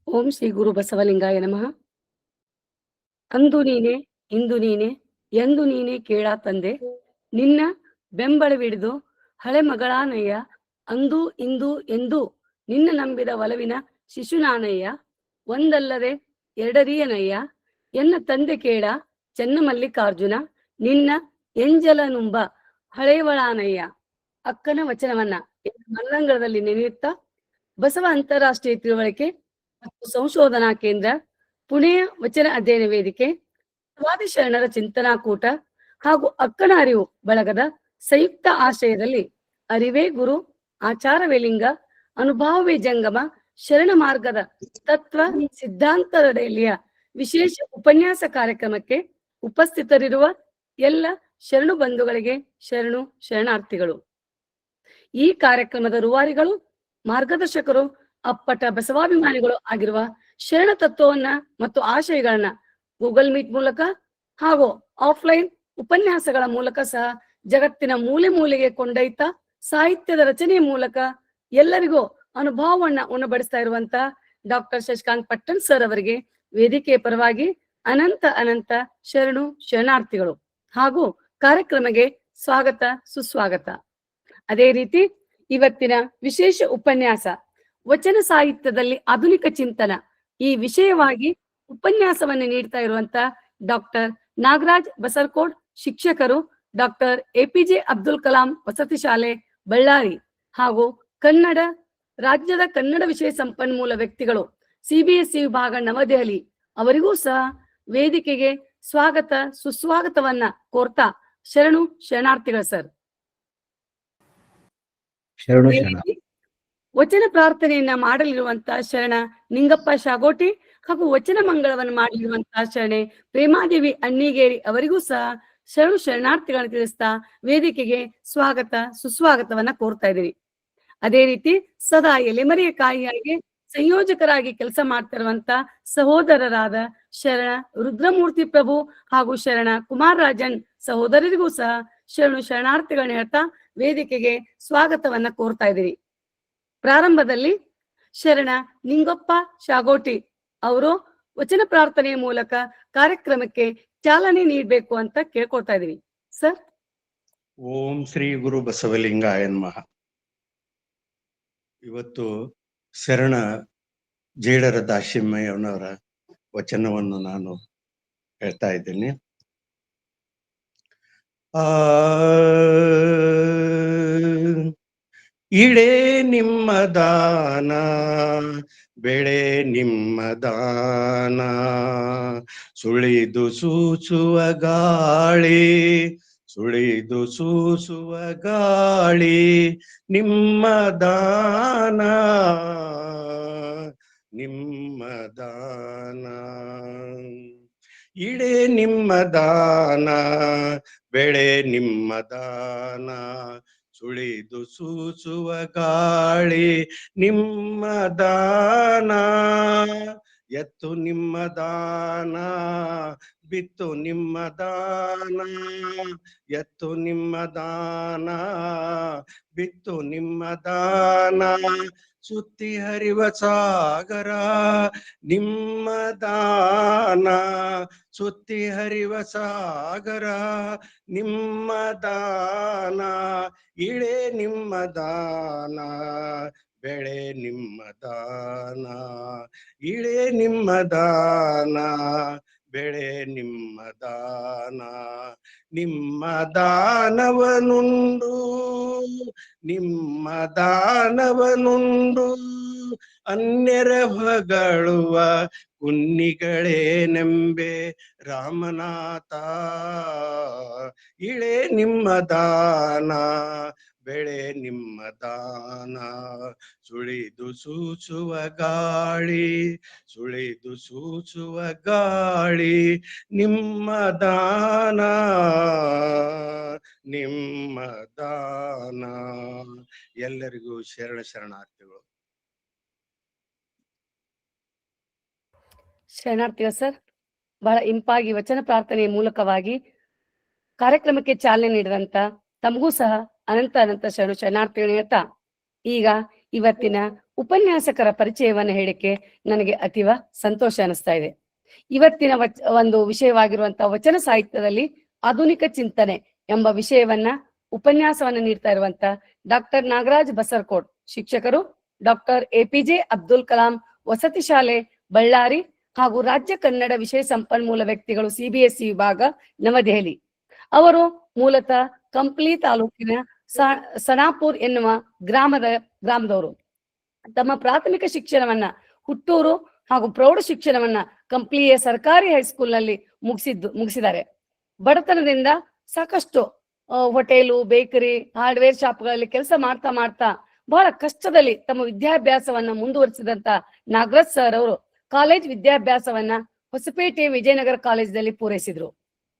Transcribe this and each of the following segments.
ಓಂ ಶ್ರೀ ಗುರು ಬಸವಲಿಂಗಾಯ ನಮಃ. ಅಂದು ನೀನೆ, ಇಂದು ನೀನೆ, ಎಂದು ನೀನೆ ಕೇಳ ತಂದೆ, ನಿನ್ನ ಬೆಂಬಲವಿಡಿದು ಹಳೆ ಮಗಳಾನಯ್ಯ, ಅಂದು ಇಂದು ಎಂದು ನಿನ್ನ ನಂಬಿದ ಒಲವಿನ ಶಿಶುನಾನಯ್ಯ, ಒಂದಲ್ಲದೆ ಎರಡರಿಯನಯ್ಯ, ಎನ್ನ ತಂದೆ ಕೇಳ ಚೆನ್ನಮಲ್ಲಿಕಾರ್ಜುನ, ನಿನ್ನ ಎಂಜಲನುಂಬ ಹಳೆಯವಳಾನಯ್ಯ. ಅಕ್ಕನ ವಚನವನ್ನ ಮಲ್ಲಂಗಳದಲ್ಲಿ ನೆನೆಯುತ್ತಾ ಬಸವ ಅಂತಾರಾಷ್ಟ್ರೀಯ ತಿಳುವಳಿಕೆ ಮತ್ತು ಸಂಶೋಧನಾ ಕೇಂದ್ರ, ಪುಣೆಯ ವಚನ ಅಧ್ಯಯನ ವೇದಿಕೆ, ಸ್ವಾದಿಶರಣರ ಚಿಂತನಾ ಕೂಟ ಹಾಗೂ ಅಕ್ಕನ ಅರಿವು ಬಳಗದ ಸಂಯುಕ್ತ ಆಶ್ರಯದಲ್ಲಿ ಅರಿವೇ ಗುರು, ಆಚಾರವೇ ಲಿಂಗ, ಅನುಭಾವವೇ ಜಂಗಮ ಶರಣ ಮಾರ್ಗದ ತತ್ವ ಸಿದ್ಧಾಂತದಡಿಯ ವಿಶೇಷ ಉಪನ್ಯಾಸ ಕಾರ್ಯಕ್ರಮಕ್ಕೆ ಉಪಸ್ಥಿತರಿರುವ ಎಲ್ಲ ಶರಣು ಬಂಧುಗಳಿಗೆ ಶರಣು ಶರಣಾರ್ಥಿಗಳು. ಈ ಕಾರ್ಯಕ್ರಮದ ರೂವಾರಿಗಳು, ಮಾರ್ಗದರ್ಶಕರು, ಅಪ್ಪಟ ಬಸವಾಭಿಮಾನಿಗಳು ಆಗಿರುವ ಶರಣ ತತ್ವವನ್ನ ಮತ್ತು ಆಶಯಗಳನ್ನ ಗೂಗಲ್ ಮೀಟ್ ಮೂಲಕ ಹಾಗೂ ಆಫ್ಲೈನ್ ಉಪನ್ಯಾಸಗಳ ಮೂಲಕ ಸಹ ಜಗತ್ತಿನ ಮೂಲೆ ಮೂಲೆಗೆ ಕೊಂಡೊಯ್ತಾ ಸಾಹಿತ್ಯದ ರಚನೆಯ ಮೂಲಕ ಎಲ್ಲರಿಗೂ ಅನುಭವವನ್ನ ಉಣಬಡಿಸ್ತಾ ಇರುವಂತ ಡಾಕ್ಟರ್ ಶಶಿಕಾಂತ್ ಪಟ್ಟಣ್ ಸರ್ ಅವರಿಗೆ ವೇದಿಕೆಯ ಪರವಾಗಿ ಅನಂತ ಅನಂತ ಶರಣು ಶರಣಾರ್ಥಿಗಳು ಹಾಗೂ ಕಾರ್ಯಕ್ರಮಕ್ಕೆ ಸ್ವಾಗತ ಸುಸ್ವಾಗತ. ಅದೇ ರೀತಿ ಇವತ್ತಿನ ವಿಶೇಷ ಉಪನ್ಯಾಸ ವಚನ ಸಾಹಿತ್ಯದಲ್ಲಿ ಆಧುನಿಕ ಚಿಂತನ ಈ ವಿಷಯವಾಗಿ ಉಪನ್ಯಾಸವನ್ನು ನೀಡ್ತಾ ಇರುವಂತ ಡಾಕ್ಟರ್ ನಾಗರಾಜ್ ಬಸರ್ಕೋಡ್, ಶಿಕ್ಷಕರು, ಡಾಕ್ಟರ್ APJ ಅಬ್ದುಲ್ ಕಲಾಂ ವಸತಿ ಶಾಲೆ ಬಳ್ಳಾರಿ ಹಾಗೂ ರಾಜ್ಯದ ಕನ್ನಡ ವಿಷಯ ಸಂಪನ್ಮೂಲ ವ್ಯಕ್ತಿಗಳು CBSE ವಿಭಾಗ ನವದೆಹಲಿ ಅವರಿಗೂ ಸಹ ವೇದಿಕೆಗೆ ಸ್ವಾಗತ ಸುಸ್ವಾಗತವನ್ನ ಕೋರ್ತಾ ಶರಣು ಶರಣಾರ್ಥಿಗಳು ಸರ್. ವಚನ ಪ್ರಾರ್ಥನೆಯನ್ನ ಮಾಡಲಿರುವಂತ ಶರಣ ನಿಂಗಪ್ಪ ಶಾಗೋಟಿ ಹಾಗೂ ವಚನ ಮಂಗಳವನ್ನು ಮಾಡಲಿರುವಂತಹ ಶರಣೆ ಪ್ರೇಮಾದೇವಿ ಅಣ್ಣಿಗೇರಿ ಅವರಿಗೂ ಸಹ ಶರಣು ಶರಣಾರ್ಥಿಗಳನ್ನು ತಿಳಿಸ್ತಾ ವೇದಿಕೆಗೆ ಸ್ವಾಗತ ಸುಸ್ವಾಗತವನ್ನ ಕೋರ್ತಾ ಇದ್ದೀವಿ. ಅದೇ ರೀತಿ ಸದಾ ಎಲೆಮರೆಯ ಕಾಯಿಯಾಗಿ ಸಂಯೋಜಕರಾಗಿ ಕೆಲಸ ಮಾಡ್ತಿರುವಂತ ಸಹೋದರರಾದ ಶರಣ ರುದ್ರಮೂರ್ತಿ ಪ್ರಭು ಹಾಗೂ ಶರಣ ಕುಮಾರ್ ರಾಜನ್ ಸಹೋದರರಿಗೂ ಸಹ ಶರಣು ಶರಣಾರ್ಥಿಗಳನ್ನ ಹೇಳ್ತಾ ವೇದಿಕೆಗೆ ಸ್ವಾಗತವನ್ನ ಕೋರ್ತಾ ಇದ್ದೀವಿ. ಪ್ರಾರಂಭದಲ್ಲಿ ಶರಣ ನಿಂಗಪ್ಪ ಶಾಗೋಟಿ ಅವರು ವಚನ ಪ್ರಾರ್ಥನೆಯ ಮೂಲಕ ಕಾರ್ಯಕ್ರಮಕ್ಕೆ ಚಾಲನೆ ನೀಡಬೇಕು ಅಂತ ಕೇಳ್ಕೊಳ್ತಾ ಇದೀವಿ ಸರ್. ಓಂ ಶ್ರೀ ಗುರು ಬಸವಲಿಂಗಾಯ ನಮಃ. ಇವತ್ತು ಶರಣ ಜೇಡರ ದಾಶಿಮಯ್ಯನವರ ವಚನವನ್ನು ನಾನು ಹೇಳ್ತಾ ಇದ್ದೇನೆ. ಇಳೆ ನಿಮ್ಮ ದಾನ, ಬೆಳೆ ನಿಮ್ಮ ದಾನ, ಸುಳಿದು ಸೂಸುವ ಗಾಳಿ, ಸುಳಿದು ಸೂಸುವ ಗಾಳಿ, ನಿಮ್ಮ ದಾನ, ನಿಮ್ಮ ದಾನ. ಇಳೆ ನಿಮ್ಮ ದಾನ, ಬೆಳೆ ನಿಮ್ಮ ದಾನ, ಸುಳಿದು ಸೂಸುವ ಗಾಳಿ ನಿಮ್ಮ ದಾನ. ಎತ್ತು ನಿಮ್ಮ ದಾನ, ಬಿತ್ತು ನಿಮ್ಮ ದಾನ, ಎತ್ತು ನಿಮ್ಮ ದಾನ, ಬಿತ್ತು ನಿಮ್ಮ ದಾನ, ಸುತ್ತಿ ಹರಿವ ಸಾಗರ ನಿಮ್ಮ ದಾನ, ಸುತ್ತಿ ಹರಿವ ಸಾಗರ ನಿಮ್ಮ ದಾನ. ಇಳೆ ನಿಮ್ಮ ದಾನ, ಬೆಳೆ ನಿಮ್ಮ ದಾನ, ಇಳೆ ನಿಮ್ಮ ದಾನ, ಬೆಳೆ ನಿಮ್ಮ ದಾನ. ನಿಮ್ಮ ದಾನವನುಂಡು, ನಿಮ್ಮ ದಾನವನುಂಡು, ಅನ್ಯರ ಹೊಗಳುವ ಕುನ್ನಿಗಳೇನೆಂಬೆ ರಾಮನಾಥ. ಇಳೆ ನಿಮ್ಮ ದಾನ, ಬೆಳೆ ನಿಮ್ಮ ದಾನ, ಸುಳಿದು ಸೂಸುವ ಗಾಳಿ, ಸುಳಿದು ಸೂಸುವ ಗಾಳಿ, ನಿಮ್ಮ ದಾನ, ನಿಮ್ಮ ದಾನ. ಎಲ್ಲರಿಗೂ ಶರಣ ಶರಣಾರ್ಥಿಗಳು. ಶರಣಾರ್ಥಿಗಳು ಸರ್. ಬಹಳ ಇಂಪಾಗಿ ವಚನ ಪ್ರಾರ್ಥನೆಯ ಮೂಲಕವಾಗಿ ಕಾರ್ಯಕ್ರಮಕ್ಕೆ ಚಾಲನೆ ನೀಡಿದಂತ ತಮಗೂ ಸಹ ಅನಂತ ಅನಂತ ಶರಣಾರ್ಥಿಗಳು ಹೇಳ್ತಾ ಈಗ ಇವತ್ತಿನ ಉಪನ್ಯಾಸಕರ ಪರಿಚಯವನ್ನು ಹೇಳಿಕೆ ನನಗೆ ಅತೀವ ಸಂತೋಷ ಅನಿಸ್ತಾ ಇದೆ. ಇವತ್ತಿನ ಒಂದು ವಿಷಯವಾಗಿರುವಂತಹ ವಚನ ಸಾಹಿತ್ಯದಲ್ಲಿ ಆಧುನಿಕ ಚಿಂತನೆ ಎಂಬ ವಿಷಯವನ್ನ ಉಪನ್ಯಾಸವನ್ನ ನೀಡ್ತಾ ಇರುವಂತ ಡಾಕ್ಟರ್ ನಾಗರಾಜ್ ಬಸರಕೋಟ್, ಶಿಕ್ಷಕರು, ಡಾಕ್ಟರ್ APJ ಅಬ್ದುಲ್ ಕಲಾಂ ವಸತಿ ಶಾಲೆ ಬಳ್ಳಾರಿ ಹಾಗೂ ರಾಜ್ಯ ಕನ್ನಡ ವಿಷಯ ಸಂಪನ್ಮೂಲ ವ್ಯಕ್ತಿಗಳು CBSE ವಿಭಾಗ ನವದೆಹಲಿ. ಅವರು ಮೂಲತಃ ಕಂಪ್ಲಿ ತಾಲೂಕಿನ ಸನಾಪುರ್ ಎನ್ನುವ ಗ್ರಾಮದವರು. ತಮ್ಮ ಪ್ರಾಥಮಿಕ ಶಿಕ್ಷಣವನ್ನ ಹುಟ್ಟೂರು ಹಾಗೂ ಪ್ರೌಢ ಶಿಕ್ಷಣವನ್ನ ಕಂಪ್ಲಿಯ ಸರ್ಕಾರಿ ಹೈಸ್ಕೂಲ್ ನಲ್ಲಿ ಮುಗಿಸಿದ್ದಾರೆ. ಬಡತನದಿಂದ ಸಾಕಷ್ಟು ಹೋಟೆಲು, ಬೇಕರಿ, ಹಾರ್ಡ್ವೇರ್ ಶಾಪ್ಗಳಲ್ಲಿ ಕೆಲಸ ಮಾಡ್ತಾ ಬಹಳ ಕಷ್ಟದಲ್ಲಿ ತಮ್ಮ ವಿದ್ಯಾಭ್ಯಾಸವನ್ನ ಮುಂದುವರಿಸಿದಂತ ನಾಗರಾಜ್ ಸರ್ ಅವರು ಕಾಲೇಜ್ ವಿದ್ಯಾಭ್ಯಾಸವನ್ನ ಹೊಸಪೇಟೆ ವಿಜಯನಗರ ಕಾಲೇಜಿನಲ್ಲಿ ಪೂರೈಸಿದ್ರು.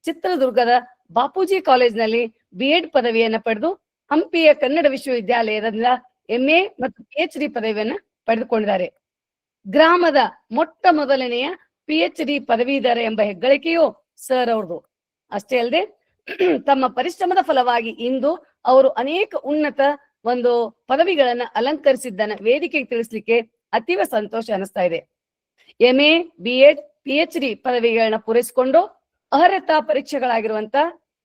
ಚಿತ್ರದುರ್ಗದ ಬಾಪೂಜಿ ಕಾಲೇಜಿನಲ್ಲಿ BEd ಪದವಿಯನ್ನ ಪಡೆದು ಹಂಪಿಯ ಕನ್ನಡ ವಿಶ್ವವಿದ್ಯಾಲಯದಿಂದ MA ಮತ್ತು PhD ಪದವಿಯನ್ನ ಪಡೆದುಕೊಂಡಿದ್ದಾರೆ. ಗ್ರಾಮದ ಮೊಟ್ಟ ಮೊದಲನೆಯ PhD ಪದವೀಧರ ಎಂಬ ಹೆಗ್ಗಳಿಕೆಯು ಸರ್ ಅವ್ರದು. ಅಷ್ಟೇ ಅಲ್ಲದೆ ತಮ್ಮ ಪರಿಶ್ರಮದ ಫಲವಾಗಿ ಇಂದು ಅವರು ಅನೇಕ ಉನ್ನತ ಒಂದು ಪದವಿಗಳನ್ನ ಅಲಂಕರಿಸಿದ್ದನ್ನ ವೇದಿಕೆಗೆ ತಿಳಿಸ್ಲಿಕ್ಕೆ ಅತೀವ ಸಂತೋಷ ಅನಿಸ್ತಾ ಇದೆ. MA, BEd, PhD ಪದವಿಗಳನ್ನ ಪೂರೈಸಿಕೊಂಡು ಅರ್ಹತಾ ಪರೀಕ್ಷೆಗಳಾಗಿರುವಂತ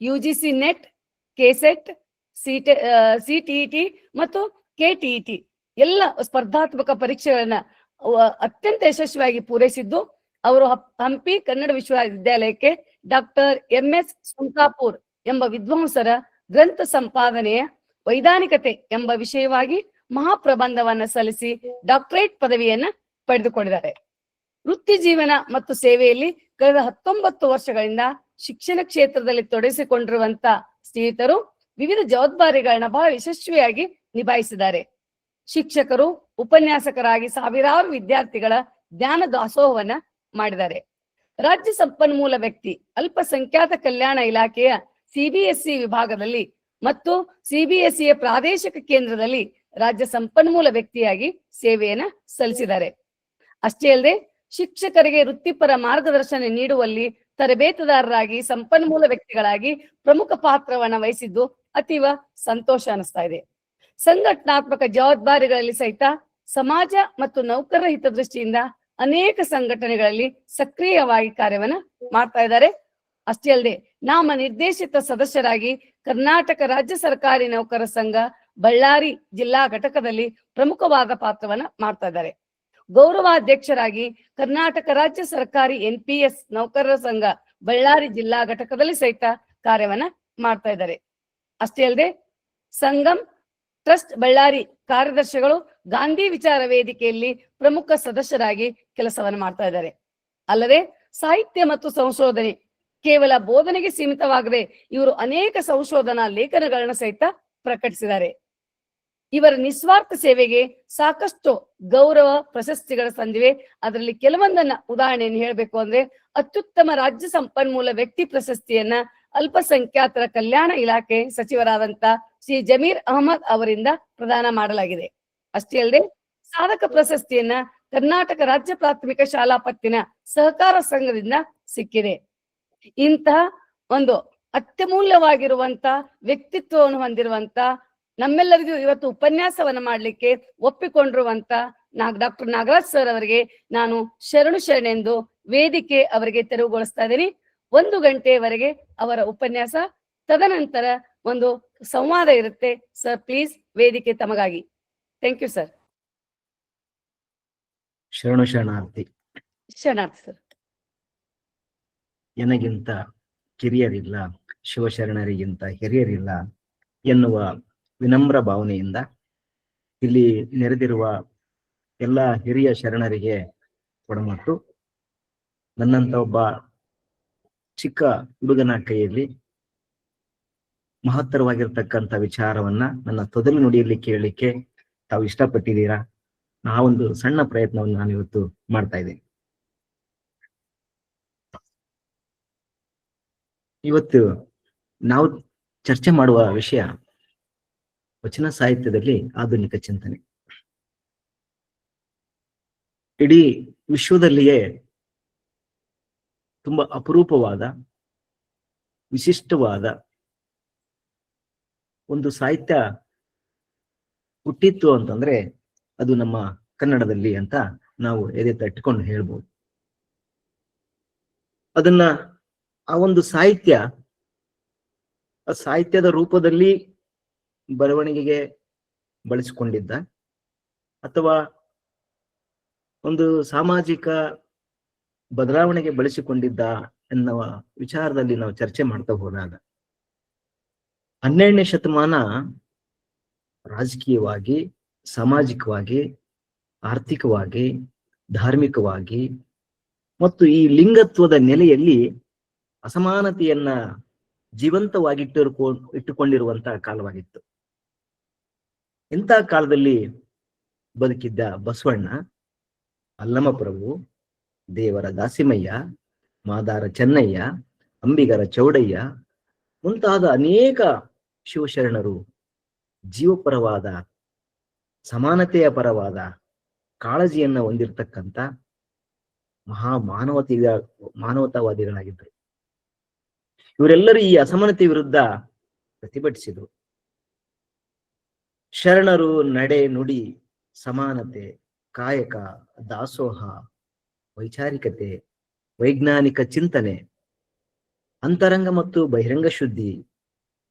UGC NET, KSET, CTET ಮತ್ತು KTET ಎಲ್ಲ ಸ್ಪರ್ಧಾತ್ಮಕ ಪರೀಕ್ಷೆಗಳನ್ನ ಅತ್ಯಂತ ಯಶಸ್ವಿಯಾಗಿ ಪೂರೈಸಿದ್ದು ಅವರು ಹಂಪಿ ಕನ್ನಡ ವಿಶ್ವವಿದ್ಯಾಲಯಕ್ಕೆ ಡಾಕ್ಟರ್ MS ಸುಂಕಾಪುರ್ ಎಂಬ ವಿದ್ವಾಂಸರ ಗ್ರಂಥ ಸಂಪಾದನೆಯ ವೈಧಾನಿಕತೆ ಎಂಬ ವಿಷಯವಾಗಿ ಮಹಾಪ್ರಬಂಧವನ್ನ ಸಲ್ಲಿಸಿ ಡಾಕ್ಟರೇಟ್ ಪದವಿಯನ್ನ ಪಡೆದುಕೊಂಡಿದ್ದಾರೆ. ವೃತ್ತಿ ಜೀವನ ಮತ್ತು ಸೇವೆಯಲ್ಲಿ ಕಳೆದ 19 ವರ್ಷಗಳಿಂದ ಶಿಕ್ಷಣ ಕ್ಷೇತ್ರದಲ್ಲಿ ತೊಡಗಿಸಿಕೊಂಡಿರುವಂತ ಸ್ನೇಹಿತರು ವಿವಿಧ ಜವಾಬ್ದಾರಿಗಳನ್ನ ಬಹಳ ಯಶಸ್ವಿಯಾಗಿ ನಿಭಾಯಿಸಿದ್ದಾರೆ. ಶಿಕ್ಷಕರು, ಉಪನ್ಯಾಸಕರಾಗಿ ಸಾವಿರಾರು ವಿದ್ಯಾರ್ಥಿಗಳ ಜ್ಞಾನ ದಾಸೋಹವನ್ನ ಮಾಡಿದ್ದಾರೆ. ರಾಜ್ಯ ಸಂಪನ್ಮೂಲ ವ್ಯಕ್ತಿ, ಅಲ್ಪಸಂಖ್ಯಾತ ಕಲ್ಯಾಣ ಇಲಾಖೆಯ CBSE ವಿಭಾಗದಲ್ಲಿ ಮತ್ತು CBSEಯ ಪ್ರಾದೇಶಿಕ ಕೇಂದ್ರದಲ್ಲಿ ರಾಜ್ಯ ಸಂಪನ್ಮೂಲ ವ್ಯಕ್ತಿಯಾಗಿ ಸೇವೆಯನ್ನ ಸಲ್ಲಿಸಿದ್ದಾರೆ. ಅಷ್ಟೇ ಅಲ್ಲದೆ ಶಿಕ್ಷಕರಿಗೆ ವೃತ್ತಿಪರ ಮಾರ್ಗದರ್ಶನ ನೀಡುವಲ್ಲಿ ತರಬೇತುದಾರರಾಗಿ ಸಂಪನ್ಮೂಲ ವ್ಯಕ್ತಿಗಳಾಗಿ ಪ್ರಮುಖ ಪಾತ್ರವನ್ನ ವಹಿಸಿದ್ದು ಅತೀವ ಸಂತೋಷ ಅನಿಸ್ತಾ ಇದೆ. ಸಂಘಟನಾತ್ಮಕ ಜವಾಬ್ದಾರಿಗಳಲ್ಲಿ ಸಹಿತ ಸಮಾಜ ಮತ್ತು ನೌಕರರ ಹಿತದೃಷ್ಟಿಯಿಂದ ಅನೇಕ ಸಂಘಟನೆಗಳಲ್ಲಿ ಸಕ್ರಿಯವಾಗಿ ಕಾರ್ಯವನ್ನ ಮಾಡ್ತಾ ಇದ್ದಾರೆ. ಅಷ್ಟೇ ಅಲ್ಲದೆ ನಾಮ ನಿರ್ದೇಶಿತ ಸದಸ್ಯರಾಗಿ ಕರ್ನಾಟಕ ರಾಜ್ಯ ಸರ್ಕಾರಿ ನೌಕರರ ಸಂಘ ಬಳ್ಳಾರಿ ಜಿಲ್ಲಾ ಘಟಕದಲ್ಲಿ ಪ್ರಮುಖವಾದ ಪಾತ್ರವನ್ನ ಮಾಡ್ತಾ ಇದ್ದಾರೆ. ಗೌರವಾಧ್ಯಕ್ಷರಾಗಿ ಕರ್ನಾಟಕ ರಾಜ್ಯ ಸರ್ಕಾರಿ NPS ನೌಕರರ ಸಂಘ ಬಳ್ಳಾರಿ ಜಿಲ್ಲಾ ಘಟಕದಲ್ಲಿ ಸಹಿತ ಕಾರ್ಯವನ್ನ ಮಾಡ್ತಾ ಇದ್ದಾರೆ. ಅಷ್ಟೇ ಅಲ್ಲದೆ ಸಂಗಮ್ ಟ್ರಸ್ಟ್ ಬಳ್ಳಾರಿ ಕಾರ್ಯದರ್ಶಿಗಳು ಗಾಂಧಿ ವಿಚಾರ ವೇದಿಕೆಯಲ್ಲಿ ಪ್ರಮುಖ ಸದಸ್ಯರಾಗಿ ಕೆಲಸವನ್ನು ಮಾಡ್ತಾ ಇದ್ದಾರೆ. ಅಲ್ಲದೆ ಸಾಹಿತ್ಯ ಮತ್ತು ಸಂಶೋಧನೆ ಕೇವಲ ಬೋಧನೆಗೆ ಸೀಮಿತವಾಗದೆ ಇವರು ಅನೇಕ ಸಂಶೋಧನಾ ಲೇಖನಗಳನ್ನ ಸಹಿತ ಪ್ರಕಟಿಸಿದ್ದಾರೆ. ಇವರ ನಿಸ್ವಾರ್ಥ ಸೇವೆಗೆ ಸಾಕಷ್ಟು ಗೌರವ ಪ್ರಶಸ್ತಿಗಳ ಸಂದಿವೆ. ಅದರಲ್ಲಿ ಕೆಲವೊಂದನ್ನ ಉದಾಹರಣೆಯನ್ನು ಹೇಳಬೇಕು ಅಂದ್ರೆ ಅತ್ಯುತ್ತಮ ರಾಜ್ಯ ಸಂಪನ್ಮೂಲ ವ್ಯಕ್ತಿ ಪ್ರಶಸ್ತಿಯನ್ನ ಅಲ್ಪಸಂಖ್ಯಾತರ ಕಲ್ಯಾಣ ಇಲಾಖೆ ಸಚಿವರಾದಂತ ಶ್ರೀ ಜಮೀರ್ ಅಹಮದ್ ಅವರಿಂದ ಪ್ರದಾನ ಮಾಡಲಾಗಿದೆ. ಅಷ್ಟೇ ಅಲ್ಲದೆ ಸಾಧಕ ಪ್ರಶಸ್ತಿಯನ್ನ ಕರ್ನಾಟಕ ರಾಜ್ಯ ಪ್ರಾಥಮಿಕ ಶಾಲಾ ಪತ್ತಿನ ಸಹಕಾರ ಸಂಘದಿಂದ ಸಿಕ್ಕಿದೆ. ಇಂತಹ ಒಂದು ಅತ್ಯಮೂಲ್ಯವಾಗಿರುವಂತ ವ್ಯಕ್ತಿತ್ವವನ್ನು ಹೊಂದಿರುವಂತ ನಮ್ಮೆಲ್ಲರಿಗೂ ಇವತ್ತು ಉಪನ್ಯಾಸವನ್ನ ಮಾಡ್ಲಿಕ್ಕೆ ಒಪ್ಪಿಕೊಂಡಿರುವಂತ ಡಾಕ್ಟರ್ ನಾಗರಾಜ್ ಸರ್ ಅವರಿಗೆ ನಾನು ಶರಣೆಂದು ವೇದಿಕೆ ಅವರಿಗೆ ತೆರವುಗೊಳಿಸ್ತಾ ಇದ್ದೀನಿ. 1 ಗಂಟೆಯವರೆಗೆ ಅವರ ಉಪನ್ಯಾಸ, ತದನಂತರ ಒಂದು ಸಂವಾದ ಇರುತ್ತೆ. ಸರ್ ಪ್ಲೀಸ್ ವೇದಿಕೆ ತಮಗಾಗಿ. Thank you sir. ಶರಣಾರ್ಥಿ ಸರ್. ನನಗಿಂತ ಕಿರಿಯರಿಲ್ಲ, ಶಿವಶರಣರಿಗಿಂತ ಹಿರಿಯರಿಲ್ಲ ಎನ್ನುವ ವಿನಮ್ರ ಭಾವನೆಯಿಂದ ಇಲ್ಲಿ ನೆರೆದಿರುವ ಎಲ್ಲ ಹಿರಿಯ ಶರಣರಿಗೆ ಕೊಡಮಟ್ಟು ನನ್ನಂತ ಒಬ್ಬ ಚಿಕ್ಕ ಹುಡುಗನ ಕೈಯಲ್ಲಿ ಮಹತ್ತರವಾಗಿರ್ತಕ್ಕಂಥ ವಿಚಾರವನ್ನ ನನ್ನ ತೊದಲು ನುಡಿಯಲ್ಲಿ ಕೇಳಲಿಕ್ಕೆ ತಾವು ಇಷ್ಟಪಟ್ಟಿದ್ದೀರಾ. ಆ ಒಂದು ಸಣ್ಣ ಪ್ರಯತ್ನವನ್ನು ನಾನು ಇವತ್ತು ಮಾಡ್ತಾ ಇದ್ದೇನೆ. ಇವತ್ತು ನಾವು ಚರ್ಚೆ ಮಾಡುವ ವಿಷಯ ವಚನ ಸಾಹಿತ್ಯದಲ್ಲಿ ಆಧುನಿಕ ಚಿಂತನೆ. ಇಡೀ ವಿಶ್ವದಲ್ಲಿಯೇ ತುಂಬಾ ಅಪರೂಪವಾದ, ವಿಶಿಷ್ಟವಾದ ಒಂದು ಸಾಹಿತ್ಯ ಹುಟ್ಟಿತ್ತು ಅಂತಂದ್ರೆ ಅದು ನಮ್ಮ ಕನ್ನಡದಲ್ಲಿ ಅಂತ ನಾವು ಎದೆ ತಟ್ಟಿಕೊಂಡು ಹೇಳ್ಬೋದು. ಅದನ್ನ ಆ ಒಂದು ಸಾಹಿತ್ಯದ ರೂಪದಲ್ಲಿ ಬರವಣಿಗೆಗೆ ಬಳಸಿಕೊಂಡಿದ್ದ, ಅಥವಾ ಒಂದು ಸಾಮಾಜಿಕ ಬದಲಾವಣೆಗೆ ಬಳಸಿಕೊಂಡಿದ್ದ ಎನ್ನುವ ವಿಚಾರದಲ್ಲಿ ನಾವು ಚರ್ಚೆ ಮಾಡ್ತಾ ಹೋದಾಗ 12ನೇ ಶತಮಾನ ರಾಜಕೀಯವಾಗಿ, ಸಾಮಾಜಿಕವಾಗಿ, ಆರ್ಥಿಕವಾಗಿ, ಧಾರ್ಮಿಕವಾಗಿ ಮತ್ತು ಈ ಲಿಂಗತ್ವದ ನೆಲೆಯಲ್ಲಿ ಅಸಮಾನತೆಯನ್ನ ಜೀವಂತವಾಗಿ ಇಟ್ಟುಕೊಂಡಿರುವಂತಹ ಕಾಲವಾಗಿತ್ತು. ಇಂಥ ಕಾಲದಲ್ಲಿ ಬದುಕಿದ್ದ ಬಸವಣ್ಣ, ಅಲ್ಲಮಪ್ರಭು, ದೇವರ ದಾಸಿಮಯ್ಯ, ಮಾದಾರ ಚೆನ್ನಯ್ಯ, ಅಂಬಿಗರ ಚೌಡಯ್ಯ ಮುಂತಾದ ಅನೇಕ ಶಿವಶರಣರು ಜೀವಪರವಾದ, ಸಮಾನತೆಯ ಪರವಾದ ಕಾಳಜಿಯನ್ನ ಹೊಂದಿರತಕ್ಕಂಥ ಮಾನವತಾವಾದಿಗಳಾಗಿದ್ದರು. ಇವರೆಲ್ಲರೂ ಈ ಅಸಮಾನತೆ ವಿರುದ್ಧ ಪ್ರತಿಭಟಿಸಿದರು. ಶರಣರು ನಡೆ ನುಡಿ, ಸಮಾನತೆ, ಕಾಯಕ, ದಾಸೋಹ, ವೈಚಾರಿಕತೆ, ವೈಜ್ಞಾನಿಕ ಚಿಂತನೆ, ಅಂತರಂಗ ಮತ್ತು ಬಹಿರಂಗ ಶುದ್ಧಿ,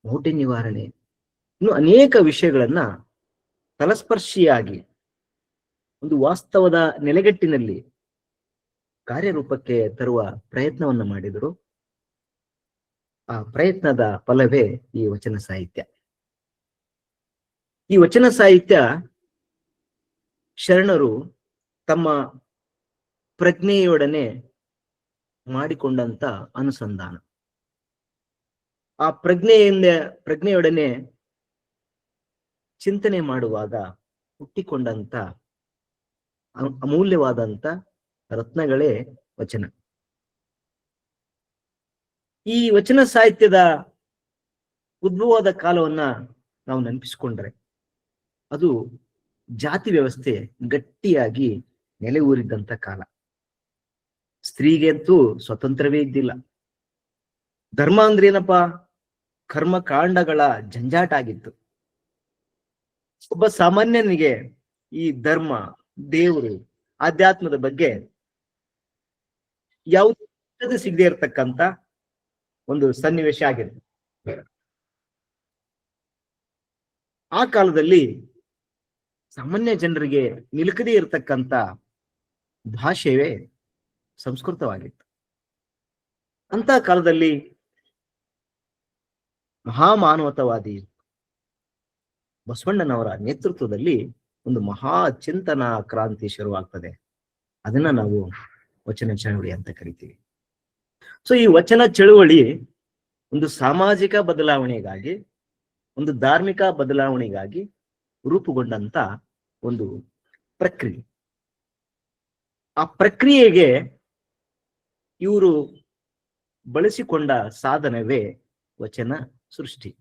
ಮೌಢ್ಯ ನಿವಾರಣೆ, ಇನ್ನು ಅನೇಕ ವಿಷಯಗಳನ್ನ ತಲಸ್ಪರ್ಶಿಯಾಗಿ ಒಂದು ವಾಸ್ತವದ ನೆಲೆಗಟ್ಟಿನಲ್ಲಿ ಕಾರ್ಯರೂಪಕ್ಕೆ ತರುವ ಪ್ರಯತ್ನವನ್ನು ಮಾಡಿದರು. ಆ ಪ್ರಯತ್ನದ ಫಲವೇ ಈ ವಚನ ಸಾಹಿತ್ಯ. ಈ ವಚನ ಸಾಹಿತ್ಯ ಶರಣರು ತಮ್ಮ ಪ್ರಜ್ಞೆಯೊಡನೆ ಮಾಡಿಕೊಂಡಂತ ಅನುಸಂಧಾನ. ಆ ಪ್ರಜ್ಞೆಯೊಡನೆ ಚಿಂತನೆ ಮಾಡುವಾಗ ಹುಟ್ಟಿಕೊಂಡಂತ ಅಮೂಲ್ಯವಾದಂತ ರತ್ನಗಳೇ ವಚನ. ಈ ವಚನ ಸಾಹಿತ್ಯದ ಉದ್ಭವದ ಕಾಲವನ್ನ ನಾವು ನೆನಪಿಸಿಕೊಂಡ್ರೆ ಅದು ಜಾತಿ ವ್ಯವಸ್ಥೆ ಗಟ್ಟಿಯಾಗಿ ನೆಲೆ ಊರಿದ್ದಂತ ಕಾಲ. ಸ್ತ್ರೀಗೆ ಅಂತೂ ಸ್ವತಂತ್ರವೇ ಇದ್ದಿಲ್ಲ. ಧರ್ಮ ಅಂದ್ರೆ ಏನಪ್ಪಾ? ಕರ್ಮಕಾಂಡಗಳ ಜಂಜಾಟ ಆಗಿತ್ತು. ಒಬ್ಬ ಸಾಮಾನ್ಯನಿಗೆ ಈ ಧರ್ಮ, ದೇವರು, ಆಧ್ಯಾತ್ಮದ ಬಗ್ಗೆ ಯಾವುದೇ ಸಿಗದೆ ಇರತಕ್ಕಂತ ಒಂದು ಸನ್ನಿವೇಶ ಆಗಿದೆ. ಆ ಕಾಲದಲ್ಲಿ ಸಾಮಾನ್ಯ ಜನರಿಗೆ ನಿಲುಕದೇ ಇರತಕ್ಕಂತ ಭಾಷೆಯೇ ಸಂಸ್ಕೃತವಾಗಿತ್ತು. ಅಂತ ಕಾಲದಲ್ಲಿ ಮಹಾಮಾನವತಾವಾದಿ ಬಸವಣ್ಣನವರ ನೇತೃತ್ವದಲ್ಲಿ ಒಂದು ಮಹಾ ಚಿಂತನಾ ಕ್ರಾಂತಿ ಶುರುವಾಗ್ತದೆ. ಅದನ್ನ ನಾವು ವಚನ ಚಳವಳಿ ಅಂತ ಕರಿತೀವಿ. ಸೊ ಈ ವಚನ ಚಳುವಳಿ ಒಂದು ಸಾಮಾಜಿಕ ಬದಲಾವಣೆಗಾಗಿ, ಒಂದು ಧಾರ್ಮಿಕ ಬದಲಾವಣೆಗಾಗಿ ರೂಪುಗೊಂಡಂತ ಒಂದು ಪ್ರಕ್ರಿಯೆ. ಆ ಪ್ರಕ್ರಿಯೆಗೆ ಇವರು ಬಳಸಿಕೊಂಡ ಸಾಧನವೇ ವಚನ ಸೃಷ್ಟಿ,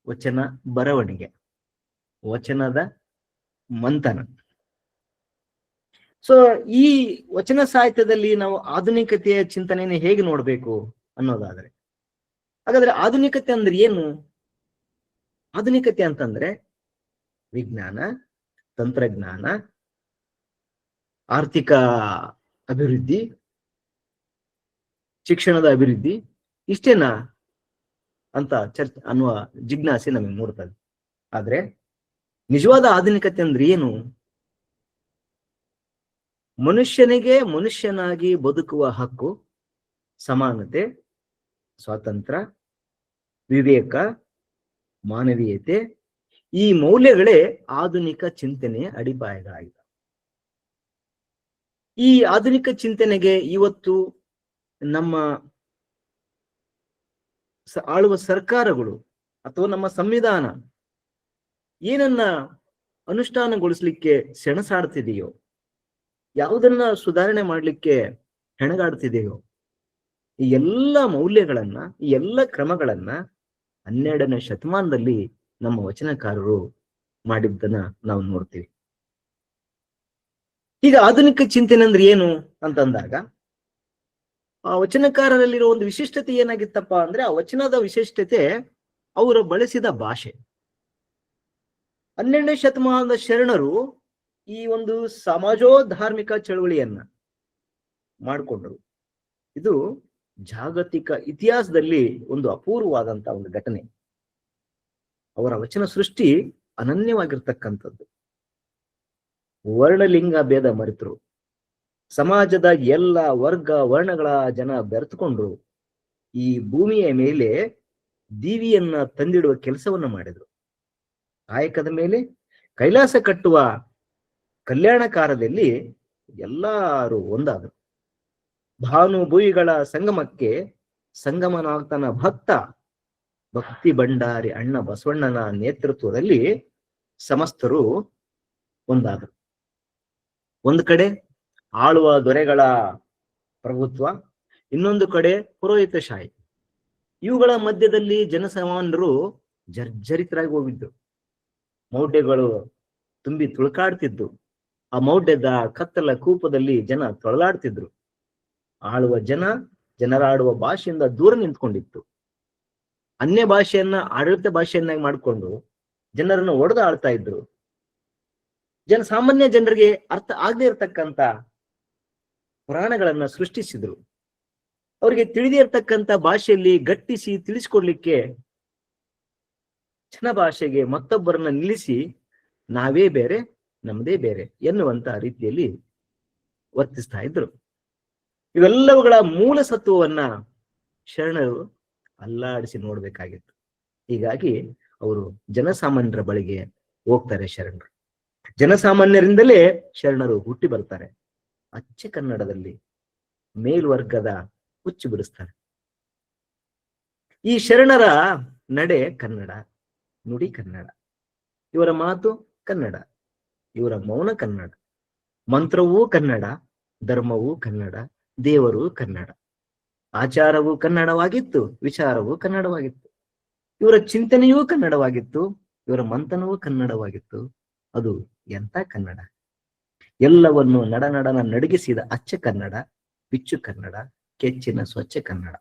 ವಚನ ಬರವಣಿಗೆ, ವಚನದ ಮಂಥನ. ಸೊ ಈ ವಚನ ಸಾಹಿತ್ಯದಲ್ಲಿ ನಾವು ಆಧುನಿಕತೆಯ ಚಿಂತನೆಯನ್ನು ಹೇಗೆ ನೋಡ್ಬೇಕು ಅನ್ನೋದಾದ್ರೆ, ಹಾಗಾದ್ರೆ ಆಧುನಿಕತೆ ಅಂದ್ರೆ ಏನು? ಆಧುನಿಕತೆ ಅಂತಂದ್ರೆ ವಿಜ್ಞಾನ, ತಂತ್ರಜ್ಞಾನ, ಆರ್ಥಿಕ ಅಭಿವೃದ್ಧಿ, ಶಿಕ್ಷಣದ ಅಭಿವೃದ್ಧಿ, ಇಷ್ಟೇನಾ ಅಂತ ಅನ್ನುವ ಜಿಜ್ಞಾಸೆ ನಮಗೆ ಮೂಡ್ತದೆ. ಆದ್ರೆ ನಿಜವಾದ ಆಧುನಿಕತೆ ಅಂದ್ರೆ ಏನು? ಮನುಷ್ಯನಿಗೆ ಮನುಷ್ಯನಾಗಿ ಬದುಕುವ ಹಕ್ಕು, ಸಮಾನತೆ, ಸ್ವಾತಂತ್ರ್ಯ, ವಿವೇಕ, ಮಾನವೀಯತೆ, ಈ ಮೌಲ್ಯಗಳೇ ಆಧುನಿಕ ಚಿಂತನೆಯ ಅಡಿಪಾಯಗಳಾಗಿವೆ. ಈ ಆಧುನಿಕ ಚಿಂತನೆಗೆ ಇವತ್ತು ನಮ್ಮ ಆಳುವ ಸರ್ಕಾರಗಳು ಅಥವಾ ನಮ್ಮ ಸಂವಿಧಾನ ಏನನ್ನ ಅನುಷ್ಠಾನಗೊಳಿಸ್ಲಿಕ್ಕೆ ಸೆಣಸಾಡ್ತಿದೆಯೋ, ಯಾವುದನ್ನ ಸುಧಾರಣೆ ಮಾಡ್ಲಿಕ್ಕೆ ಹೆಣಗಾಡ್ತಿದೆಯೋ, ಈ ಎಲ್ಲ ಮೌಲ್ಯಗಳನ್ನ, ಈ ಎಲ್ಲ ಕ್ರಮಗಳನ್ನ 12ನೇ ಶತಮಾನದಲ್ಲಿ ನಮ್ಮ ವಚನಕಾರರು ಮಾಡಿದ್ದನ್ನ ನಾವು ನೋಡ್ತೀವಿ. ಈಗ ಆಧುನಿಕ ಚಿಂತನೆ ಅಂದ್ರೆ ಏನು ಅಂತಂದಾಗ, ಆ ವಚನಕಾರರಲ್ಲಿರೋ ಒಂದು ವಿಶಿಷ್ಟತೆ ಏನಾಗಿತ್ತಪ್ಪ ಅಂದ್ರೆ, ಆ ವಚನದ ವಿಶಿಷ್ಟತೆ ಅವರು ಬಳಸಿದ ಭಾಷೆ. 12ನೇ ಶತಮಾನದ ಶರಣರು ಈ ಒಂದು ಸಮಾಜೋಧಾರ್ಮಿಕ ಚಳುವಳಿಯನ್ನ ಮಾಡಿಕೊಂಡ್ರು. ಇದು ಜಾಗತಿಕ ಇತಿಹಾಸದಲ್ಲಿ ಒಂದು ಅಪೂರ್ವವಾದಂತಹ ಒಂದು ಘಟನೆ. ಅವರ ವಚನ ಸೃಷ್ಟಿ ಅನನ್ಯವಾಗಿರ್ತಕ್ಕಂಥದ್ದು. ವರ್ಣಲಿಂಗ ಭೇದ ಮರೆತರು. ಸಮಾಜದ ಎಲ್ಲ ವರ್ಗ ವರ್ಣಗಳ ಜನ ಬೆರೆತುಕೊಂಡ್ರು. ಈ ಭೂಮಿಯ ಮೇಲೆ ದೀವಿಯನ್ನ ತಂದಿಡುವ ಕೆಲಸವನ್ನ ಮಾಡಿದ್ರು. ಕಾಯಕದ ಮೇಲೆ ಕೈಲಾಸ ಕಟ್ಟುವ ಕಲ್ಯಾಣಕಾರದಲ್ಲಿ ಎಲ್ಲರೂ ಒಂದಾದರು. ಭಾನುಭೂಯಿಗಳ ಸಂಗಮಕ್ಕೆ ಸಂಗಮನಾಥನ ಭಕ್ತ ಭಕ್ತಿ ಭಂಡಾರಿ ಅಣ್ಣ ಬಸವಣ್ಣನ ನೇತೃತ್ವದಲ್ಲಿ ಸಮಸ್ತರು ಒಂದಾದರು. ಒಂದು ಕಡೆ ಆಳುವ ದೊರೆಗಳ ಪ್ರಭುತ್ವ, ಇನ್ನೊಂದು ಕಡೆ ಪುರೋಹಿತಶಾಹಿ. ಇವುಗಳ ಮಧ್ಯದಲ್ಲಿ ಜನಸಾಮಾನ್ಯರು ಜರ್ಜರಿತರಾಗಿ ಹೋಗಿದ್ರು. ಮೌಢ್ಯಗಳು ತುಂಬಿ ತುಳುಕಾಡ್ತಿದ್ದು. ಆ ಮೌಢ್ಯದ ಕತ್ತಲ ಕೂಪದಲ್ಲಿ ಜನ ತೊಳಲಾಡ್ತಿದ್ರು. ಆಳುವ ಜನರಾಡುವ ಭಾಷೆಯಿಂದ ದೂರ ನಿಂತ್ಕೊಂಡಿತ್ತು. ಅನ್ಯ ಭಾಷೆಯನ್ನ ಆಡಳಿತ ಭಾಷೆಯನ್ನಾಗಿ ಮಾಡಿಕೊಂಡು ಜನರನ್ನು ಒಡೆದು ಆಳ್ತಾ ಇದ್ರು. ಸಾಮಾನ್ಯ ಜನರಿಗೆ ಅರ್ಥ ಆಗದೆ ಇರತಕ್ಕಂತ ಪುರಾಣಗಳನ್ನ ಸೃಷ್ಟಿಸಿದ್ರು. ಅವರಿಗೆ ತಿಳಿದೇ ಇರತಕ್ಕಂತ ಭಾಷೆಯಲ್ಲಿ ಗಟ್ಟಿಸಿ ತಿಳಿಸ್ಕೊಡ್ಲಿಕ್ಕೆ ಜನ ಭಾಷೆಗೆ ಮತ್ತೊಬ್ಬರನ್ನ ನಿಲ್ಲಿಸಿ ನಾವೇ ಬೇರೆ ನಮ್ಮದೇ ಬೇರೆ ಎನ್ನುವಂತ ರೀತಿಯಲ್ಲಿ ವರ್ತಿಸ್ತಾ ಇದ್ರು. ಇವೆಲ್ಲವುಗಳ ಮೂಲ ಸತ್ವವನ್ನ ಶರಣರು ಅಲ್ಲಾಡಿಸಿ ನೋಡ್ಬೇಕಾಗಿತ್ತು. ಹೀಗಾಗಿ ಅವರು ಜನಸಾಮಾನ್ಯರ ಬಳಿಗೆ ಹೋಗ್ತಾರೆ. ಶರಣರು ಜನಸಾಮಾನ್ಯರಿಂದಲೇ ಶರಣರು ಹುಟ್ಟಿ ಬರ್ತಾರೆ. ಅಚ್ಚ ಕನ್ನಡದಲ್ಲಿ ಮೇಲ್ವರ್ಗದ ಹುಚ್ಚು ಬಿಡಿಸ್ತಾರೆ. ಈ ಶರಣರ ನಡೆ ಕನ್ನಡ, ನುಡಿ ಕನ್ನಡ, ಇವರ ಮಾತು ಕನ್ನಡ, ಇವರ ಮೌನ ಕನ್ನಡ, ಮಂತ್ರವೂ ಕನ್ನಡ, ಧರ್ಮವೂ ಕನ್ನಡ, ದೇವರು ಕನ್ನಡ, ಆಚಾರವೂ ಕನ್ನಡವಾಗಿತ್ತು, ವಿಚಾರವೂ ಕನ್ನಡವಾಗಿತ್ತು. ಇವರ ಚಿಂತನೆಯೂ ಕನ್ನಡವಾಗಿತ್ತು, ಇವರ ಮಂಥನವೂ ಕನ್ನಡವಾಗಿತ್ತು. ಅದು ಎಂತ ಕನ್ನಡ! ಎಲ್ಲವನ್ನು ನಡನಡನ ನಡಗಿಸಿದ ಅಚ್ಚ ಕನ್ನಡ, ಬಿಚ್ಚು ಕನ್ನಡ, ಕೆಚ್ಚಿನ ಸ್ವಚ್ಛ ಕನ್ನಡ.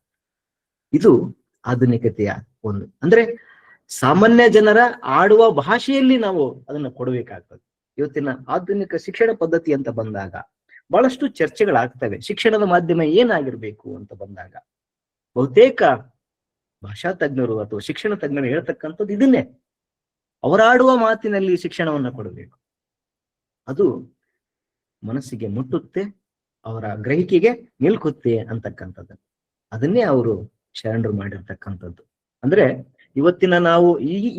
ಇದು ಆಧುನಿಕತೆಯ ಒಂದು, ಅಂದ್ರೆ ಸಾಮಾನ್ಯ ಜನರ ಆಡುವ ಭಾಷೆಯಲ್ಲಿ ನಾವು ಅದನ್ನ ಕೊಡಬೇಕಾಗ್ತದೆ. ಇವತ್ತಿನ ಆಧುನಿಕ ಶಿಕ್ಷಣ ಪದ್ಧತಿ ಅಂತ ಬಂದಾಗ ಬಹಳಷ್ಟು ಚರ್ಚೆಗಳಾಗ್ತವೆ. ಶಿಕ್ಷಣದ ಮಾಧ್ಯಮ ಏನಾಗಿರ್ಬೇಕು ಅಂತ ಬಂದಾಗ ಬಹುತೇಕ ಭಾಷಾ ತಜ್ಞರು ಅಥವಾ ಶಿಕ್ಷಣ ತಜ್ಞರು ಹೇಳ್ತಕ್ಕಂಥದ್ದು ಇದನ್ನೇ. ಅವರಾಡುವ ಮಾತಿನಲ್ಲಿ ಶಿಕ್ಷಣವನ್ನ ಕೊಡಬೇಕು. ಅದು ಮನಸ್ಸಿಗೆ ಮುಟ್ಟುತ್ತೆ, ಅವರ ಗ್ರಹಿಕೆಗೆ ನಿಲ್ಕುತ್ತೆ ಅಂತಕ್ಕಂಥದ್ದು. ಅದನ್ನೇ ಅವರು ಶರಣರು ಮಾಡಿರ್ತಕ್ಕಂಥದ್ದು. ಅಂದ್ರೆ ಇವತ್ತಿನ ನಾವು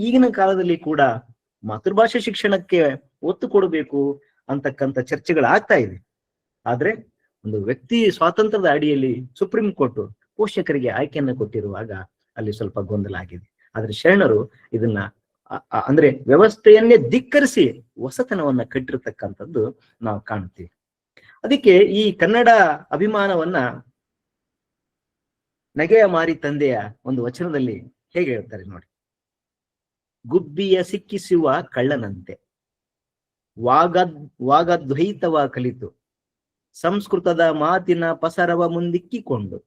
ಈಗಿನ ಕಾಲದಲ್ಲಿ ಕೂಡ ಮಾತೃಭಾಷೆ ಶಿಕ್ಷಣಕ್ಕೆ ಒತ್ತು ಕೊಡಬೇಕು ಅಂತಕ್ಕಂಥ ಚರ್ಚೆಗಳಾಗ್ತಾ ಇದೆ. ಆದ್ರೆ ಒಂದು ವ್ಯಕ್ತಿ ಸ್ವಾತಂತ್ರ್ಯದ ಅಡಿಯಲ್ಲಿ ಸುಪ್ರೀಂ ಕೋರ್ಟ್ ಪೋಷಕರಿಗೆ ಆಯ್ಕೆಯನ್ನ ಕೊಟ್ಟಿರುವಾಗ ಅಲ್ಲಿ ಸ್ವಲ್ಪ ಗೊಂದಲ ಆಗಿದೆ. ಆದ್ರೆ ಶರಣರು ಇದನ್ನ ಅಂದ್ರೆ ವ್ಯವಸ್ಥೆಯನ್ನೇ ಧಿಕ್ಕರಿಸಿ ಹೊಸತನವನ್ನ ಕಟ್ಟಿರ್ತಕ್ಕಂಥದ್ದು ನಾವು ಕಾಣ್ತೀವಿ. ಅದಕ್ಕೆ ಈ ಕನ್ನಡ ಅಭಿಮಾನವನ್ನ ನಗೆಯ ಮಾರಿ ತಂದೆಯ ಒಂದು ವಚನದಲ್ಲಿ ಹೇಗೆ ಹೇಳ್ತಾರೆ ನೋಡಿ. ಗುಬ್ಬಿಯ ಸಿಕ್ಕಿಸುವ ಕಳ್ಳನಂತೆ ವಾಗದ್ವೈತವ ಕಲಿತು ಸಂಸ್ಕೃತದ ಮಾತಿನ ಪಸರವ ಮುಂದಿಕ್ಕಿಕೊಂಡು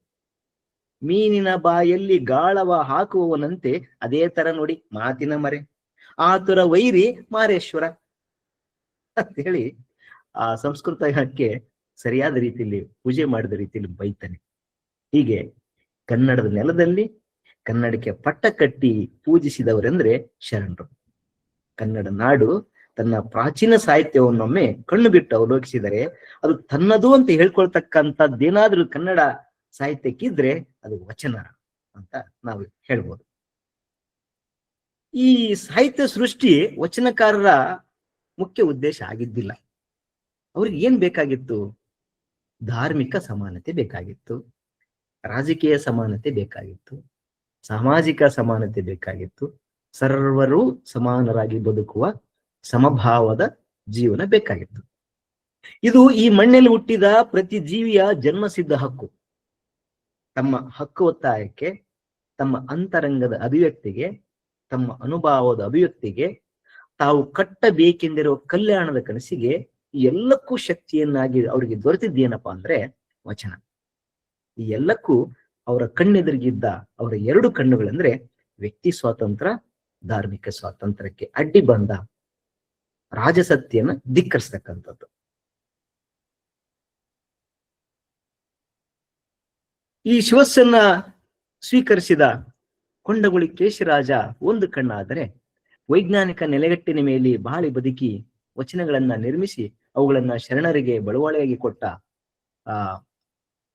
ಮೀನಿನ ಬಾಯಲ್ಲಿ ಗಾಳವ ಹಾಕುವವನಂತೆ ಅದೇ ತರ ನೋಡಿ ಮಾತಿನ ಮರೆ ಆತುರ ವೈರಿ ಮಾರೇಶ್ವರ ಅಂತ ಹೇಳಿ ಆ ಸಂಸ್ಕೃತಕ್ಕೆ ಸರಿಯಾದ ರೀತಿಯಲ್ಲಿ ಪೂಜೆ ಮಾಡಿದ ರೀತಿಯಲ್ಲಿ ಬೈತಾನೆ. ಹೀಗೆ ಕನ್ನಡದ ನೆಲದಲ್ಲಿ ಕನ್ನಡಕ್ಕೆ ಪಟ್ಟ ಕಟ್ಟಿ ಪೂಜಿಸಿದವರೆಂದ್ರೆ ಶರಣರು. ಕನ್ನಡ ನಾಡು ತನ್ನ ಪ್ರಾಚೀನ ಸಾಹಿತ್ಯವನ್ನೊಮ್ಮೆ ಕಣ್ಣು ಬಿಟ್ಟು ಅವಲೋಕಿಸಿದರೆ ಅದು ತನ್ನದು ಅಂತ ಹೇಳ್ಕೊಳ್ತಕ್ಕಂಥದ್ದೇನಾದ್ರೂ ಕನ್ನಡ ಸಾಹಿತ್ಯಕ್ಕಿದ್ರೆ ಅದು ವಚನ ಅಂತ ನಾವು ಹೇಳ್ಬೋದು. ಈ ಸಾಹಿತ್ಯ ಸೃಷ್ಟಿ ವಚನಕಾರರ ಮುಖ್ಯ ಉದ್ದೇಶ ಆಗಿದ್ದಿಲ್ಲ. ಅವ್ರಿಗೆ ಏನ್ ಬೇಕಾಗಿತ್ತು? ಧಾರ್ಮಿಕ ಸಮಾನತೆ ಬೇಕಾಗಿತ್ತು, ರಾಜಕೀಯ ಸಮಾನತೆ ಬೇಕಾಗಿತ್ತು, ಸಾಮಾಜಿಕ ಸಮಾನತೆ ಬೇಕಾಗಿತ್ತು, ಸರ್ವರು ಸಮಾನರಾಗಿ ಬದುಕುವ ಸಮಭಾವದ ಜೀವನ ಬೇಕಾಗಿತ್ತು. ಇದು ಈ ಮಣ್ಣಲ್ಲಿ ಹುಟ್ಟಿದ ಪ್ರತಿ ಜೀವಿಯ ಜನ್ಮಸಿದ್ಧ ಹಕ್ಕು. ತಮ್ಮ ಹಕ್ಕು ಒತ್ತಾಯಕ್ಕೆ, ತಮ್ಮ ಅಂತರಂಗದ ಅಭಿವ್ಯಕ್ತಿಗೆ, ತಮ್ಮ ಅನುಭವದ ಅಭಿವ್ಯಕ್ತಿಗೆ, ತಾವು ಕಟ್ಟಬೇಕೆಂದಿರುವ ಕಲ್ಯಾಣದ ಕನಸಿಗೆ ಈ ಎಲ್ಲಕ್ಕೂ ಶಕ್ತಿಯನ್ನಾಗಿ ಅವರಿಗೆ ದೊರೆತಿದ್ದೇನಪ್ಪಾ ಅಂದ್ರೆ ವಚನ. ಈ ಎಲ್ಲಕ್ಕೂ ಅವರ ಕಣ್ಣೆದುರಿಗಿದ್ದ ಅವರ ಎರಡು ಕಣ್ಣುಗಳಂದ್ರೆ ವ್ಯಕ್ತಿ ಸ್ವಾತಂತ್ರ್ಯ, ಧಾರ್ಮಿಕ ಸ್ವಾತಂತ್ರ್ಯಕ್ಕೆ ಅಡ್ಡಿ ಬಂದ ರಾಜಸತ್ಯನ ಧಿಕ್ಕರಿಸ್ತಕ್ಕಂಥದ್ದು. ಈ ಶಿವಸ್ಸನ್ನ ಸ್ವೀಕರಿಸಿದ ಕೊಂಡಗುಳಿ ಕೇಶರಾಜ ಒಂದು ಕಣ್ಣಾದರೆ ವೈಜ್ಞಾನಿಕ ನೆಲೆಗಟ್ಟಿನ ಮೇಲೆ ಬಾಳಿ ಬದುಕಿ ವಚನಗಳನ್ನ ನಿರ್ಮಿಸಿ ಅವುಗಳನ್ನ ಶರಣರಿಗೆ ಬಳುವಳಿಯಾಗಿ ಕೊಟ್ಟ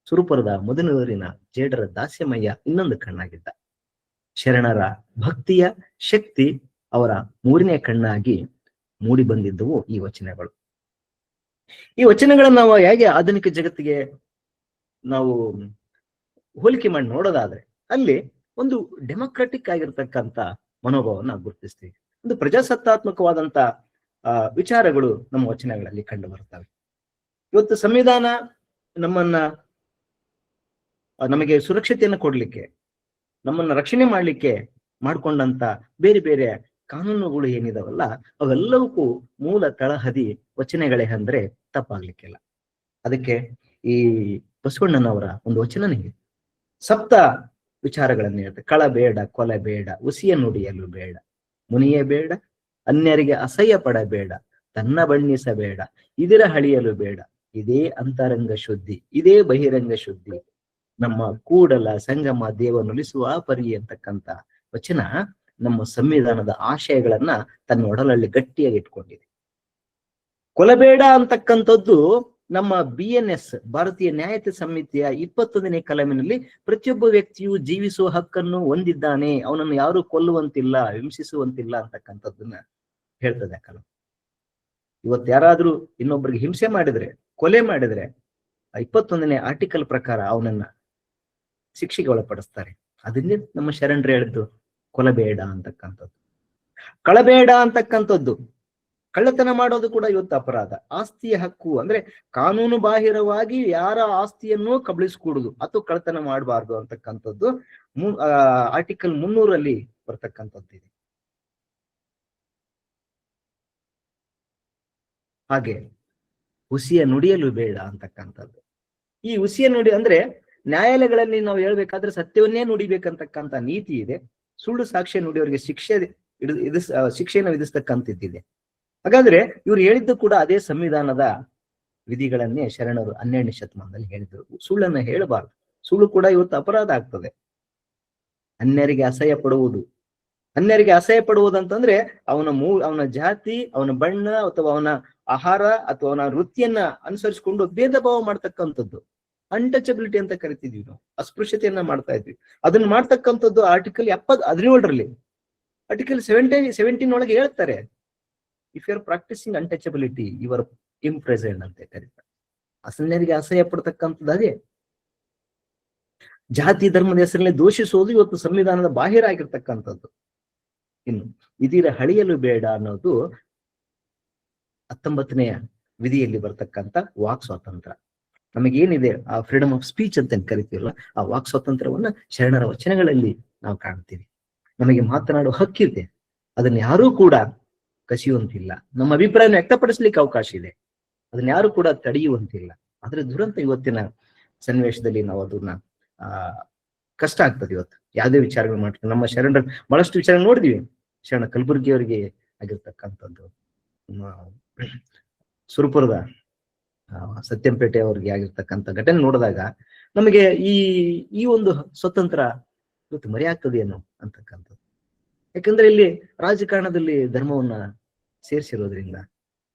ಸುರಪುರದ ಮುದನೂರಿನ ಜೇಡರ ದಾಸ್ಯಮಯ್ಯ ಇನ್ನೊಂದು ಕಣ್ಣಾಗಿದ್ದ. ಶರಣರ ಭಕ್ತಿಯ ಶಕ್ತಿ ಅವರ ಮೂರನೇ ಕಣ್ಣಾಗಿ ಮೂಡಿ ಬಂದಿದ್ದವು ಈ ವಚನಗಳು. ಈ ವಚನಗಳನ್ನ ನಾವು ಹೇಗೆ ಆಧುನಿಕ ಜಗತ್ತಿಗೆ ನಾವು ಹೋಲಿಕೆ ಮಾಡಿ ನೋಡೋದಾದ್ರೆ ಅಲ್ಲಿ ಒಂದು ಡೆಮೊಕ್ರೆಟಿಕ್ ಆಗಿರ್ತಕ್ಕಂಥ ಮನೋಭಾವನ ಗುರುತಿಸ್ತೀವಿ. ಒಂದು ಪ್ರಜಾಸತ್ತಾತ್ಮಕವಾದಂತ ವಿಚಾರಗಳು ನಮ್ಮ ವಚನಗಳಲ್ಲಿ ಕಂಡು ಬರ್ತವೆ. ಇವತ್ತು ಸಂವಿಧಾನ ನಮಗೆ ಸುರಕ್ಷತೆಯನ್ನು ಕೊಡ್ಲಿಕ್ಕೆ, ನಮ್ಮನ್ನ ರಕ್ಷಣೆ ಮಾಡ್ಲಿಕ್ಕೆ ಮಾಡ್ಕೊಂಡಂತ ಬೇರೆ ಬೇರೆ ಕಾನೂನುಗಳು ಏನಿದಾವಲ್ಲ ಅವೆಲ್ಲವಕ್ಕೂ ಮೂಲ ತಳಹದಿ ವಚನಗಳೇ ಅಂದ್ರೆ ತಪ್ಪಾಗ್ಲಿಕ್ಕಿಲ್ಲ. ಅದಕ್ಕೆ ಈ ಬಸವಣ್ಣನವರ ಒಂದು ವಚನನೇ ಸಪ್ತ ವಿಚಾರಗಳನ್ನ ಹೇಳ್ತಾರೆ. ಕಳ ಬೇಡ, ಕೊಲೆ ಬೇಡ, ಉಸಿಯ ನುಡಿಯಲು ಬೇಡ, ಮುನಿಯೇ ಬೇಡ, ಅನ್ಯರಿಗೆ ಅಸಹ್ಯ ಪಡಬೇಡ, ತನ್ನ ಬಣ್ಣಿಸಬೇಡ, ಇದರ ಹಳಿಯಲು ಬೇಡ, ಇದೇ ಅಂತರಂಗ ಶುದ್ಧಿ, ಇದೇ ಬಹಿರಂಗ ಶುದ್ಧಿ, ನಮ್ಮ ಕೂಡಲ ಸಂಗಮ ದೇವನುಲಿಸುವ ಪರಿ ಅಂತಕ್ಕಂಥ ವಚನ ನಮ್ಮ ಸಂವಿಧಾನದ ಆಶಯಗಳನ್ನ ತನ್ನ ಒಡಲಲ್ಲಿ ಗಟ್ಟಿಯಾಗಿ ಇಟ್ಕೊಂಡಿದೆ. ಕೊಲಬೇಡ ಅಂತಕ್ಕಂಥದ್ದು ನಮ್ಮ BNS ಭಾರತೀಯ ನ್ಯಾಯತೆ ಸಮಿತಿಯ 21ನೇ ಕಲಮಿನಲ್ಲಿ ಪ್ರತಿಯೊಬ್ಬ ವ್ಯಕ್ತಿಯು ಜೀವಿಸುವ ಹಕ್ಕನ್ನು ಹೊಂದಿದ್ದಾನೆ, ಅವನನ್ನು ಯಾರು ಕೊಲ್ಲುವಂತಿಲ್ಲ, ಹಿಂಸಿಸುವಂತಿಲ್ಲ ಅಂತಕ್ಕಂಥದ್ದನ್ನ ಹೇಳ್ತದೆ ಆ ಕಲಂ. ಇವತ್ತು ಯಾರಾದ್ರೂ ಇನ್ನೊಬ್ಬರಿಗೆ ಹಿಂಸೆ ಮಾಡಿದ್ರೆ, ಕೊಲೆ ಮಾಡಿದ್ರೆ 21ನೇ ಆರ್ಟಿಕಲ್ ಪ್ರಕಾರ ಅವನನ್ನ ಶಿಕ್ಷೆಗೆ ಒಳಪಡಿಸ್ತಾರೆ. ಅದನ್ನೇ ನಮ್ಮ ಶರಣರು ಹೇಳಿದ್ದು ಕೊಲಬೇಡ ಅಂತಕ್ಕಂಥದ್ದು. ಕಳಬೇಡ ಅಂತಕ್ಕಂಥದ್ದು, ಕಳ್ಳತನ ಮಾಡೋದು ಕೂಡ ಇವತ್ತು ಅಪರಾಧ. ಆಸ್ತಿಯ ಹಕ್ಕು ಅಂದ್ರೆ ಕಾನೂನು ಬಾಹಿರವಾಗಿ ಯಾರ ಆಸ್ತಿಯನ್ನು ಕಬಳಿಸ್ಕೊಡುದು ಅಥವಾ ಕಳ್ಳತನ ಮಾಡಬಾರ್ದು ಅಂತಕ್ಕಂಥದ್ದು ಆರ್ಟಿಕಲ್ 300 ಬರ್ತಕ್ಕಂಥದ್ದು ಇದೆ. ಹಾಗೆ ಹುಸಿಯ ನುಡಿಯಲು ಬೇಡ ಅಂತಕ್ಕಂಥದ್ದು. ಈ ಹುಸಿಯ ನುಡಿ ಅಂದ್ರೆ ನ್ಯಾಯಾಲಯಗಳಲ್ಲಿ ನಾವು ಹೇಳ್ಬೇಕಾದ್ರೆ ಸತ್ಯವನ್ನೇ ನುಡಿಬೇಕಂತಕ್ಕಂಥ ನೀತಿ ಇದೆ. ಸುಳ್ಳು ಸಾಕ್ಷ್ಯ ನುಡಿಯವರಿಗೆ ಶಿಕ್ಷೆಯನ್ನು ವಿಧಿಸ್ತಕ್ಕಂಥದ್ದಿದೆ. ಹಾಗಾದ್ರೆ ಇವ್ರು ಹೇಳಿದ್ದು ಕೂಡ ಅದೇ ಸಂವಿಧಾನದ ವಿಧಿಗಳನ್ನೇ ಶರಣರು 12ನೇ ಶತಮಾನದಲ್ಲಿ ಹೇಳಿದ್ರು. ಸುಳ್ಳನ್ನ ಹೇಳಬಾರ್ದು, ಸುಳ್ಳು ಕೂಡ ಇವತ್ತು ಅಪರಾಧ ಆಗ್ತದೆ. ಅನ್ಯರಿಗೆ ಅಸಹ್ಯ ಪಡುವುದು, ಅನ್ಯರಿಗೆ ಅಸಹ್ಯ ಪಡುವುದಂತಂದ್ರೆ ಅವನ ಜಾತಿ, ಅವನ ಬಣ್ಣ ಅಥವಾ ಅವನ ಆಹಾರ ಅಥವಾ ಅವನ ವೃತ್ತಿಯನ್ನ ಅನುಸರಿಸಿಕೊಂಡು ಭೇದ ಭಾವ ಮಾಡ್ತಕ್ಕಂಥದ್ದು ಅನ್ಟಚಬಿಲಿಟಿ ಅಂತ ಕರಿತಿದ್ವಿ ನಾವು. ಅಸ್ಪೃಶ್ಯತೆಯನ್ನ ಮಾಡ್ತಾ ಇದ್ವಿ. ಅದನ್ನ ಮಾಡ್ತಕ್ಕಂಥದ್ದು ಆರ್ಟಿಕಲ್ 17 ಆರ್ಟಿಕಲ್ 17 ಒಳಗೆ ಹೇಳ್ತಾರೆ, if you are practising untouchability you are imprisoned ಅಂತ ಕರೀತಾರೆ. ಅಸನ್ಯರಿಗೆ ಅಸಹ್ಯ ಪಡ್ತಕ್ಕಂಥದ್ದು ಅದೇ. ಜಾತಿ ಧರ್ಮದ ಹೆಸರಲ್ಲಿ ದೂಷಿಸೋದು ಇವತ್ತು ಸಂವಿಧಾನದ ಬಾಹಿರ ಆಗಿರ್ತಕ್ಕಂಥದ್ದು. ಇನ್ನು ಇದೀರ ಹಳಿಯಲು ಬೇಡ ಅನ್ನೋದು 19ನೇ ವಿಧಿಯಲ್ಲಿ ಬರ್ತಕ್ಕಂಥ ವಾಕ್ ಸ್ವಾತಂತ್ರ್ಯ. ನಮಗೇನಿದೆ ಆ ಫ್ರೀಡಮ್ ಆಫ್ ಸ್ಪೀಚ್ ಅಂತ ಕರಿತೀವಲ್ಲ, ಆ ವಾಕ್ ಸ್ವಾತಂತ್ರ್ಯವನ್ನ ಶರಣರ ವಚನಗಳಲ್ಲಿ ನಾವು ಕಾಣ್ತೀವಿ. ನಮಗೆ ಮಾತನಾಡುವ ಹಕ್ಕಿದೆ, ಅದನ್ನ ಯಾರೂ ಕೂಡ ಕಸಿಯುವಂತಿಲ್ಲ. ನಮ್ಮ ಅಭಿಪ್ರಾಯನ ವ್ಯಕ್ತಪಡಿಸ್ಲಿಕ್ಕೆ ಅವಕಾಶ ಇದೆ, ಅದನ್ನ ಯಾರು ಕೂಡ ತಡೆಯುವಂತಿಲ್ಲ. ಆದ್ರೆ ದುರಂತ ಇವತ್ತಿನ ಸನ್ನಿವೇಶದಲ್ಲಿ ನಾವು ಅದನ್ನ ಕಷ್ಟ ಆಗ್ತದೆ. ಇವತ್ತು ಯಾವುದೇ ವಿಚಾರಗಳು ಮಾಡ್ತೀವಿ. ನಮ್ಮ ಶರಣರ ಬಹಳಷ್ಟು ವಿಚಾರ ನೋಡಿದ್ವಿ. ಶರಣ ಕಲಬುರ್ಗಿಯವರಿಗೆ ಆಗಿರ್ತಕ್ಕಂಥದ್ದು, ಸುರಪುರದ ಸತ್ಯಂಪೇಟೆ ಅವರಿಗೆ ಆಗಿರ್ತಕ್ಕಂಥ ಘಟನೆ ನೋಡಿದಾಗ ನಮಗೆ ಈ ಒಂದು ಸ್ವತಂತ್ರ ಇವತ್ತು ಮರೆಯಾಗ್ತದೇನೋ ಅಂತಕ್ಕಂಥದ್ದು. ಯಾಕಂದ್ರೆ ಇಲ್ಲಿ ರಾಜಕಾರಣದಲ್ಲಿ ಧರ್ಮವನ್ನ ಸೇರಿಸಿರೋದ್ರಿಂದ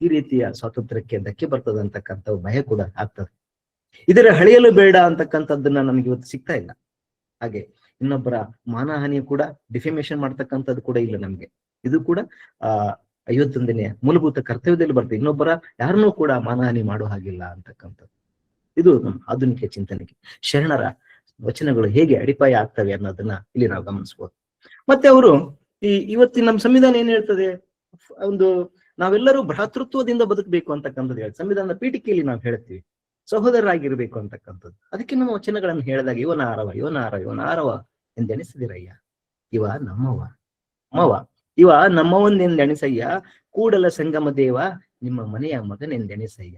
ಈ ರೀತಿಯ ಸ್ವಾತಂತ್ರ್ಯಕ್ಕೆ ಧಕ್ಕೆ ಬರ್ತದೆ ಅಂತಕ್ಕಂಥ ಭಯ ಕೂಡ ಆಗ್ತದೆ. ಇದರ ಹಳೆಯಲು ಬೇಡ ಅಂತಕ್ಕಂಥದ್ದನ್ನ ನಮ್ಗೆ ಇವತ್ತು ಸಿಗ್ತಾ ಇಲ್ಲ. ಹಾಗೆ ಇನ್ನೊಬ್ಬರ ಮಾನಹಾನಿ ಕೂಡ ಡಿಫೆಮೇಷನ್ ಮಾಡ್ತಕ್ಕಂಥದ್ದು ಕೂಡ ಇಲ್ಲ ನಮ್ಗೆ. ಇದು ಕೂಡ 51ನೇ ಮೂಲಭೂತ ಕರ್ತವ್ಯದಲ್ಲಿ ಬರ್ತದೆ. ಇನ್ನೊಬ್ಬರ ಯಾರನ್ನೂ ಕೂಡ ಮಾನಹಾನಿ ಮಾಡೋ ಹಾಗಿಲ್ಲ ಅಂತಕ್ಕಂಥದ್ದು. ಇದು ನಮ್ಮ ಆಧುನಿಕ ಚಿಂತನೆಗೆ ಶರಣರ ವಚನಗಳು ಹೇಗೆ ಅಡಿಪಾಯ ಆಗ್ತವೆ ಅನ್ನೋದನ್ನ ಇಲ್ಲಿ ನಾವು ಗಮನಿಸ್ಬೋದು. ಮತ್ತೆ ಅವರು ಇವತ್ತಿನ ನಮ್ಮ ಸಂವಿಧಾನ ಏನ್ ಹೇಳ್ತದೆ, ನಾವೆಲ್ಲರೂ ಭ್ರಾತೃತ್ವದಿಂದ ಬದುಕಬೇಕು ಅಂತಕ್ಕಂಥದ್ದು ಹೇಳಿ ಸಂವಿಧಾನದ ಪೀಠಿಕೆಯಲ್ಲಿ ನಾವು ಹೇಳ್ತೀವಿ, ಸಹೋದರರಾಗಿರ್ಬೇಕು ಅಂತಕ್ಕಂಥದ್ದು. ಅದಕ್ಕೆ ನಮ್ಮ ವಚನಗಳನ್ನು ಹೇಳಿದಾಗ ಇವನ ಆರವ ಎಂದೆಣಿಸಿದಿರಯ್ಯ, ಇವ ನಮ್ಮವ ಇವ ನಮ್ಮವನೆಂದೆಣಿಸಯ್ಯ, ಕೂಡಲ ಸಂಗಮ ದೇವ ನಿಮ್ಮ ಮನೆಯ ಮಗನೆಂದೆಣಿಸಯ್ಯ.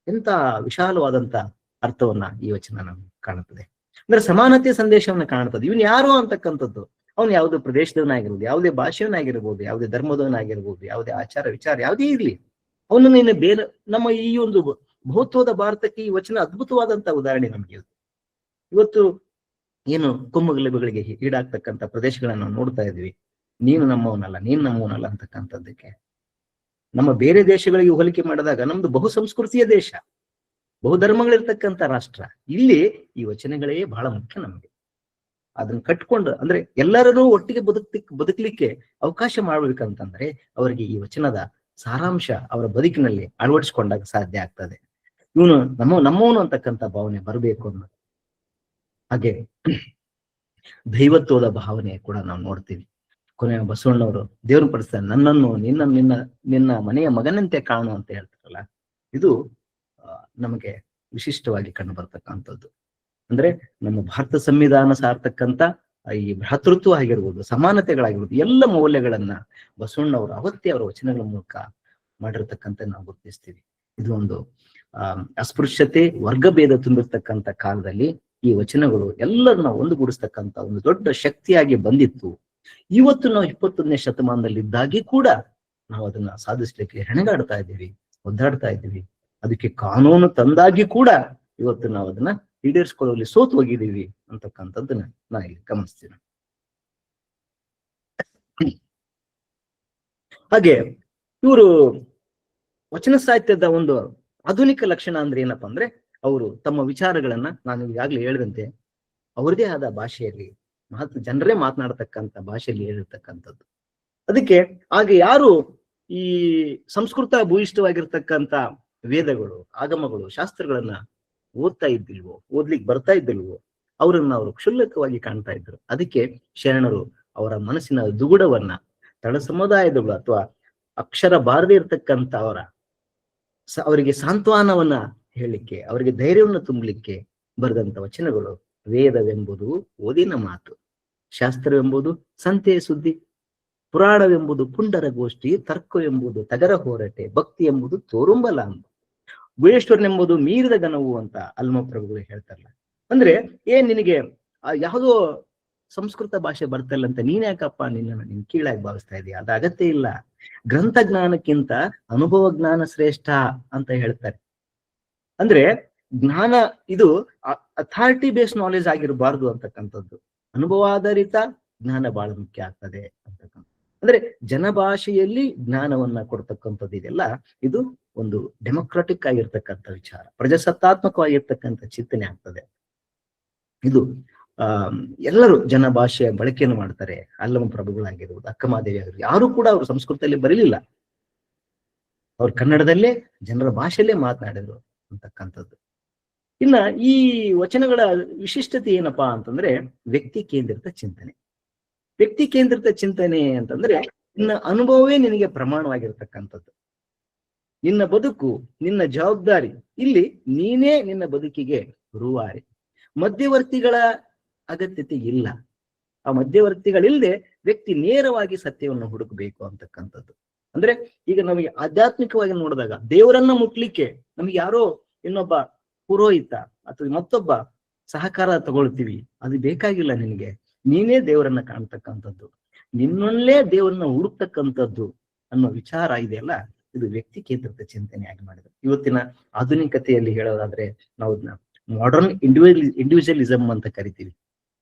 ಎಂತ ವಿಶಾಲವಾದಂತ ಅರ್ಥವನ್ನ ಈ ವಚನ ನಮ್ಗೆ ಕಾಣುತ್ತದೆ. ಅಂದ್ರೆ ಸಮಾನತೆಯ ಸಂದೇಶವನ್ನ ಕಾಣುತ್ತದೆ. ಇವನ್ ಯಾರು ಅಂತಕ್ಕಂಥದ್ದು, ಅವನು ಯಾವುದೇ ಪ್ರದೇಶದವನಾಗಿರ್ಬೋದು, ಯಾವುದೇ ಭಾಷೆಯವನಾಗಿರ್ಬೋದು, ಯಾವುದೇ ಧರ್ಮದವನಾಗಿರ್ಬೋದು, ಯಾವುದೇ ಆಚಾರ ವಿಚಾರ ಯಾವುದೇ ಇರ್ಲಿ, ಅವನನ್ನು ಇನ್ನು ಬೇರೆ ನಮ್ಮ ಈ ಒಂದು ಬಹುತ್ವದ ಭಾರತಕ್ಕೆ ಈ ವಚನ ಅದ್ಭುತವಾದಂತ ಉದಾಹರಣೆ ನಮಗೆ ಇವತ್ತು ಏನು ಕುಮ್ಮಗಲಭೆಗಳಿಗೆ ಈಡಾಗ್ತಕ್ಕಂಥ ಪ್ರದೇಶಗಳನ್ನ ನಾವು ನೋಡ್ತಾ ಇದ್ವಿ. ನೀನು ನಮ್ಮವನಲ್ಲ, ನೀನು ನಮ್ಮವನಲ್ಲ ಅಂತಕ್ಕಂಥದ್ದಕ್ಕೆ ನಮ್ಮ ಬೇರೆ ದೇಶಗಳಿಗೆ ಹೋಲಿಕೆ ಮಾಡಿದಾಗ ನಮ್ದು ಬಹು ಸಂಸ್ಕೃತಿಯ ದೇಶ, ಬಹುಧರ್ಮಗಳಿರ್ತಕ್ಕಂಥ ರಾಷ್ಟ್ರ. ಇಲ್ಲಿ ಈ ವಚನಗಳೇ ಬಹಳ ಮುಖ್ಯ ನಮಗೆ. ಅದನ್ನ ಕಟ್ಕೊಂಡು ಅಂದ್ರೆ ಎಲ್ಲರೂ ಒಟ್ಟಿಗೆ ಬದುಕಲಿಕ್ಕೆ ಅವಕಾಶ ಮಾಡ್ಬೇಕಂತಂದ್ರೆ ಅವರಿಗೆ ಈ ವಚನದ ಸಾರಾಂಶ ಅವರ ಬದುಕಿನಲ್ಲಿ ಅಳವಡಿಸ್ಕೊಂಡಾಗ ಸಾಧ್ಯ ಆಗ್ತದೆ. ಇವನು ನಮ್ಮವನು ಅಂತಕ್ಕಂಥ ಭಾವನೆ ಬರಬೇಕು ಅನ್ನೋದು. ಹಾಗೆ ದೈವತ್ವದ ಭಾವನೆ ಕೂಡ ನಾವು ನೋಡ್ತೀವಿ. ಕೊನೆಯ ಬಸವಣ್ಣವರು ದೇವ್ರನ್ನ ಪಡಿಸ್ತಾರೆ, ನನ್ನನ್ನು ನಿನ್ನ ಮನೆಯ ಮಗನಂತೆ ಕಾಣು ಅಂತ ಹೇಳ್ತಾರಲ್ಲ, ಇದು ನಮಗೆ ವಿಶಿಷ್ಟವಾಗಿ ಕಂಡು ಬರ್ತಕ್ಕಂಥದ್ದು. ಅಂದ್ರೆ ನಮ್ಮ ಭಾರತ ಸಂವಿಧಾನ ಸಾರ್ತಕ್ಕಂಥ ಈ ಭ್ರಾತೃತ್ವ ಆಗಿರ್ಬೋದು, ಸಮಾನತೆಗಳಾಗಿರ್ಬೋದು, ಎಲ್ಲ ಮೌಲ್ಯಗಳನ್ನ ಬಸವಣ್ಣವರು ಅವತ್ತೇ ಅವರ ವಚನಗಳ ಮೂಲಕ ಮಾಡಿರ್ತಕ್ಕಂಥ ನಾವು ಗುರುತಿಸ್ತೀವಿ. ಇದು ಒಂದು ಅಸ್ಪೃಶ್ಯತೆ, ವರ್ಗಭೇದ ತುಂಬಿರ್ತಕ್ಕಂಥ ಕಾಲದಲ್ಲಿ ಈ ವಚನಗಳು ಎಲ್ಲರನ್ನ ಒಂದುಗೂಡಿಸ್ತಕ್ಕಂಥ ಒಂದು ದೊಡ್ಡ ಶಕ್ತಿಯಾಗಿ ಬಂದಿತ್ತು. ಇವತ್ತು ನಾವು 21ನೇ ಶತಮಾನದಲ್ಲಿ ಇದ್ದಾಗಿ ಕೂಡ ನಾವು ಅದನ್ನ ಸಾಧಿಸ್ಲಿಕ್ಕೆ ಹೆಣಗಾಡ್ತಾ ಇದ್ದೀವಿ, ಒದ್ದಾಡ್ತಾ ಇದ್ದೀವಿ. ಅದಕ್ಕೆ ಕಾನೂನು ತಂದಾಗಿ ಕೂಡ ಇವತ್ತು ನಾವು ಅದನ್ನ ಈಡೇರಿಸ್ಕೊಳ್ಳುವಲ್ಲಿ ಸೋತು ಹೋಗಿದ್ದೀವಿ ಅಂತಕ್ಕಂಥದ್ದನ್ನ ನಾ ಇಲ್ಲಿ ಗಮನಿಸ್ತೀನಿ. ಹಾಗೆ ಇವರು ವಚನ ಸಾಹಿತ್ಯದ ಒಂದು ಆಧುನಿಕ ಲಕ್ಷಣ ಅಂದ್ರೆ ಏನಪ್ಪಾ ಅಂದ್ರೆ, ಅವರು ತಮ್ಮ ವಿಚಾರಗಳನ್ನ ನಾನು ಈಗಾಗಲೇ ಹೇಳಿದಂತೆ ಅವ್ರದೇ ಆದ ಭಾಷೆಯಲ್ಲಿ ಜನರೇ ಮಾತನಾಡತಕ್ಕಂಥ ಭಾಷೆಯಲ್ಲಿ ಹೇಳಿರ್ತಕ್ಕಂಥದ್ದು. ಅದಕ್ಕೆ ಹಾಗೆ ಯಾರು ಈ ಸಂಸ್ಕೃತ ಭೂಯಿಷ್ಠವಾಗಿರ್ತಕ್ಕಂಥ ವೇದಗಳು, ಆಗಮಗಳು, ಶಾಸ್ತ್ರಗಳನ್ನ ಓದ್ತಾ ಇದ್ದಿಲ್ವೋ, ಓದ್ಲಿಕ್ಕೆ ಬರ್ತಾ ಇದ್ದಿಲ್ವೋ, ಅವರನ್ನ ಅವರು ಕ್ಷುಲ್ಲಕವಾಗಿ ಕಾಣ್ತಾ ಇದ್ರು. ಅದಕ್ಕೆ ಶರಣರು ಅವರ ಮನಸ್ಸಿನ ದುಗುಡವನ್ನ ತಳ ಸಮುದಾಯದಗಳು ಅಥವಾ ಅಕ್ಷರ ಬಾರದೇ ಇರ್ತಕ್ಕಂಥ ಅವರಿಗೆ ಸಾಂತ್ವನವನ್ನ ಹೇಳಲಿಕ್ಕೆ, ಅವರಿಗೆ ಧೈರ್ಯವನ್ನು ತುಂಬಲಿಕ್ಕೆ ಬರೆದಂತ ವಚನಗಳು. ವೇದವೆಂಬುದು ಓದಿನ ಮಾತು, ಶಾಸ್ತ್ರವೆಂಬುದು ಸಂತೆಯ ಸುದ್ದಿ, ಪುರಾಣವೆಂಬುದು ಪುಂಡರ ಗೋಷ್ಠಿ, ತರ್ಕವೆಂಬುದು ತಗರ ಹೋರಟೆ, ಭಕ್ತಿ ಎಂಬುದು ತೋರುಂಬಲಾಂಬ, ಗುಹೇಶ್ವರನೆಂಬುದು ಮೀರಿದ ಗನವು ಅಂತ ಅಲ್ಮಪ್ರಭುಗಳು ಹೇಳ್ತಾರಲ್ಲ. ಅಂದ್ರೆ ನಿನಗೆ ಯಾವುದೋ ಸಂಸ್ಕೃತ ಭಾಷೆ ಬರ್ತಿಲ್ಲ ಅಂತ ನೀನ್ ಯಾಕಪ್ಪ ನಿನ್ನ ಕೀಳಾಗಿ ಭಾವಿಸ್ತಾ ಇದೀಯ? ಅದ ಅಗತ್ಯ ಇಲ್ಲ. ಗ್ರಂಥ ಜ್ಞಾನಕ್ಕಿಂತ ಅನುಭವ ಜ್ಞಾನ ಶ್ರೇಷ್ಠ ಅಂತ ಹೇಳ್ತಾರೆ. ಅಂದ್ರೆ ಜ್ಞಾನ ಇದು ಅಥಾರಿಟಿ ಬೇಸ್ಡ್ ನಾಲೆಜ್ ಆಗಿರಬಾರ್ದು ಅಂತಕ್ಕಂಥದ್ದು. ಅನುಭವಾಧಾರಿತ ಜ್ಞಾನ ಬಹಳ ಮುಖ್ಯ ಆಗ್ತದೆ ಅಂತಕ್ಕಂಥ. ಅಂದ್ರೆ ಜನಭಾಷೆಯಲ್ಲಿ ಜ್ಞಾನವನ್ನ ಕೊಡ್ತಕ್ಕಂಥದ್ದು ಇದೆಲ್ಲ ಇದು ಒಂದು ಡೆಮೊಕ್ರಾಟಿಕ್ ಆಗಿರ್ತಕ್ಕಂಥ ವಿಚಾರ, ಪ್ರಜಾಸತ್ತಾತ್ಮಕವಾಗಿರ್ತಕ್ಕಂಥ ಚಿಂತನೆ ಆಗ್ತದೆ. ಇದು ಎಲ್ಲರೂ ಜನಭಾಷೆಯ ಬಳಕೆಯನ್ನು ಮಾಡ್ತಾರೆ. ಅಲ್ಲಮ ಪ್ರಭುಗಳಾಗಿರ್ಬೋದು, ಅಕ್ಕಮಾದೇವಿ ಆಗಿರ್ಬೋದು, ಯಾರು ಕೂಡ ಅವರು ಸಂಸ್ಕೃತದಲ್ಲಿ ಬರಲಿಲ್ಲ, ಅವ್ರು ಕನ್ನಡದಲ್ಲೇ ಜನರ ಭಾಷೆಯಲ್ಲೇ ಮಾತನಾಡಿದ್ರು ಅಂತಕ್ಕಂಥದ್ದು. ಇನ್ನ ಈ ವಚನಗಳ ವಿಶಿಷ್ಟತೆ ಏನಪ್ಪಾ ಅಂತಂದ್ರೆ ವ್ಯಕ್ತಿ ಕೇಂದ್ರಿತ ಚಿಂತನೆ. ವ್ಯಕ್ತಿ ಕೇಂದ್ರಿತ ಚಿಂತನೆ ಅಂತಂದ್ರೆ ನಿನ್ನ ಅನುಭವವೇ ನಿನಗೆ ಪ್ರಮಾಣವಾಗಿರ್ತಕ್ಕಂಥದ್ದು. ನಿನ್ನ ಬದುಕು, ನಿನ್ನ ಜವಾಬ್ದಾರಿ, ಇಲ್ಲಿ ನೀನೇ ನಿನ್ನ ಬದುಕಿಗೆ ರೂವಾರಿ. ಮಧ್ಯವರ್ತಿಗಳ ಅಗತ್ಯತೆ ಇಲ್ಲ. ಆ ಮಧ್ಯವರ್ತಿಗಳಿಲ್ಲದೆ ವ್ಯಕ್ತಿ ನೇರವಾಗಿ ಸತ್ಯವನ್ನು ಹುಡುಕಬೇಕು ಅಂತಕ್ಕಂಥದ್ದು. ಅಂದ್ರೆ ಈಗ ನಮಗೆ ಆಧ್ಯಾತ್ಮಿಕವಾಗಿ ನೋಡಿದಾಗ ದೇವರನ್ನ ಮುಟ್ಲಿಕ್ಕೆ ನಮ್ಗೆ ಯಾರೋ ಇನ್ನೊಬ್ಬ ಪುರೋಹಿತ ಅಥವಾ ಮತ್ತೊಬ್ಬ ಸಹಕಾರ ತಗೊಳ್ತೀವಿ, ಅದು ಬೇಕಾಗಿಲ್ಲ. ನಿನಗೆ ನೀನೇ ದೇವರನ್ನ ಕಾಣ್ತಕ್ಕಂಥದ್ದು, ನಿನ್ನಲ್ಲೇ ದೇವರನ್ನ ಹುಡುಕ್ತಕ್ಕಂಥದ್ದು ಅನ್ನೋ ವಿಚಾರ ಇದೆಯಲ್ಲ, ಇದು ವ್ಯಕ್ತಿ ಕೇಂದ್ರಿತ ಚಿಂತನೆಯಾಗಿ ಮಾಡಿದ್ರು. ಇವತ್ತಿನ ಆಧುನಿಕತೆಯಲ್ಲಿ ಹೇಳೋದಾದ್ರೆ ನಾವು ಮಾಡರ್ನ್ ಇಂಡಿವಿಜುವಲಿಸಮ್ ಅಂತ ಕರಿತೀವಿ.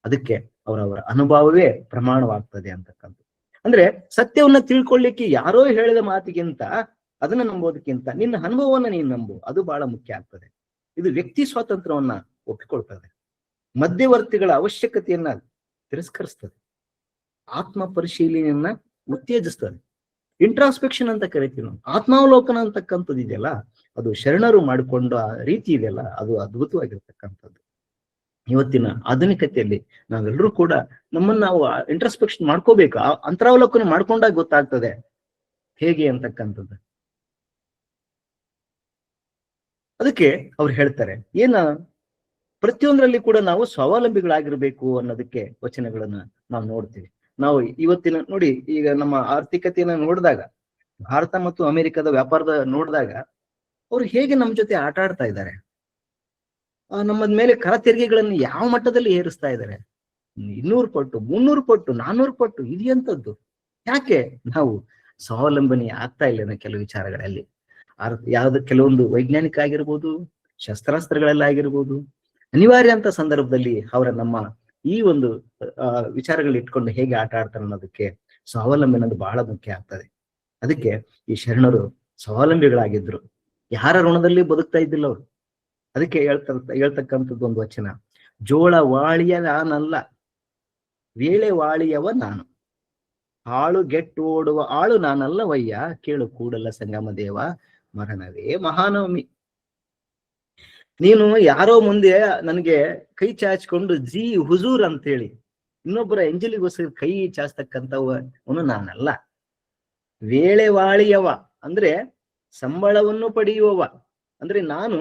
ಅದಕ್ಕೆ ಅವರವರ ಅನುಭವವೇ ಪ್ರಮಾಣವಾಗ್ತದೆ ಅಂತಕ್ಕಂಥ. ಅಂದ್ರೆ ಸತ್ಯವನ್ನ ತಿಳ್ಕೊಳ್ಳಿಕ್ಕೆ ಯಾರೋ ಹೇಳಿದ ಮಾತಿಗಿಂತ, ಅದನ್ನ ನಂಬೋದಕ್ಕಿಂತ ನಿನ್ನ ಅನುಭವವನ್ನ ನೀನು ನಂಬು, ಅದು ಬಹಳ ಮುಖ್ಯ ಆಗ್ತದೆ. ಇದು ವ್ಯಕ್ತಿ ಸ್ವಾತಂತ್ರ್ಯವನ್ನ ಒಪ್ಪಿಕೊಳ್ತದೆ, ಮಧ್ಯವರ್ತಿಗಳ ಅವಶ್ಯಕತೆಯನ್ನ ತಿರಸ್ಕರಿಸ್ತದೆ, ಆತ್ಮ ಪರಿಶೀಲನೆಯನ್ನ ಉತ್ತೇಜಿಸ್ತದೆ. ಇಂಟ್ರಾಸ್ಪೆಕ್ಷನ್ ಅಂತ ಕರಿತೀವಿ ನಾವು. ಆತ್ಮಾವಲೋಕನ ಅಂತಕ್ಕಂಥದ್ದು ಇದೆಯಲ್ಲ, ಅದು ಶರಣರು ಮಾಡಿಕೊಂಡ ರೀತಿ ಇದೆಯಲ್ಲ, ಅದು ಅದ್ಭುತವಾಗಿರ್ತಕ್ಕಂಥದ್ದು. ಇವತ್ತಿನ ಆಧುನಿಕತೆಯಲ್ಲಿ ನಾವೆಲ್ಲರೂ ಕೂಡ ನಮ್ಮನ್ನ ನಾವು ಇಂಟ್ರಾಸ್ಪೆಕ್ಷನ್ ಮಾಡ್ಕೋಬೇಕು, ಅಂತರಾವಲೋಕನ ಮಾಡ್ಕೊಂಡಾಗ ಗೊತ್ತಾಗ್ತದೆ ಹೇಗೆ ಅಂತಕ್ಕಂಥದ್ದು. ಅದಕ್ಕೆ ಅವ್ರು ಹೇಳ್ತಾರೆ ಪ್ರತಿಯೊಂದರಲ್ಲಿ ಕೂಡ ನಾವು ಸ್ವಾವಲಂಬಿಗಳಾಗಿರ್ಬೇಕು ಅನ್ನೋದಕ್ಕೆ ವಚನಗಳನ್ನ ನಾವು ನೋಡ್ತೀವಿ. ನಾವು ಇವತ್ತಿನ ನೋಡಿ, ಈಗ ನಮ್ಮ ಆರ್ಥಿಕತೆಯನ್ನ ನೋಡಿದಾಗ, ಭಾರತ ಮತ್ತು ಅಮೆರಿಕದ ವ್ಯಾಪಾರದ ನೋಡಿದಾಗ ಅವ್ರು ಹೇಗೆ ನಮ್ಮ ಜೊತೆ ಆಟ ಆಡ್ತಾ ಇದ್ದಾರೆ, ನಮ್ಮ ಮೇಲೆ ಕರ ತೆರಿಗೆಗಳನ್ನು ಯಾವ ಮಟ್ಟದಲ್ಲಿ ಏರಿಸ್ತಾ ಇದ್ದಾರೆ, 200 ಪಟ್ಟು 300 ಪಟ್ಟು 400 ಪಟ್ಟು ಇದೆಯಂಥದ್ದು. ಯಾಕೆ ನಾವು ಸ್ವಾವಲಂಬನೆ ಆಗ್ತಾ ಇಲ್ಲ ಕೆಲವು ವಿಚಾರಗಳಲ್ಲಿ? ಯಾವ್ದು ಕೆಲವೊಂದು ವೈಜ್ಞಾನಿಕ ಆಗಿರ್ಬೋದು, ಶಸ್ತ್ರಾಸ್ತ್ರಗಳಲ್ಲಾಗಿರ್ಬೋದು, ಅನಿವಾರ್ಯ ಅಂತ ಸಂದರ್ಭದಲ್ಲಿ ಅವರ ನಮ್ಮ ಈ ಒಂದು ವಿಚಾರಗಳು ಇಟ್ಕೊಂಡು ಹೇಗೆ ಆಟ ಆಡ್ತಾರೆ ಅನ್ನೋದಕ್ಕೆ ಸ್ವಾವಲಂಬನೆ ಅನ್ನೋದು ಬಹಳ ಮುಖ್ಯ ಆಗ್ತದೆ. ಅದಕ್ಕೆ ಈ ಶರಣರು ಸ್ವಾವಲಂಬಿಗಳಾಗಿದ್ರು, ಯಾರ ಋಣದಲ್ಲಿ ಬದುಕ್ತಾ ಇದ್ದಿಲ್ಲ ಅವರು. ಅದಕ್ಕೆ ಹೇಳ್ತಕ್ಕಂಥದ್ದು ಒಂದು ವಚನ, ಜೋಳ ವಾಳಿಯ ನಾನಲ್ಲ, ವೇಳೆ ವಾಳಿಯವ ನಾನು, ಹಾಳು ಗೆಟ್ಟು ಓಡುವ ಆಳು ನಾನಲ್ಲವಯ್ಯ, ಕೇಳು ಕೂಡಲ ಸಂಗಮ ದೇವ, ಮರಣವೇ ಮಹಾನವಮಿ. ನೀನು ಯಾರೋ ಮುಂದೆ ನನಗೆ ಕೈ ಚಾಚ್ಕೊಂಡು ಜಿ ಹುಜೂರ್ ಅಂತೇಳಿ ಇನ್ನೊಬ್ಬರ ಎಂಜಲಿಗೋಸ್ಕರ ಕೈ ಚಾಚತಕ್ಕಂಥವನು ನಾನಲ್ಲ. ವೇಳೆ ವಾಳಿಯವ ಅಂದ್ರೆ ಸಂಬಳವನ್ನು ಪಡೆಯುವವ, ಅಂದ್ರೆ ನಾನು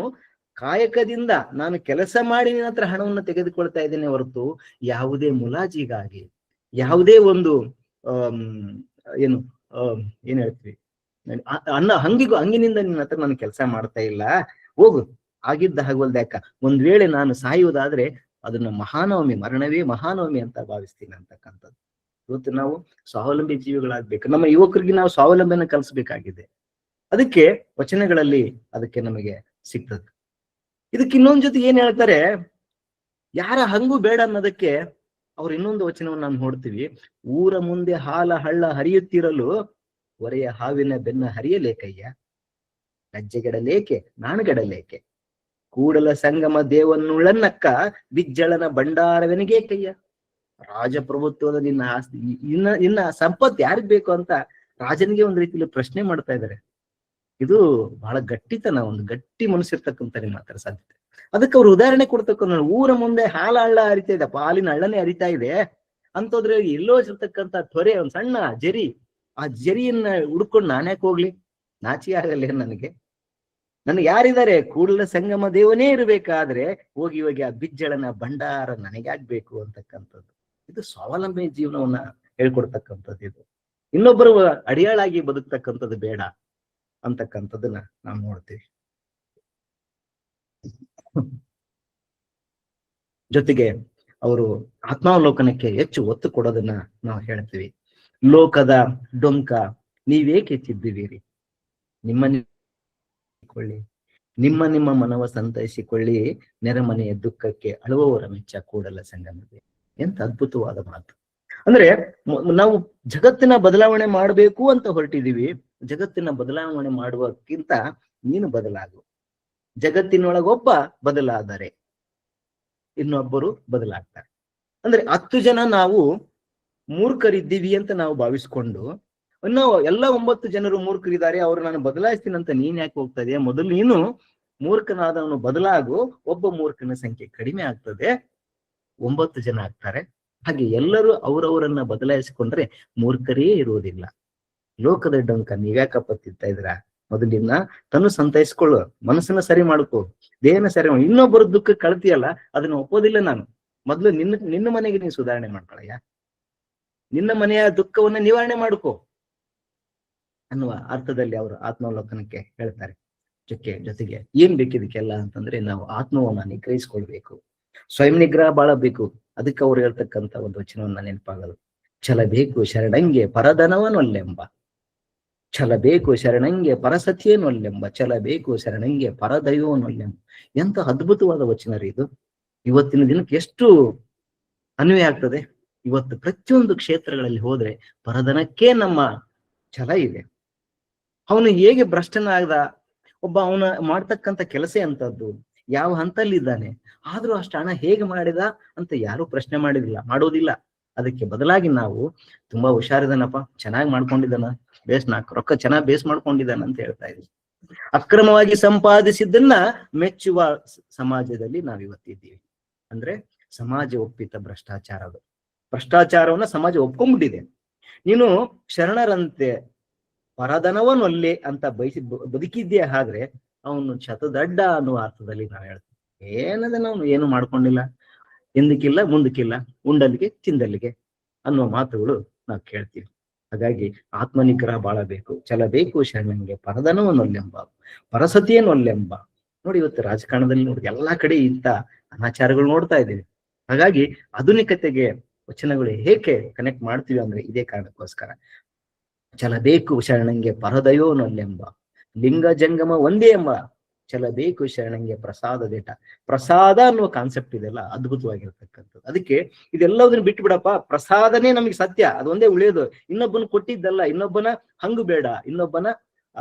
ಕಾಯಕದಿಂದ ನಾನು ಕೆಲಸ ಮಾಡಿ ನಿನ್ನ ಹತ್ರ ಹಣವನ್ನು ತೆಗೆದುಕೊಳ್ತಾ ಇದ್ದೇನೆ ಹೊರತು ಯಾವುದೇ ಮುಲಾಜಿಗಾಗಿ, ಯಾವುದೇ ಒಂದು ಏನ್ ಹೇಳ್ತೀವಿ ಹಂಗಿನಿಂದ ನಿನ್ನ ಹತ್ರ ನಾನು ಕೆಲಸ ಮಾಡ್ತಾ ಇಲ್ಲ. ಹೋಗು, ಆಗಿದ್ದ ಹಾಗಲ್ದ್ಯಾಕ, ಒಂದ್ ವೇಳೆ ನಾನು ಸಾಯುವುದಾದ್ರೆ ಅದನ್ನ ಮಹಾನವಮಿ, ಮರಣವೇ ಮಹಾನವಮಿ ಅಂತ ಭಾವಿಸ್ತೀನಿ ಅಂತಕ್ಕಂಥದ್ದು. ಇವತ್ತು ನಾವು ಸ್ವಾವಲಂಬಿ ಜೀವಿಗಳಾಗ್ಬೇಕು. ನಮ್ಮ ಯುವಕರಿಗೆ ನಾವು ಸ್ವಾವಲಂಬನೆ ಕಲಿಸ್ಬೇಕಾಗಿದೆ. ಅದಕ್ಕೆ ವಚನಗಳಲ್ಲಿ ಅದಕ್ಕೆ ನಮಗೆ ಸಿಗ್ತದೆ. ಇದಕ್ಕೆ ಇನ್ನೊಂದ್ ಜೊತೆ ಏನ್ ಹೇಳ್ತಾರೆ, ಯಾರ ಹಂಗು ಬೇಡ ಅನ್ನೋದಕ್ಕೆ ಅವ್ರು ಇನ್ನೊಂದು ವಚನವನ್ನು ನಾವು ನೋಡ್ತೀವಿ. ಊರ ಮುಂದೆ ಹಾಲ ಹಳ್ಳ ಹರಿಯುತ್ತಿರಲು ಹೊರೆಯ ಹಾವಿನ ಬೆನ್ನ ಹರಿಯಲೇಕಯ್ಯ, ಲಜ್ಜೆಗೆಡಲೇಕೆ ನಾಣಗೆಡಲೇಕೆ, ಕೂಡಲ ಸಂಗಮ ದೇವನ್ನುಳ್ಳನ್ನಕ್ಕ ಬಿಜ್ಜಳನ ಭಂಡಾರವೆನಿಗೆ ಕಯ್ಯ. ರಾಜಪ್ರಭುತ್ವದ ನಿನ್ನ ಆಸ್ತಿ, ಇನ್ನ ಸಂಪತ್ತು ಯಾರಿಗ್ ಬೇಕು ಅಂತ ರಾಜನಿಗೆ ಒಂದ್ ರೀತಿಯಲ್ಲಿ ಪ್ರಶ್ನೆ ಮಾಡ್ತಾ ಇದ್ದಾರೆ. ಇದು ಬಹಳ ಗಟ್ಟಿತನ, ಒಂದು ಗಟ್ಟಿ ಮನಸ್ಸಿರ್ತಕ್ಕಂಥ ಮಾತ್ರ ಸಾಧ್ಯತೆ. ಅದಕ್ಕೆ ಅವ್ರು ಉದಾಹರಣೆ ಕೊಡ್ತಕ್ಕಂಥ, ಊರ ಮುಂದೆ ಹಾಲ ಹಳ್ಳ ಹರಿತಾ ಇದೆ, ಹಾಲಿನ ಹಳ್ಳನೇ ಹರಿತಾ ಇದೆ ಅಂತಂದ್ರೆ ಎಲ್ಲೋ ಇರ್ತಕ್ಕಂಥ ತೊರೆ, ಒಂದ್ ಸಣ್ಣ ಜರಿ, ಆ ಜರಿಯನ್ನ ಹುಡ್ಕೊಂಡು ನಾನ್ಯಾಕೆ ಹೋಗ್ಲಿ, ನಾಚಿಕೆ ಆಗಲ್ಲ ನನಗೆ ಯಾರಿದ್ದಾರೆ? ಕೂಡಲ ಸಂಗಮ ದೇವನೇ ಇರಬೇಕಾದ್ರೆ ಹೋಗಿ ಆ ಬಿಜ್ಜಳನ ಭಂಡಾರ ನನಗಾಗ್ಬೇಕು ಅಂತಕ್ಕಂಥದ್ದು. ಇದು ಸ್ವಾವಲಂಬಿ ಜೀವನವನ್ನ ಹೇಳ್ಕೊಡ್ತಕ್ಕಂಥದ್ದು. ಇದು ಇನ್ನೊಬ್ಬರು ಅಡಿಯಾಳಾಗಿ ಬದುಕ್ತಕ್ಕಂಥದ್ದು ಬೇಡ ಅಂತಕ್ಕಂಥದ್ದನ್ನ ನಾವು ನೋಡ್ತೀವಿ. ಜೊತೆಗೆ ಅವರು ಆತ್ಮಾವಲೋಕನಕ್ಕೆ ಹೆಚ್ಚು ಒತ್ತು ಕೊಡೋದನ್ನ ನಾವು ಹೇಳ್ತೀವಿ. ಲೋಕದ ಡೊಂಕ ನೀವೇಕೆ ತಿದ್ದುವಿರಿ, ನಿಮ್ಮ ಮನವ ಸಂತೈಸಿಕೊಳ್ಳಿ, ನೆರೆಮನೆಯ ದುಃಖಕ್ಕೆ ಅಳುವವರ ಮೆಚ್ಚ ಕೂಡಲ ಸಂಗಮದೇ. ಎಂತ ಅದ್ಭುತವಾದ ಮಾತು. ಅಂದ್ರೆ ನಾವು ಜಗತ್ತಿನ ಬದಲಾವಣೆ ಮಾಡಬೇಕು ಅಂತ ಹೊರಟಿದೀವಿ. ಜಗತ್ತಿನ ಬದಲಾವಣೆ ಮಾಡುವಕ್ಕಿಂತ ನೀನು ಬದಲಾಗು. ಜಗತ್ತಿನೊಳಗೊಬ್ಬ ಬದಲಾದರೆ ಇನ್ನೊಬ್ಬರು ಬದಲಾಗ್ತಾರೆ. ಅಂದ್ರೆ 10 ಜನ ನಾವು ಮೂರ್ಖರಿದ್ದೀವಿ ಅಂತ ನಾವು ಭಾವಿಸ್ಕೊಂಡು ನಾವು ಎಲ್ಲ 9 ಜನರು ಮೂರ್ಖರಿದ್ದಾರೆ, ಅವ್ರು ನಾನು ಬದಲಾಯಿಸ್ತೀನಿ ಅಂತ ನೀನ್ ಯಾಕೆ ಹೋಗ್ತಾ ಇದೆಯಾ? ಮೊದಲು ನೀನು ಮೂರ್ಖನಾದವನು ಬದಲಾಗು, ಒಬ್ಬ ಮೂರ್ಖನ ಸಂಖ್ಯೆ ಕಡಿಮೆ ಆಗ್ತದೆ, 9 ಜನ ಆಗ್ತಾರೆ. ಹಾಗೆ ಎಲ್ಲರೂ ಅವರವರನ್ನ ಬದಲಾಯಿಸಿಕೊಂಡ್ರೆ ಮೂರ್ಖರೇ ಇರುವುದಿಲ್ಲ. ಲೋಕದ ಡೊಂಕ ನೀವ್ಯಾಕಪ್ಪ ತಿಂತಾ ಇದ್ರ? ಮೊದಲಿನ ತನ್ನ ಸಂತೈಸ್ಕೊಳ್ಳು, ಮನಸ್ಸನ್ನ ಸರಿ ಮಾಡ್ಕೋ, ದೇಹನ ಸರಿ ಮಾಡು. ಇನ್ನೊಬ್ಬರ ದುಃಖ ಕಳ್ತಿಯಲ್ಲ, ಅದನ್ನ ಒಪ್ಪೋದಿಲ್ಲ ನಾನು. ಮೊದಲು ನಿನ್ನ ಮನೆಗೆ ನೀನು ಸುಧಾರಣೆ ಮಾಡ್ಕೊಳಯ್ಯ, ನಿನ್ನ ಮನೆಯ ದುಃಖವನ್ನ ನಿವಾರಣೆ ಮಾಡ್ಕೋ ಅನ್ನುವ ಅರ್ಥದಲ್ಲಿ ಅವರು ಆತ್ಮಾವಲೋಕನಕ್ಕೆ ಹೇಳ್ತಾರೆ. ಜೊತೆಗೆ ಏನ್ ಬೇಕಿದಕ್ಕೆಲ್ಲ ಅಂತಂದ್ರೆ ನಾವು ಆತ್ಮವನ್ನ ನಿಗ್ರಹಿಸ್ಕೊಳ್ಬೇಕು, ಸ್ವಯಂ ನಿಗ್ರಹ ಬಾಳಬೇಕು. ಅದಕ್ಕೆ ಅವ್ರು ಹೇಳ್ತಕ್ಕಂಥ ಒಂದು ವಚನವನ್ನ ನೆನಪಾಗಲು, ಛಲಬೇಕು ಶರಣಂಗೆ ಪರಧನವನೊಲ್ಲೆಂಬ, ಛಲಬೇಕು ಶರಣಂಗೆ ಪರಸತಿಯನೊಲ್ಲೆಂಬ, ಛಲಬೇಕು ಶರಣಂಗೆ ಪರದೈವನೊಲ್ಲೆಂಬ. ಎಂತ ಅದ್ಭುತವಾದ ವಚನ ರೀ ಇದು. ಇವತ್ತಿನ ದಿನಕ್ಕೆ ಎಷ್ಟು ಅನ್ವಯ ಆಗ್ತದೆ. ಇವತ್ತು ಪ್ರತಿಯೊಂದು ಕ್ಷೇತ್ರಗಳಲ್ಲಿ ಹೋದ್ರೆ ಪರಧನಕ್ಕೆ ನಮ್ಮ ಛಲ ಇದೆ. ಅವನು ಹೇಗೆ ಭ್ರಷ್ಟನಾಗದ, ಒಬ್ಬ ಅವನ ಮಾಡ್ತಕ್ಕಂಥ ಕೆಲಸ ಅಂತದ್ದು, ಯಾವ ಹಂತಲ್ಲಿದ್ದಾನೆ, ಆದ್ರೂ ಅಷ್ಟು ಹಣ ಹೇಗೆ ಮಾಡಿದ ಅಂತ ಯಾರು ಪ್ರಶ್ನೆ ಮಾಡೋದಿಲ್ಲ. ಅದಕ್ಕೆ ಬದಲಾಗಿ ನಾವು ತುಂಬಾ ಹುಷಾರಿದಾನಪ್ಪ, ಚೆನ್ನಾಗಿ ಮಾಡ್ಕೊಂಡಿದ್ದಾನ, ರೊಕ್ಕ ಚೆನ್ನಾಗಿ ಬೇಸ್ ಮಾಡ್ಕೊಂಡಿದ್ದಾನ ಅಂತ ಹೇಳ್ತಾ ಇದ್ವಿ. ಅಕ್ರಮವಾಗಿ ಸಂಪಾದಿಸಿದ್ದನ್ನ ಮೆಚ್ಚುವ ಸಮಾಜದಲ್ಲಿ ನಾವಿವತ್ತಿದ್ದೀವಿ. ಅಂದ್ರೆ ಸಮಾಜ ಒಪ್ಪಿತ ಭ್ರಷ್ಟಾಚಾರವನ್ನ ಸಮಾಜ ಒಪ್ಕೊಂಡ್ಬಿಟ್ಟಿದೆ. ನೀನು ಶರಣರಂತೆ ಪರಧನವನೊಲ್ಲೆ ಅಂತ ಬದುಕಿದ್ದೇ ಆದ್ರೆ ಅವನು ಶತದಡ್ಡ ಅನ್ನುವ ಅರ್ಥದಲ್ಲಿ ನಾವು ಹೇಳ್ತೀವಿ. ಏನದನ್ನ ಅವನು ಏನು ಮಾಡ್ಕೊಂಡಿಲ್ಲ, ಎಂದಕ್ಕಿಲ್ಲ ಮುಂದಕ್ಕಿಲ್ಲ, ಉಂಡಲ್ಲಿಗೆ ತಿಂದಲ್ಲಿಗೆ ಅನ್ನುವ ಮಾತುಗಳು ನಾವು ಕೇಳ್ತೀವಿ. ಹಾಗಾಗಿ ಆತ್ಮನಿಗ್ರಹ ಬಾಳಬೇಕು, ಛಲಬೇಕು ಶರಣಂಗೆ ಪರಧನವನೊಲ್ಲೆಂಬ, ಪರಸತಿಯನೊಲ್ಲೆಂಬ. ನೋಡಿ ಇವತ್ತು ರಾಜಕಾರಣದಲ್ಲಿ ನೋಡಿ ಎಲ್ಲಾ ಕಡೆ ಇಂಥ ಅನಾಚಾರಗಳು ನೋಡ್ತಾ ಇದ್ದೀವಿ. ಹಾಗಾಗಿ ಆಧುನಿಕತೆಗೆ ವಚನಗಳು ಹೇಗೆ ಕನೆಕ್ಟ್ ಮಾಡ್ತೀವಿ ಅಂದ್ರೆ ಇದೇ ಕಾರಣಕ್ಕೋಸ್ಕರ. ಚಲಬೇಕು ಶರಣಂಗೆ ಪರದಯೋ ನಲ್ಲೆಂಬ, ಲಿಂಗ ಜಂಗಮ ಒಂದೇ ಎಂಬ, ಚಲಬೇಕು ಶರಣಂಗೆ ಪ್ರಸಾದ ದೇಟ. ಪ್ರಸಾದ ಅನ್ನುವ ಕಾನ್ಸೆಪ್ಟ್ ಇದೆಲ್ಲ ಅದ್ಭುತವಾಗಿರ್ತಕ್ಕಂಥದ್ದು. ಅದಕ್ಕೆ ಇದೆಲ್ಲದನ್ನ ಬಿಟ್ಟು ಬಿಡಪ್ಪ, ಪ್ರಸಾದನೇ ನಮಗೆ ಸತ್ಯ, ಅದೊಂದೇ ಉಳಿಯೋದು. ಇನ್ನೊಬ್ಬನ ಕೊಟ್ಟಿದ್ದಲ್ಲ, ಇನ್ನೊಬ್ಬನ ಹಂಗು ಬೇಡ, ಇನ್ನೊಬ್ಬನ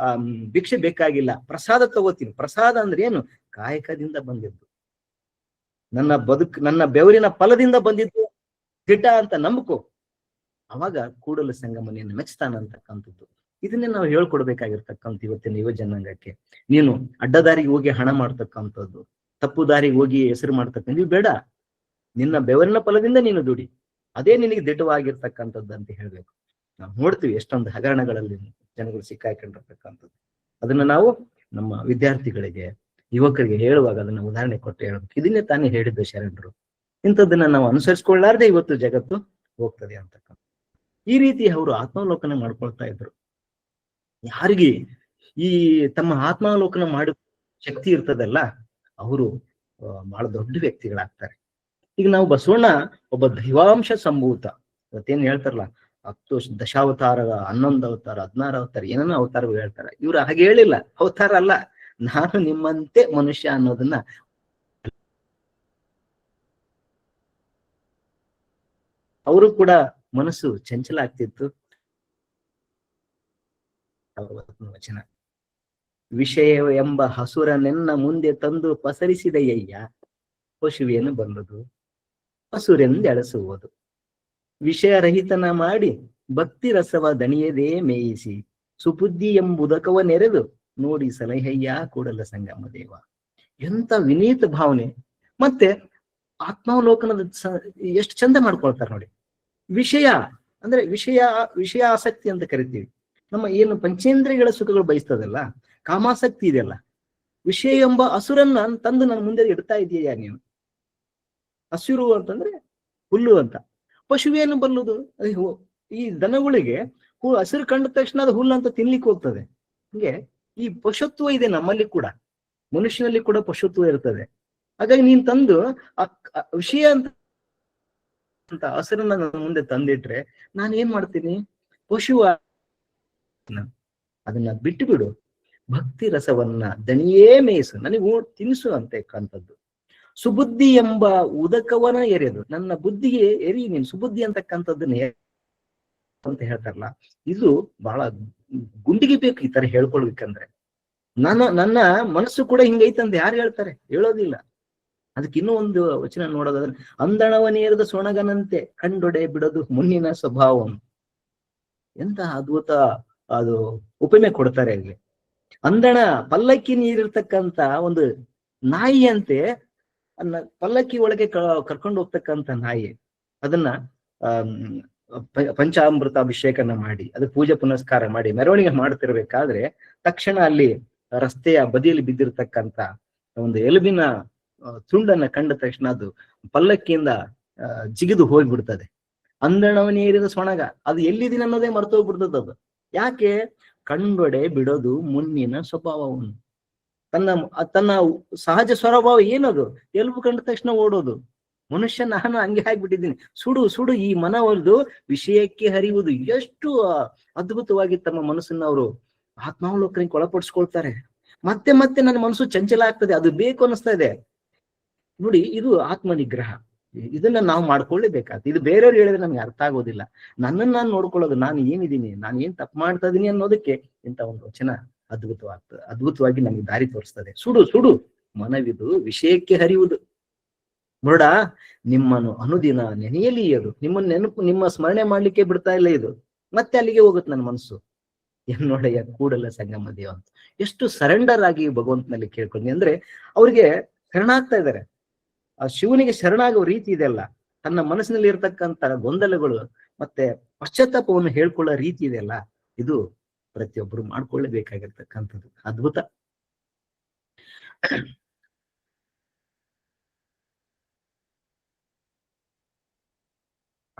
ಭಿಕ್ಷೆ ಬೇಕಾಗಿಲ್ಲ, ಪ್ರಸಾದ ತಗೋತೀನಿ. ಪ್ರಸಾದ ಅಂದ್ರೆ ಏನು? ಕಾಯಕದಿಂದ ಬಂದಿದ್ದು, ನನ್ನ ಬೆವರಿನ ಫಲದಿಂದ ಬಂದಿದ್ದು ದಿಟ ಅಂತ ನಂಬಿಕೋ. ಅವಾಗ ಕೂಡಲ ಸಂಗಮನೆಯನ್ನು ಮೆಚ್ತಾನಂತಕ್ಕಂಥದ್ದು. ಇದನ್ನೇ ನಾವು ಹೇಳ್ಕೊಡ್ಬೇಕಾಗಿರ್ತಕ್ಕಂಥ ಇವತ್ತಿನ ಯುವ ಜನಾಂಗಕ್ಕೆ. ನೀನು ಅಡ್ಡದಾರಿಗೆ ಹೋಗಿ ಹಣ ಮಾಡ್ತಕ್ಕಂಥದ್ದು, ತಪ್ಪು ದಾರಿಗೆ ಹೋಗಿ ಹೆಸರು ಮಾಡ್ತಕ್ಕಂಥ ಇದು ಬೇಡ. ನಿನ್ನ ಬೆವರಿನ ಫಲದಿಂದ ನೀನು ದುಡಿ, ಅದೇ ನಿನಗೆ ದಿಟ್ಟವಾಗಿರ್ತಕ್ಕಂಥದ್ದು ಅಂತ ಹೇಳ್ಬೇಕು. ನಾವು ನೋಡ್ತೀವಿ ಎಷ್ಟೊಂದು ಹಗರಣಗಳಲ್ಲಿ ಜನಗಳು ಸಿಕ್ಕಾಕೊಂಡಿರ್ತಕ್ಕಂಥದ್ದು. ಅದನ್ನ ನಾವು ನಮ್ಮ ವಿದ್ಯಾರ್ಥಿಗಳಿಗೆ, ಯುವಕರಿಗೆ ಹೇಳುವಾಗ ಅದನ್ನ ಉದಾಹರಣೆ ಕೊಟ್ಟು ಹೇಳ್ಬೇಕು. ಇದನ್ನೇ ತಾನೇ ಹೇಳಿದ್ದು ಶರಣರು. ಇಂಥದ್ದನ್ನ ನಾವು ಅನುಸರಿಸ್ಕೊಳ್ಳಾರ್ದೆ ಇವತ್ತು ಜಗತ್ತು ಹೋಗ್ತದೆ ಅಂತಕ್ಕಂಥ ಈ ರೀತಿ ಅವರು ಆತ್ಮಾವಲೋಕನ ಮಾಡ್ಕೊಳ್ತಾ ಇದ್ರು. ಯಾರಿಗೆ ಈ ತಮ್ಮ ಆತ್ಮಾವಲೋಕನ ಮಾಡೋ ಶಕ್ತಿ ಇರ್ತದಲ್ಲ, ಅವರು ಬಹಳ ದೊಡ್ಡ ವ್ಯಕ್ತಿಗಳಾಗ್ತಾರೆ. ಈಗ ನಾವು ಬಸವಣ್ಣ ಒಬ್ಬ ದೈವಾಂಶ ಸಂಭೂತ, ಇವತ್ತೇನ್ ಹೇಳ್ತಾರಲ್ಲ 10 ದಶಾವತಾರ, 11 ಅವತಾರ, 16 ಅವತಾರ, ಏನೇನೋ ಅವತಾರಗಳು ಹೇಳ್ತಾರೆ. ಇವ್ರು ಹಾಗೆ ಹೇಳಿಲ್ಲ, ಅವತಾರ ಅಲ್ಲ, ನಾನು ನಿಮ್ಮಂತೆ ಮನುಷ್ಯ ಅನ್ನೋದನ್ನ ಅವರು ಕೂಡ ಮನಸ್ಸು ಚಂಚಲ ಆಗ್ತಿತ್ತು. ವಚನ, ವಿಷಯ ಎಂಬ ಹಸುರನೆನ್ನ ಮುಂದೆ ತಂದು ಪಸರಿಸಿದೆಯ್ಯ, ಪಶುವೇನು ಬಂದದು ಹಸುರೆಂದೆಳಸುವುದು. ವಿಷಯ ರಹಿತನ ಮಾಡಿ ಭಕ್ತಿ ರಸವ ದಣಿಯದೇ ಮೇಯಿಸಿ, ಸುಬುದ್ಧಿ ಎಂಬುದಕವ ನೆರೆದು ನೋಡಿ ಸಲಹೆಯ್ಯ ಕೂಡಲ ಸಂಗಮ ದೇವ. ಎಂತ ವಿನೀತ ಭಾವನೆ. ಮತ್ತೆ ಆತ್ಮಾವಲೋಕನದ ಎಷ್ಟು ಚಂದ ಮಾಡ್ಕೊಳ್ತಾರೆ ನೋಡಿ. ವಿಷಯ ಅಂದ್ರೆ ವಿಷಯ ಆಸಕ್ತಿ ಅಂತ ಕರಿತೀವಿ. ನಮ್ಮ ಏನು ಪಂಚೇಂದ್ರಿಯಗಳ ಸುಖಗಳು ಬಯಸ್ತದಲ್ಲ, ಕಾಮಾಸಕ್ತಿ ಇದೆಯಲ್ಲ, ವಿಷಯ ಎಂಬ ಹಸುರನ್ನ ತಂದು ನನ್ನ ಮುಂದೆ ಇಡ್ತಾ ಇದೀಯಾ ನೀನು. ಹಸಿರು ಅಂತಂದ್ರೆ ಹುಲ್ಲು ಅಂತ. ಪಶುವೇನು ಬಲ್ಲುದು? ಈ ದನಗಳಿಗೆ ಹಸಿರು ಕಂಡ ತಕ್ಷಣ ಅದು ಹುಲ್ಲು ಅಂತ ತಿನ್ಲಿಕ್ಕೆ ಹೋಗ್ತದೆ. ಹಂಗೆ ಈ ಪಶುತ್ವ ಇದೆ ನಮ್ಮಲ್ಲಿ ಕೂಡ, ಮನುಷ್ಯನಲ್ಲಿ ಕೂಡ ಪಶುತ್ವ ಇರ್ತದೆ. ಹಾಗಾಗಿ ನೀನ್ ತಂದು ವಿಷಯ ಅಂತ ಹಸಿರನ್ನ ನನ್ನ ಮುಂದೆ ತಂದಿಟ್ರೆ ನಾನು ಏನ್ ಮಾಡ್ತೀನಿ? ಪಶುವ. ಅದನ್ನ ಬಿಟ್ಟು ಬಿಡು, ಭಕ್ತಿ ರಸವನ್ನ ದಣಿಯೇ ಮೇಯಿಸು, ನನಗೆ ತಿನ್ನಿಸು ಅಂತಕ್ಕಂಥದ್ದು. ಸುಬುದ್ಧಿ ಎಂಬ ಉದಕವನ ಎರೆದು, ನನ್ನ ಬುದ್ಧಿಗೆ ಎರಿ ನೀನು, ಸುಬುದ್ಧಿ ಅಂತಕ್ಕಂಥದ್ದನ್ನ ಅಂತ ಹೇಳ್ತಾರಲ್ಲ, ಇದು ಬಹಳ ಗುಂಡಿಗೆ ಬೇಕು ಈ ತರ ಹೇಳ್ಕೊಳ್ಬೇಕಂದ್ರೆ. ನನ್ನ ಮನಸ್ಸು ಕೂಡ ಹಿಂಗೈತಂತ ಯಾರು ಹೇಳ್ತಾರೆ? ಹೇಳೋದಿಲ್ಲ. ಅದಕ್ಕೆ ಇನ್ನೂ ಒಂದು ವಚನ ನೋಡೋದಾದ್ರೆ, ಅಂದಣವನೇರದ ಸೊಣಗನಂತೆ ಕಂಡೊಡೆ ಬಿಡೋದು ಮುನ್ನಿನ ಸ್ವಭಾವಂ. ಎಂತ ಅದ್ಭುತ ಅದು ಉಪಮೆ ಕೊಡ್ತಾರೆ ಅಲ್ಲಿ. ಅಂದಣ ಪಲ್ಲಕ್ಕಿ ನೀರಿರ್ತಕ್ಕಂತ ಒಂದು ನಾಯಿಯಂತೆ, ಪಲ್ಲಕ್ಕಿ ಒಳಗೆ ಕರ್ಕೊಂಡು ಹೋಗ್ತಕ್ಕಂಥ ನಾಯಿ, ಅದನ್ನ ಪಂಚಾಮೃತ ಅಭಿಷೇಕನ ಮಾಡಿ, ಅದು ಪೂಜೆ ಪುನಸ್ಕಾರ ಮಾಡಿ ಮೆರವಣಿಗೆ ಮಾಡ್ತಿರ್ಬೇಕಾದ್ರೆ ತಕ್ಷಣ ಅಲ್ಲಿ ರಸ್ತೆಯ ಬದಿಯಲ್ಲಿ ಬಿದ್ದಿರ್ತಕ್ಕಂಥ ಒಂದು ಎಲುಬಿನ ತುಂಡನ್ನ ಕಂಡ ತಕ್ಷಣ ಅದು ಪಲ್ಲಕ್ಕಿಯಿಂದ ಜಿಗಿದು ಹೋಗ್ಬಿಡ್ತದೆ. ಅಂದಣವನೇರಿದ ಸೊಣಗ, ಅದು ಎಲ್ಲಿದ್ದೀನಿ ಅನ್ನೋದೇ ಮರ್ತೋಗ್ಬಿಡ್ತದ ಅದು. ಯಾಕೆ? ಕಂಡೊಡೆ ಬಿಡೋದು ಮುನ್ನಿನ ಸ್ವಭಾವವನ್ನು. ತನ್ನ ಸಹಜ ಸ್ವಭಾವ ಏನದು? ಎಲುಬು ಕಂಡ ತಕ್ಷಣ ಓಡೋದು. ಮನುಷ್ಯ ನಾನು ಹಂಗೆ ಆಗ್ಬಿಟ್ಟಿದ್ದೀನಿ. ಸುಡು ಈ ಮನವೊಂದು ವಿಷಯಕ್ಕೆ ಹರಿಯುವುದು. ಎಷ್ಟು ಅದ್ಭುತವಾಗಿ ತಮ್ಮ ಮನಸ್ಸನ್ನ ಅವರು ಆತ್ಮಾವಲೋಕನಕ್ಕೆ ಒಳಪಡಿಸ್ಕೊಳ್ತಾರೆ. ಮತ್ತೆ ಮತ್ತೆ ನನ್ನ ಮನಸ್ಸು ಚಂಚಲ ಆಗ್ತದೆ, ಅದು ಬೇಕು ಅನಿಸ್ತಾ ಇದೆ ನೋಡಿ. ಇದು ಆತ್ಮ ನಿಗ್ರಹ. ಇದನ್ನ ನಾವು ಮಾಡ್ಕೊಳ್ಳೇಬೇಕಾಗ್ತದೆ. ಇದು ಬೇರೆಯವ್ರು ಹೇಳಿದ್ರೆ ನಮ್ಗೆ ಅರ್ಥ ಆಗೋದಿಲ್ಲ. ನನ್ನನ್ನು ನಾನು ನೋಡ್ಕೊಳ್ಳೋದು, ನಾನು ಏನಿದ್ದೀನಿ, ನಾನು ಏನ್ ತಪ್ಪು ಮಾಡ್ತಾ ಇದೀನಿ ಅನ್ನೋದಕ್ಕೆ ಇಂಥ ಒಂದು ವಚನ ಅದ್ಭುತವಾಗಿ ನಮ್ಗೆ ದಾರಿ ತೋರಿಸ್ತದೆ. ಸುಡು ಮನವಿದು ವಿಷಯಕ್ಕೆ ಹರಿಯುವುದು. ಮುರುಡ, ನಿಮ್ಮನ್ನು ಅನುದಿನ ನೆನೆಯಲಿ ಅದು, ನಿಮ್ಮ ಸ್ಮರಣೆ ಮಾಡ್ಲಿಕ್ಕೆ ಬಿಡ್ತಾ ಇಲ್ಲ ಇದು. ಮತ್ತೆ ಅಲ್ಲಿಗೆ ಹೋಗುತ್ತೆ ನನ್ನ ಮನಸ್ಸು. ಎನ್ನೊಡೆಯ ಕೂಡಲ ಸಂಗಮ ದೇವ ಅಂತ ಎಷ್ಟು ಸರೆಂಡರ್ ಆಗಿ ಭಗವಂತನಲ್ಲಿ ಕೇಳ್ಕೊಂಡಿ ಅಂದ್ರೆ ಅವ್ರಿಗೆ ಶರಣಾಗ್ತಾ ಇದ್ದಾರೆ. ಆ ಶಿವನಿಗೆ ಶರಣಾಗುವ ರೀತಿ ಇದೆಲ್ಲ, ತನ್ನ ಮನಸ್ಸಿನಲ್ಲಿ ಇರ್ತಕ್ಕಂಥ ಗೊಂದಲಗಳು ಮತ್ತೆ ಪಶ್ಚಾತ್ತಾಪವನ್ನು ಹೇಳ್ಕೊಳ್ಳೋ ರೀತಿ ಇದೆಯಲ್ಲ, ಇದು ಪ್ರತಿಯೊಬ್ಬರು ಮಾಡ್ಕೊಳ್ಳೇಬೇಕಾಗಿರ್ತಕ್ಕಂಥದ್ದು. ಅದ್ಭುತ.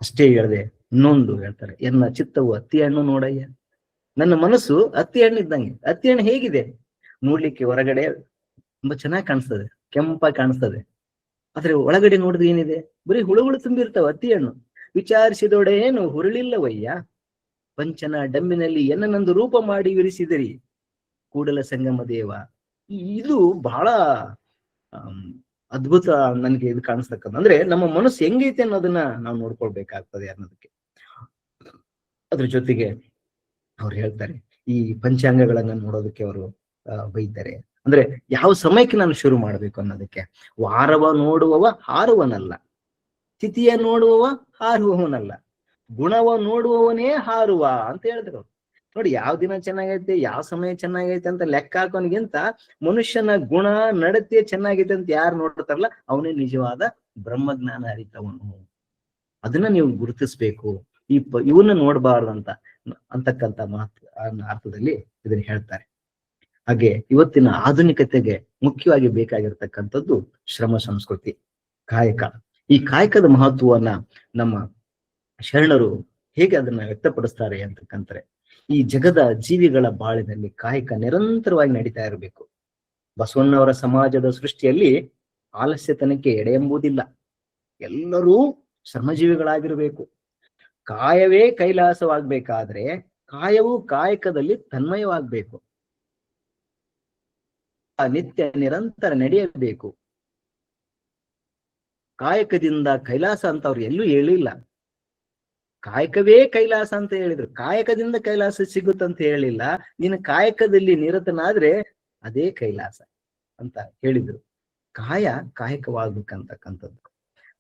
ಅಷ್ಟೇ ಹೇಳದೆ ಇನ್ನೊಂದು ಹೇಳ್ತಾರೆ, ಎನ್ನ ಚಿತ್ತವು ಅತ್ತಿ ಹಣ್ಣು ನೋಡಯ್ಯ. ನನ್ನ ಮನಸ್ಸು ಅತ್ತಿ ಹಣ್ಣು ಇದ್ದಂಗೆ. ಅತ್ತಿ ಹಣ್ಣು ಹೇಗಿದೆ? ನೋಡ್ಲಿಕ್ಕೆ ಹೊರಗಡೆ ತುಂಬಾ ಚೆನ್ನಾಗಿ ಕಾಣಿಸ್ತದೆ, ಕೆಂಪಾಗಿ ಕಾಣಿಸ್ತದೆ. ಆದ್ರೆ ಒಳಗಡೆ ನೋಡಿದ್ರೆ ಏನಿದೆ? ಬರೀ ಹುಳುಗಳು ತುಂಬಿರ್ತಾವ, ಅತಿ ಹಣ್ಣು. ವಿಚಾರಿಸಿದೊಡೇನು ಹುರುಳಿಲ್ಲವಯ್ಯ, ಪಂಚನ ಡಂಬಿನಲ್ಲಿ ಎನ್ನನೊಂದು ರೂಪ ಮಾಡಿ ವಿರಿಸಿದಿರಿ ಕೂಡಲ ಸಂಗಮ ದೇವ. ಇದು ಬಹಳ ಅದ್ಭುತ ನನ್ಗೆ ಇದು ಕಾಣಿಸ್ತಕ್ಕಂಥ. ಅಂದ್ರೆ ನಮ್ಮ ಮನಸ್ಸು ಹೆಂಗೈತೆ ಅನ್ನೋದನ್ನ ನಾವು ನೋಡ್ಕೊಳ್ಬೇಕಾಗ್ತದೆ ಅನ್ನೋದಕ್ಕೆ. ಅದ್ರ ಜೊತೆಗೆ ಅವ್ರು ಹೇಳ್ತಾರೆ, ಈ ಪಂಚಾಂಗಗಳನ್ನ ನೋಡೋದಕ್ಕೆ ಅವರು ಬೈತಾರೆ. ಅಂದ್ರೆ ಯಾವ ಸಮಯಕ್ಕೆ ನಾನು ಶುರು ಮಾಡ್ಬೇಕು ಅನ್ನೋದಕ್ಕೆ. ವಾರವ ನೋಡುವವ ಹಾರುವನಲ್ಲ, ತಿಥಿಯ ನೋಡುವವ ಹಾರುವವನಲ್ಲ, ಗುಣವ ನೋಡುವವನೇ ಹಾರುವ ಅಂತ ಹೇಳಿದ್ರು. ನೋಡಿ, ಯಾವ ದಿನ ಚೆನ್ನಾಗೈತೆ, ಯಾವ ಸಮಯ ಚೆನ್ನಾಗೈತೆ ಅಂತ ಲೆಕ್ಕ ಹಾಕೋನಿಗಿಂತ ಮನುಷ್ಯನ ಗುಣ ನಡತೆ ಚೆನ್ನಾಗೈತೆ ಅಂತ ಯಾರು ನೋಡ್ತಾರಲ್ಲ ಅವನೇ ನಿಜವಾದ ಬ್ರಹ್ಮಜ್ಞಾನ ಅರಿತವನು. ಅದನ್ನ ನೀವು ಗುರುತಿಸ್ಬೇಕು. ಇವನ್ನ ನೋಡಬಾರ್ದು ಅಂತಕ್ಕಂಥ ಅರ್ಥದಲ್ಲಿ ಇದನ್ನ ಹೇಳ್ತಾರೆ. ಹಾಗೆ ಇವತ್ತಿನ ಆಧುನಿಕತೆಗೆ ಮುಖ್ಯವಾಗಿ ಬೇಕಾಗಿರ್ತಕ್ಕಂಥದ್ದು ಶ್ರಮ ಸಂಸ್ಕೃತಿ, ಕಾಯಕ. ಈ ಕಾಯಕದ ಮಹತ್ವವನ್ನ ನಮ್ಮ ಶರಣರು ಹೇಗೆ ಅದನ್ನ ವ್ಯಕ್ತಪಡಿಸ್ತಾರೆ ಅಂತಕ್ಕಂತಾರೆ, ಈ ಜಗದ ಜೀವಿಗಳ ಬಾಳಿನಲ್ಲಿ ಕಾಯಕ ನಿರಂತರವಾಗಿ ನಡೀತಾ ಇರಬೇಕು. ಬಸವಣ್ಣವರ ಸಮಾಜದ ಸೃಷ್ಟಿಯಲ್ಲಿ ಆಲಸ್ಯತನಕ್ಕೆ ಎಡೆ ಎಂಬುದಿಲ್ಲ. ಎಲ್ಲರೂ ಶ್ರಮಜೀವಿಗಳಾಗಿರ್ಬೇಕು. ಕಾಯವೇ ಕೈಲಾಸವಾಗ್ಬೇಕಾದ್ರೆ ಕಾಯವು ಕಾಯಕದಲ್ಲಿ ತನ್ಮಯವಾಗ್ಬೇಕು. ನಿತ್ಯ ನಿರಂತರ ನಡೆಯಬೇಕು. ಕಾಯಕದಿಂದ ಕೈಲಾಸ ಅಂತ ಅವ್ರು ಎಲ್ಲೂ ಹೇಳಿಲ್ಲ. ಕಾಯಕವೇ ಕೈಲಾಸ ಅಂತ ಹೇಳಿದ್ರು. ಕಾಯಕದಿಂದ ಕೈಲಾಸ ಸಿಗುತ್ತಂತ ಹೇಳಿಲ್ಲ. ನೀನು ಕಾಯಕದಲ್ಲಿ ನಿರತನಾದ್ರೆ ಅದೇ ಕೈಲಾಸ ಅಂತ ಹೇಳಿದ್ರು. ಕಾಯಕವಾಗ್ಬೇಕಂತಕ್ಕಂಥದ್ದು.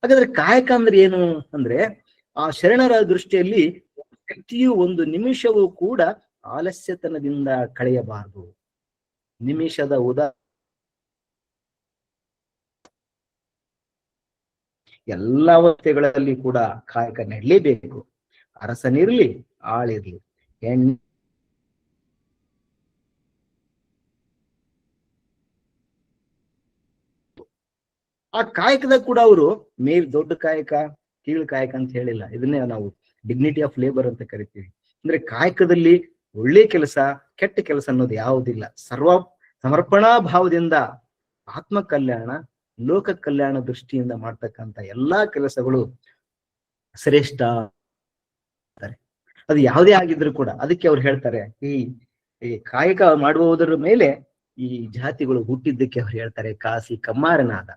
ಹಾಗಾದ್ರೆ ಕಾಯಕ ಅಂದ್ರೆ ಏನು ಅಂದ್ರೆ, ಆ ಶರಣರ ದೃಷ್ಟಿಯಲ್ಲಿ ವ್ಯಕ್ತಿಯು ಒಂದು ನಿಮಿಷವೂ ಕೂಡ ಆಲಸ್ಯತನದಿಂದ ಕಳೆಯಬಾರದು. ನಿಮಿಷದ ಎಲ್ಲ ಅವಸ್ಥೆಗಳಲ್ಲಿ ಕೂಡ ಕಾಯಕ ನಡಲೇಬೇಕು. ಅರಸನಿರ್ಲಿ, ಆಳಿರ್ಲಿ, ಆ ಕಾಯಕದಾಗ ಕೂಡ ಅವರು ದೊಡ್ಡ ಕಾಯಕ, ಕೀಳು ಕಾಯಕ ಅಂತ ಹೇಳಿಲ್ಲ. ಇದನ್ನೇ ನಾವು ಡಿಗ್ನಿಟಿ ಆಫ್ ಲೇಬರ್ ಅಂತ ಕರಿತೀವಿ. ಅಂದ್ರೆ ಕಾಯಕದಲ್ಲಿ ಒಳ್ಳೆ ಕೆಲಸ, ಕೆಟ್ಟ ಕೆಲಸ ಅನ್ನೋದು ಯಾವುದಿಲ್ಲ. ಸಮರ್ಪಣಾ ಭಾವದಿಂದ ಆತ್ಮ ಕಲ್ಯಾಣ, ಲೋಕ ಕಲ್ಯಾಣ ದೃಷ್ಟಿಯಿಂದ ಮಾಡ್ತಕ್ಕಂಥ ಎಲ್ಲಾ ಕೆಲಸಗಳು ಶ್ರೇಷ್ಠ. ಅದು ಯಾವುದೇ ಆಗಿದ್ರು ಕೂಡ ಅದಕ್ಕೆ ಅವ್ರು ಹೇಳ್ತಾರೆ, ಈ ಕಾಯಕ ಮಾಡುವುದರ ಮೇಲೆ ಈ ಜಾತಿಗಳು ಹುಟ್ಟಿದ್ದಕ್ಕೆ ಅವ್ರು ಹೇಳ್ತಾರೆ, ಕಾಸಿ ಕಮ್ಮಾರನಾದ,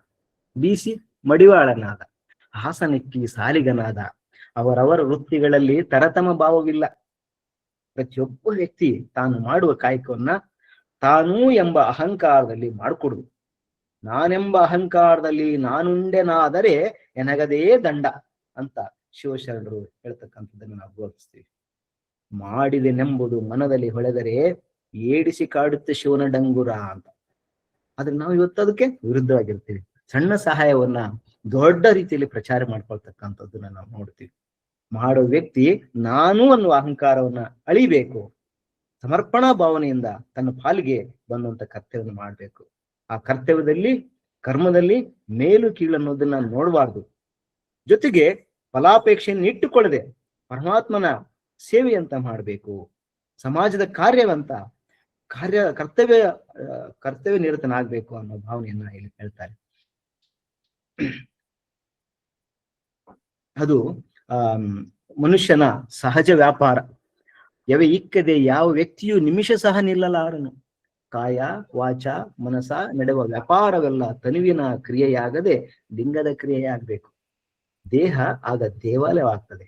ಬೀಸಿ ಮಡಿವಾಳನಾದ, ಹಾಸನಕ್ಕಿ ಸಾಲಿಗನಾದ. ಅವರವರ ವೃತ್ತಿಗಳಲ್ಲಿ ತರತಮ ಭಾವವಿಲ್ಲ. ಪ್ರತಿಯೊಬ್ಬ ವ್ಯಕ್ತಿ ತಾನು ಮಾಡುವ ಕಾಯಕವನ್ನ ತಾನೂ ಎಂಬ ಅಹಂಕಾರದಲ್ಲಿ ಮಾಡಿಕೊಡುದು. ನಾನೆಂಬ ಅಹಂಕಾರದಲ್ಲಿ ನಾನುಂಡೆನಾದರೆ ಎನಗದೇ ದಂಡ ಅಂತ ಶಿವಶರಣರು ಹೇಳ್ತಕ್ಕಂಥದ್ದನ್ನು ನಾವು ಗೌರವಿಸ್ತೀವಿ. ಮಾಡಿದೆನೆಂಬುದು ಮನದಲ್ಲಿ ಹೊಳೆದರೆ ಏಡಿಸಿ ಕಾಡುತ್ತೆ ಶಿವನ ಡಂಗುರ ಅಂತ. ಆದ್ರೆ ನಾವು ಇವತ್ತು ಅದಕ್ಕೆ ವಿರುದ್ಧವಾಗಿರ್ತೀವಿ. ಸಣ್ಣ ಸಹಾಯವನ್ನ ದೊಡ್ಡ ರೀತಿಯಲ್ಲಿ ಪ್ರಚಾರ ಮಾಡ್ಕೊಳ್ತಕ್ಕಂಥದ್ದನ್ನ ನಾವು ನೋಡ್ತೀವಿ. ಮಾಡೋ ವ್ಯಕ್ತಿ ನಾನು ಅನ್ನುವ ಅಹಂಕಾರವನ್ನ ಅಳಿಬೇಕು. ಸಮರ್ಪಣಾ ಭಾವನೆಯಿಂದ ತನ್ನ ಪಾಲಿಗೆ ಬಂದಂತ ಕರ್ತವ್ಯವನ್ನು ಮಾಡ್ಬೇಕು. ಆ ಕರ್ತವ್ಯದಲ್ಲಿ, ಕರ್ಮದಲ್ಲಿ ಮೇಲು ಕೀಳು ಅನ್ನೋದನ್ನ ನೋಡಬಾರ್ದು. ಜೊತೆಗೆ ಫಲಾಪೇಕ್ಷೆಯನ್ನು ಇಟ್ಟುಕೊಳ್ಳದೆ ಪರಮಾತ್ಮನ ಸೇವೆ ಅಂತ ಮಾಡ್ಬೇಕು. ಸಮಾಜದ ಕರ್ತವ್ಯ ನಿರತನಾಗ್ಬೇಕು ಅನ್ನೋ ಭಾವನೆಯನ್ನ ಇಲ್ಲಿ ಹೇಳ್ತಾರೆ. ಅದು ಮನುಷ್ಯನ ಸಹಜ ವ್ಯಾಪಾರ. ಇಕ್ಕದೆ ಯಾವ ವ್ಯಕ್ತಿಯು ನಿಮಿಷ ಸಹ ನಿಲ್ಲಲಾರನು. ಕಾಯ, ವಾಚ, ಮನಸ ನಡೆಯುವ ವ್ಯಾಪಾರವೆಲ್ಲ ತನುವಿನ ಕ್ರಿಯೆಯಾಗದೆ ಲಿಂಗದ ಕ್ರಿಯೆಯಾಗಬೇಕು. ದೇಹ ಆಗ ದೇವಾಲಯವಾಗ್ತದೆ.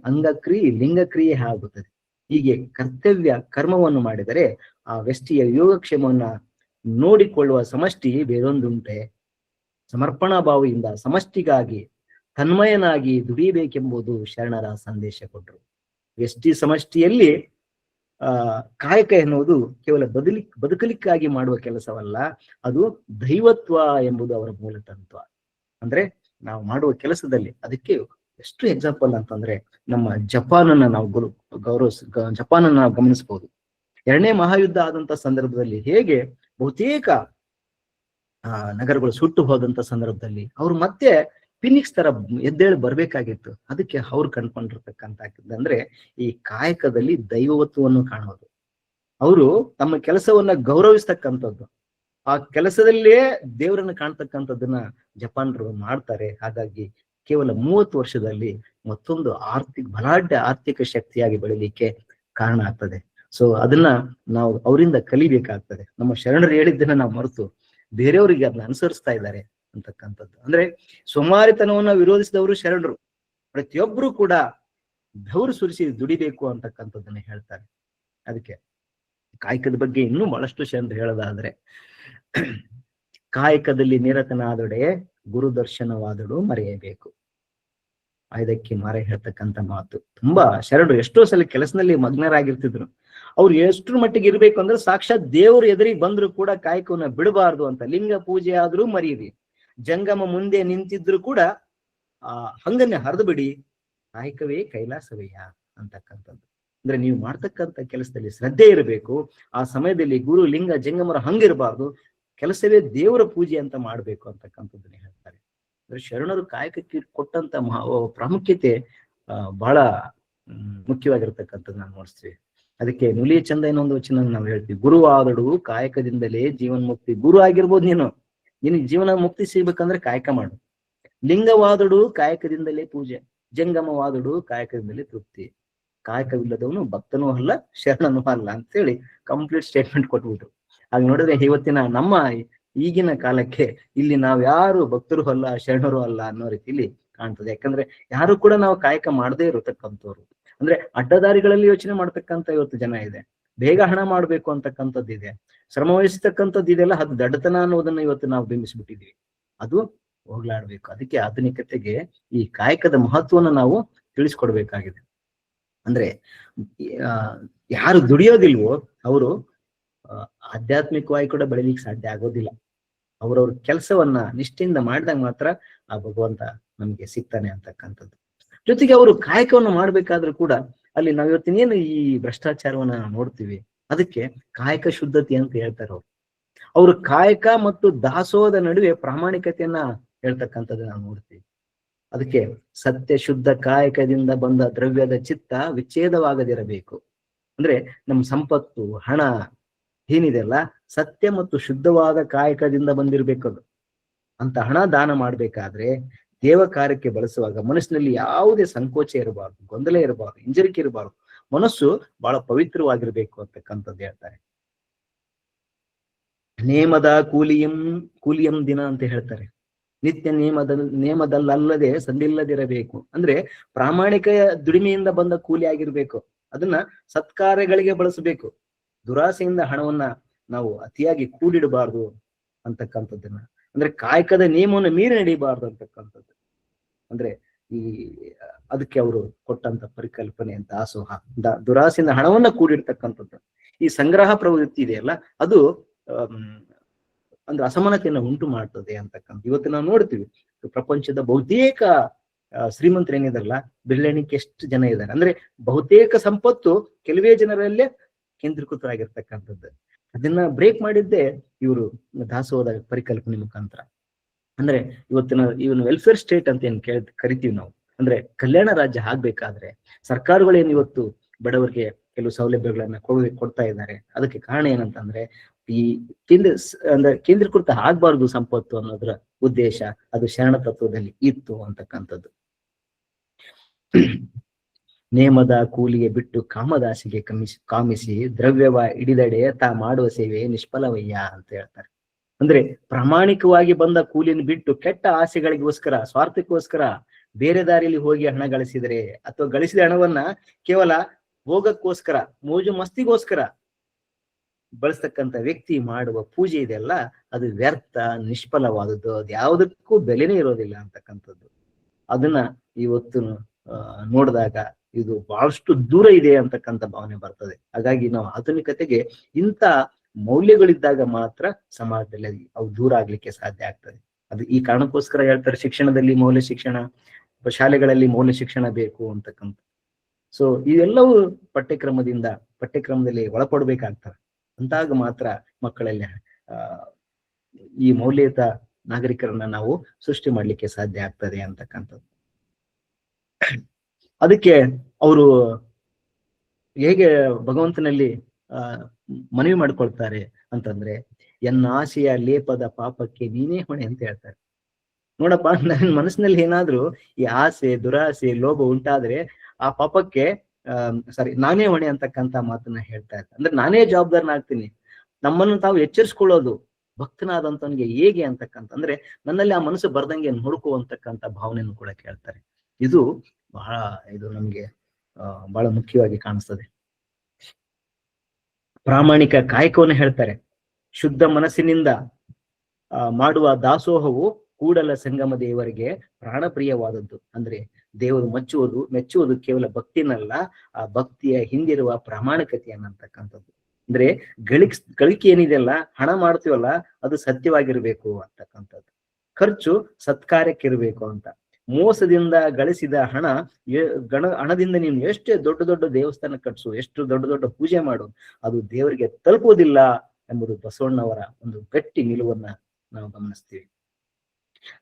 ಅಂಗಕ್ರಿಯೆ ಲಿಂಗಕ್ರಿಯೆ ಆಗುತ್ತದೆ. ಹೀಗೆ ಕರ್ತವ್ಯ ಕರ್ಮವನ್ನು ಮಾಡಿದರೆ ಆ ವ್ಯಕ್ತಿಯ ಯೋಗಕ್ಷೇಮವನ್ನ ನೋಡಿಕೊಳ್ಳುವ ಸಮಷ್ಟಿ ಬೇರೊಂದುಂಟೆ. ಸಮರ್ಪಣಾ ಭಾವದಿಂದ ಸಮಷ್ಟಿಗಾಗಿ ತನ್ಮಯನಾಗಿ ದುಡಿಯಬೇಕೆಂಬುದು ಶರಣರ ಸಂದೇಶ ಕೊಟ್ಟರು. ವ್ಯಕ್ತಿ ಸಮಷ್ಟಿಯಲ್ಲಿ ಕಾಯಕ ಎನ್ನುವುದು ಕೇವಲ ಬದುಕಲಿಕ್ಕಾಗಿ ಮಾಡುವ ಕೆಲಸವಲ್ಲ, ಅದು ದೈವತ್ವ ಎಂಬುದು ಅವರ ಮೂಲ ತತ್ವ. ಅಂದ್ರೆ ನಾವು ಮಾಡುವ ಕೆಲಸದಲ್ಲಿ ಅದಕ್ಕೆ ಎಷ್ಟು ಎಕ್ಸಾಂಪಲ್ ಅಂತಂದ್ರೆ, ನಮ್ಮ ಜಪಾನನ್ನ ನಾವು ಜಪಾನನ್ನ ನಾವು ಗಮನಿಸಬಹುದು. 2ನೇ ಮಹಾಯುದ್ಧ ಆದಂತ ಸಂದರ್ಭದಲ್ಲಿ ಹೇಗೆ ಬಹುತೇಕ ನಗರಗಳು ಸುಟ್ಟು ಹೋದಂತ ಸಂದರ್ಭದಲ್ಲಿ ಅವರು ಮತ್ತೆ ಫಿನಿಕ್ಸ್ ತರ ಎದ್ದೇಳಿ ಬರ್ಬೇಕಾಗಿತ್ತು. ಅದಕ್ಕೆ ಅವ್ರು ಕಂಡ್ಕೊಂಡಿರ್ತಕ್ಕಂಥ ಅಂದ್ರೆ ಈ ಕಾಯಕದಲ್ಲಿ ದೈವತ್ವವನ್ನು ಕಾಣೋದು. ಅವರು ತಮ್ಮ ಕೆಲಸವನ್ನ ಗೌರವಿಸ್ತಕ್ಕಂಥದ್ದು. ಆ ಕೆಲಸದಲ್ಲೇ ದೇವರನ್ನ ಕಾಣ್ತಕ್ಕಂಥದ್ದನ್ನ ಜಪಾನ್ರು ಮಾಡ್ತಾರೆ. ಹಾಗಾಗಿ ಕೇವಲ 30 ವರ್ಷದಲ್ಲಿ ಮತ್ತೊಂದು ಬಲಾಢ್ಯ ಆರ್ಥಿಕ ಶಕ್ತಿಯಾಗಿ ಬೆಳಿಲಿಕ್ಕೆ ಕಾರಣ ಆಗ್ತದೆ. ಸೊ ಅದನ್ನ ನಾವು ಅವರಿಂದ ಕಲಿಬೇಕಾಗ್ತದೆ. ನಮ್ಮ ಶರಣರು ಹೇಳಿದ್ದನ್ನ ನಾವು ಮರೆತು ಬೇರೆಯವರಿಗೆ ಅದನ್ನ ಅನುಸರಿಸ್ತಾ ಇದ್ದಾರೆ ಅಂತಕ್ಕಂಥದ್ದು. ಅಂದ್ರೆ ಸೋಮಾರಿತನವನ್ನ ವಿರೋಧಿಸಿದವರು ಶರಣರು. ಪ್ರತಿಯೊಬ್ರು ಕೂಡ ಬೆವರು ಸುರಿಸಿ ದುಡಿಬೇಕು ಅಂತಕ್ಕಂಥದ್ದನ್ನ ಹೇಳ್ತಾರೆ. ಅದಕ್ಕೆ ಕಾಯಕದ ಬಗ್ಗೆ ಇನ್ನೂ ಬಹಳಷ್ಟು ಶರಣರು ಹೇಳೋದಾದ್ರೆ, ಕಾಯಕದಲ್ಲಿ ನಿರತನಾದೊಡೆ ಗುರು ದರ್ಶನವಾದಳು ಮರೆಯಬೇಕು. ಇದಕ್ಕೆ ಮಾರೆ ಹೇಳ್ತಕ್ಕಂಥ ಮಾತು. ತುಂಬಾ ಶರಣರು ಎಷ್ಟೋ ಸಲ ಕೆಲಸದಲ್ಲಿ ಮಗ್ನರಾಗಿರ್ತಿದ್ರು. ಅವ್ರು ಎಷ್ಟರ ಮಟ್ಟಿಗೆ ಇರ್ಬೇಕು ಅಂದ್ರೆ ಸಾಕ್ಷಾತ್ ದೇವರು ಎದುರಿಗೆ ಬಂದ್ರು ಕೂಡ ಕಾಯಕವನ್ನ ಬಿಡಬಾರ್ದು ಅಂತ. ಲಿಂಗ ಪೂಜೆ ಆದ್ರೂ ಮರೀರಿ, ಜಂಗಮ ಮುಂದೆ ನಿಂತಿದ್ರು ಕೂಡ ಹಂಗನ್ನೇ ಹರಿದು ಬಿಡಿ, ಕಾಯಕವೇ ಕೈಲಾಸವಯ್ಯ ಅಂತಕ್ಕಂಥದ್ದು. ಅಂದ್ರೆ ನೀವು ಮಾಡ್ತಕ್ಕಂಥ ಕೆಲಸದಲ್ಲಿ ಶ್ರದ್ಧೆ ಇರಬೇಕು. ಆ ಸಮಯದಲ್ಲಿ ಗುರು ಲಿಂಗ ಜಂಗಮರ ಹಂಗಿರಬಾರ್ದು, ಕೆಲಸವೇ ದೇವರ ಪೂಜೆ ಅಂತ ಮಾಡ್ಬೇಕು ಅಂತಕ್ಕಂಥದ್ದನ್ನ ಹೇಳ್ತಾರೆ. ಅಂದ್ರೆ ಶರಣರು ಕಾಯಕಕ್ಕೆ ಕೊಟ್ಟಂತ ಪ್ರಾಮುಖ್ಯತೆ ಬಹಳ ಮುಖ್ಯವಾಗಿರ್ತಕ್ಕಂಥದ್ದು ನಾವು ನೋಡ್ತೀವಿ. ಅದಕ್ಕೆ ನುಲಿಯ ಚಂದ ಇನ್ನೊಂದು ವಚನ ನಾವು ಹೇಳ್ತೀವಿ, ಗುರುವಾದಡು ಕಾಯಕದಿಂದಲೇ ಜೀವನ್ ಮುಕ್ತಿ. ಗುರು ಆಗಿರ್ಬೋದು, ನಿನಗೆ ಜೀವನ ಮುಕ್ತಿ ಸಿಗ್ಬೇಕಂದ್ರೆ ಕಾಯಕ ಮಾಡು. ಲಿಂಗವಾದಡು ಕಾಯಕದಿಂದಲೇ ಪೂಜೆ, ಜಂಗಮವಾದಡು ಕಾಯಕದಿಂದಲೇ ತೃಪ್ತಿ. ಕಾಯಕವಿಲ್ಲದವನು ಭಕ್ತನೂ ಅಲ್ಲ ಶರಣನೂ ಅಲ್ಲ ಅಂತೇಳಿ ಕಂಪ್ಲೀಟ್ ಸ್ಟೇಟ್ಮೆಂಟ್ ಕೊಟ್ಬಿಟ್ರು. ಹಾಗ ನೋಡಿದ್ರೆ ಇವತ್ತಿನ ನಮ್ಮ ಈಗಿನ ಕಾಲಕ್ಕೆ ಇಲ್ಲಿ ನಾವ್ ಯಾರು ಭಕ್ತರು ಅಲ್ಲ ಶರಣರು ಅಲ್ಲ ಅನ್ನೋ ರೀತಿಯಲ್ಲಿ ಕಾಣ್ತದೆ. ಯಾಕಂದ್ರೆ ಯಾರು ಕೂಡ ನಾವು ಕಾಯಕ ಮಾಡದೇ ಇರತಕ್ಕಂಥವ್ರು. ಅಂದ್ರೆ ಅಡ್ಡದಾರಿಗಳಲ್ಲಿ ಯೋಚನೆ ಮಾಡ್ತಕ್ಕಂಥ ಇವತ್ತು ಜನ ಇದೆ. ಬೇಗ ಹಣ ಮಾಡ್ಬೇಕು ಅಂತಕ್ಕಂಥದ್ದು ಇದೆ, ಶ್ರಮ ವಹಿಸ್ತಕ್ಕಂಥದ್ದು ಇದೆಲ್ಲ ಅದು ದಡ್ಡತನ ಅನ್ನೋದನ್ನ ಇವತ್ತು ನಾವು ಬಿಂಬಿಸ್ಬಿಟ್ಟಿದೀವಿ. ಅದು ಹೋಗ್ಲಾಡ್ಬೇಕು. ಅದಕ್ಕೆ ಆಧುನಿಕತೆಗೆ ಈ ಕಾಯಕದ ಮಹತ್ವನ ನಾವು ತಿಳಿಸ್ಕೊಡ್ಬೇಕಾಗಿದೆ. ಅಂದ್ರೆ ಯಾರು ದುಡಿಯೋದಿಲ್ವೋ ಅವರು ಆಧ್ಯಾತ್ಮಿಕವಾಗಿ ಕೂಡ ಬೆಳಿಲಿಕ್ಕೆ ಸಾಧ್ಯ ಆಗೋದಿಲ್ಲ. ಅವ್ರವ್ರ ಕೆಲಸವನ್ನ ನಿಷ್ಠೆಯಿಂದ ಮಾಡಿದಾಗ ಮಾತ್ರ ಆ ಭಗವಂತ ನಮ್ಗೆ ಸಿಗ್ತಾನೆ ಅಂತಕ್ಕಂಥದ್ದು. ಜೊತೆಗೆ ಅವರು ಕಾಯಕವನ್ನು ಮಾಡ್ಬೇಕಾದ್ರೂ ಕೂಡ ಅಲ್ಲಿ ನಾವ್ ಇವತ್ತಿನೇನು ಈ ಭ್ರಷ್ಟಾಚಾರವನ್ನ ನೋಡ್ತೀವಿ, ಅದಕ್ಕೆ ಕಾಯಕ ಶುದ್ಧತೆ ಅಂತ ಹೇಳ್ತಾರೆ ಅವ್ರು. ಅವ್ರ ಕಾಯಕ ಮತ್ತು ದಾಸೋಹದ ನಡುವೆ ಪ್ರಾಮಾಣಿಕತೆಯನ್ನ ಹೇಳ್ತಕ್ಕಂಥದ್ದು ನಾವು ನೋಡ್ತೀವಿ. ಅದಕ್ಕೆ ಸತ್ಯ ಶುದ್ಧ ಕಾಯಕದಿಂದ ಬಂದ ದ್ರವ್ಯದ ಚಿತ್ತ ವಿಚ್ಛೇದವಾಗದಿರಬೇಕು. ಅಂದ್ರೆ ನಮ್ಮ ಸಂಪತ್ತು ಹಣ ಏನಿದೆಲ್ಲ ಸತ್ಯ ಮತ್ತು ಶುದ್ಧವಾದ ಕಾಯಕದಿಂದ ಬಂದಿರ್ಬೇಕದು. ಅಂತ ಹಣ ದಾನ ಮಾಡ್ಬೇಕಾದ್ರೆ ದೇವ ಕಾರ್ಯಕ್ಕೆ ಬಳಸುವಾಗ ಮನಸ್ಸಿನಲ್ಲಿ ಯಾವುದೇ ಸಂಕೋಚ ಇರಬಾರ್ದು, ಗೊಂದಲ ಇರಬಾರ್ದು, ಹಿಂಜರಿಕೆ ಇರಬಾರ್ದು. ಮನಸ್ಸು ಬಹಳ ಪವಿತ್ರವಾಗಿರ್ಬೇಕು ಅಂತಕ್ಕಂಥದ್ದು ಹೇಳ್ತಾರೆ. ನೇಮದ ಕೂಲಿಯಂ ದಿನ ಅಂತ ಹೇಳ್ತಾರೆ. ನಿತ್ಯ ನೇಮದಲ್ಲದೆ ಸಂದಿಲ್ಲದಿರಬೇಕು. ಅಂದ್ರೆ ಪ್ರಾಮಾಣಿಕ ದುಡಿಮೆಯಿಂದ ಬಂದ ಕೂಲಿ ಆಗಿರ್ಬೇಕು. ಅದನ್ನ ಸತ್ಕಾರ್ಯಗಳಿಗೆ ಬಳಸಬೇಕು. ದುರಾಸೆಯಿಂದ ಹಣವನ್ನ ನಾವು ಅತಿಯಾಗಿ ಕೂಡಿಡಬಾರ್ದು ಅಂತಕ್ಕಂಥದ್ದನ್ನ. ಅಂದ್ರೆ ಕಾಯಕದ ನಿಯಮವನ್ನು ಮೀರಿ ನಡೀಬಾರ್ದು ಅಂತಕ್ಕಂಥದ್ದು. ಅಂದ್ರೆ ಅದಕ್ಕೆ ಅವರು ಕೊಟ್ಟಂತ ಪರಿಕಲ್ಪನೆ ದಾಸೋಹ, ದುರಾಸೆಯಿಂದ ಹಣವನ್ನ ಕೂಡಿಡ್ತಕ್ಕಂಥದ್ದು. ಈ ಸಂಗ್ರಹ ಪ್ರವೃತ್ತಿ ಇದೆಯಲ್ಲ, ಅದು ಅಂದ್ರೆ ಅಸಮಾನತೆಯನ್ನು ಉಂಟು ಮಾಡ್ತದೆ ಅಂತಕ್ಕಂಥ. ಇವತ್ತು ನಾವು ನೋಡ್ತೀವಿ ಪ್ರಪಂಚದ ಬಹುತೇಕ ಶ್ರೀಮಂತರು ಏನಿದಾರಲ್ಲ, ಬಿರ್ಲೆಣಿಕೆ ಎಷ್ಟು ಜನ ಇದ್ದಾರೆ. ಅಂದ್ರೆ ಬಹುತೇಕ ಸಂಪತ್ತು ಕೆಲವೇ ಜನರಲ್ಲೇ ಕೇಂದ್ರೀಕೃತರಾಗಿರ್ತಕ್ಕಂಥದ್ದು. ಅದನ್ನ ಬ್ರೇಕ್ ಮಾಡಿದ್ದೇ ಇವರು ದಾಸೋಹದ ಪರಿಕಲ್ಪನೆ ಮುಖಾಂತರ. ಅಂದ್ರೆ ಇವನ್ ವೆಲ್ಫೇರ್ ಸ್ಟೇಟ್ ಅಂತ ಏನ್ ಕರಿತೀವಿ ನಾವು. ಅಂದ್ರೆ ಕಲ್ಯಾಣ ರಾಜ್ಯ ಆಗ್ಬೇಕಾದ್ರೆ ಸರ್ಕಾರಗಳೇನು ಇವತ್ತು ಬಡವರಿಗೆ ಕೆಲವು ಸೌಲಭ್ಯಗಳನ್ನ ಕೊಡ್ತಾ ಇದ್ದಾರೆ. ಅದಕ್ಕೆ ಕಾರಣ ಏನಂತಂದ್ರೆ ಈ ಕೇಂದ್ರೀಕೃತ ಆಗ್ಬಾರ್ದು ಸಂಪತ್ತು ಅನ್ನೋದ್ರ ಉದ್ದೇಶ. ಅದು ಶರಣ ತತ್ವದಲ್ಲಿ ಇತ್ತು ಅಂತಕ್ಕಂಥದ್ದು. ನೇಮದ ಕೂಲಿಗೆ ಬಿಟ್ಟು ಕಾಮದಾಸಿಗೆ ಕಾಮಿಸಿ ದ್ರವ್ಯವ ಹಿಡಿದಡೆ ತಾ ಮಾಡುವ ಸೇವೆ ನಿಷ್ಫಲವಯ್ಯ ಅಂತ ಹೇಳ್ತಾರೆ. ಅಂದ್ರೆ ಪ್ರಾಮಾಣಿಕವಾಗಿ ಬಂದ ಕೂಲಿಯನ್ನು ಬಿಟ್ಟು ಕೆಟ್ಟ ಆಸೆಗಳಿಗೋಸ್ಕರ, ಸ್ವಾರ್ಥಕ್ಕೋಸ್ಕರ ಬೇರೆ ದಾರಿಯಲ್ಲಿ ಹೋಗಿ ಹಣ ಗಳಿಸಿದರೆ ಅಥವಾ ಗಳಿಸಿದ ಹಣವನ್ನ ಕೇವಲ ಭೋಗಕ್ಕೋಸ್ಕರ, ಮೋಜು ಮಸ್ತಿಗೋಸ್ಕರ ಬಳಸ್ತಕ್ಕಂಥ ವ್ಯಕ್ತಿ ಮಾಡುವ ಪೂಜೆ ಇದೆಯಲ್ಲ, ಅದು ವ್ಯರ್ಥ, ನಿಷ್ಫಲವಾದದ್ದು. ಅದು ಯಾವುದಕ್ಕೂ ಬೆಲೆನೇ ಇರೋದಿಲ್ಲ ಅಂತಕ್ಕಂಥದ್ದು. ಅದನ್ನ ಇವತ್ತು ನೋಡಿದಾಗ ಇದು ಬಹಳಷ್ಟು ದೂರ ಇದೆ ಅಂತಕ್ಕಂಥ ಭಾವನೆ ಬರ್ತದೆ. ಹಾಗಾಗಿ ನಾವು ಆಧುನಿಕತೆಗೆ ಇಂಥ ಮೌಲ್ಯಗಳಿದ್ದಾಗ ಮಾತ್ರ ಸಮಾಜದಲ್ಲಿ ಅವು ದೂರ ಆಗ್ಲಿಕ್ಕೆ ಸಾಧ್ಯ ಆಗ್ತದೆ. ಅದು ಈ ಕಾರಣಕ್ಕೋಸ್ಕರ ಹೇಳ್ತಾರೆ ಶಿಕ್ಷಣದಲ್ಲಿ ಮೌಲ್ಯ ಶಿಕ್ಷಣ, ಶಾಲೆಗಳಲ್ಲಿ ಮೌಲ್ಯ ಶಿಕ್ಷಣ ಬೇಕು ಅಂತಕ್ಕಂಥ. ಸೊ ಇವೆಲ್ಲವೂ ಪಠ್ಯಕ್ರಮದಲ್ಲಿ ಒಳಪಡಬೇಕಾಗ್ತದೆ. ಅಂತಾಗ ಮಾತ್ರ ಮಕ್ಕಳಲ್ಲಿ ಈ ಮೌಲ್ಯಯುತ ನಾಗರಿಕರನ್ನ ನಾವು ಸೃಷ್ಟಿ ಮಾಡ್ಲಿಕ್ಕೆ ಸಾಧ್ಯ ಆಗ್ತದೆ ಅಂತಕ್ಕಂಥದ್ದು. ಅದಕ್ಕೆ ಅವರು ಹೇಗೆ ಭಗವಂತನಲ್ಲಿ ಮನವಿ ಮಾಡ್ಕೊಳ್ತಾರೆ ಅಂತಂದ್ರೆ, ಎನ್ನಾಸೆಯ ಲೇಪದ ಪಾಪಕ್ಕೆ ನೀನೇ ಹೊಣೆ ಅಂತ ಹೇಳ್ತಾರೆ. ನೋಡಪ್ಪ, ನನ್ನ ಮನಸ್ಸಿನಲ್ಲಿ ಏನಾದ್ರೂ ಈ ಆಸೆ, ದುರಾಸೆ, ಲೋಭ ಉಂಟಾದ್ರೆ ಆ ಪಾಪಕ್ಕೆ ನಾನೇ ಹೊಣೆ ಅಂತಕ್ಕಂಥ ಮಾತನ್ನ ಹೇಳ್ತಾ ಇರ್ತಾರೆ. ಅಂದ್ರೆ ನಾನೇ ಜವಾಬ್ದಾರನಾಗ್ತೀನಿ. ನಮ್ಮನ್ನು ತಾವು ಎಚ್ಚರಿಸ್ಕೊಳ್ಳೋದು ಭಕ್ತನಾದಂತವನಿಗೆ ಹೇಗೆ ಅಂತಕ್ಕಂಥ, ಅಂದ್ರೆ ನನ್ನಲ್ಲಿ ಆ ಮನಸ್ಸು ಬರ್ದಂಗೆ ನೋಡ್ಕುವಂತಕ್ಕಂಥ ಭಾವನೆಯನ್ನು ಕೂಡ ಕೇಳ್ತಾರೆ. ಇದು ನಮ್ಗೆ ಬಹಳ ಮುಖ್ಯವಾಗಿ ಕಾಣಿಸ್ತದೆ. ಪ್ರಾಮಾಣಿಕ ಕಾಯಕವನ್ನು ಹೇಳ್ತಾರೆ. ಶುದ್ಧ ಮನಸ್ಸಿನಿಂದ ಮಾಡುವ ದಾಸೋಹವು ಕೂಡಲ ಸಂಗಮ ದೇವರಿಗೆ ಪ್ರಾಣಪ್ರಿಯವಾದದ್ದು. ಅಂದ್ರೆ ದೇವರು ಮೆಚ್ಚುವುದು ಕೇವಲ ಭಕ್ತಿನಲ್ಲ, ಆ ಭಕ್ತಿಯ ಹಿಂದಿರುವ ಪ್ರಾಮಾಣಿಕತೆಯನ್ನಂತಕ್ಕಂಥದ್ದು. ಅಂದ್ರೆ ಗಳಿಕೆ ಏನಿದೆಯಲ್ಲ, ಹಣ ಮಾಡ್ತೀವಲ್ಲ, ಅದು ಸತ್ಯವಾಗಿರ್ಬೇಕು ಅಂತಕ್ಕಂಥದ್ದು. ಖರ್ಚು ಸತ್ಕಾರ್ಯಕ್ಕಿರ್ಬೇಕು ಅಂತ. ಮೋಸದಿಂದ ಗಳಿಸಿದ ಹಣದಿಂದ ನೀನು ಎಷ್ಟೇ ದೊಡ್ಡ ದೊಡ್ಡ ದೇವಸ್ಥಾನ ಕಟ್ಸು, ಎಷ್ಟು ದೊಡ್ಡ ದೊಡ್ಡ ಪೂಜೆ ಮಾಡು, ಅದು ದೇವರಿಗೆ ತಲುಪುವುದಿಲ್ಲ ಎಂಬುದು ಬಸವಣ್ಣವರ ಒಂದು ಗಟ್ಟಿ ನಿಲುವನ್ನ ನಾವು ಗಮನಿಸ್ತೀವಿ.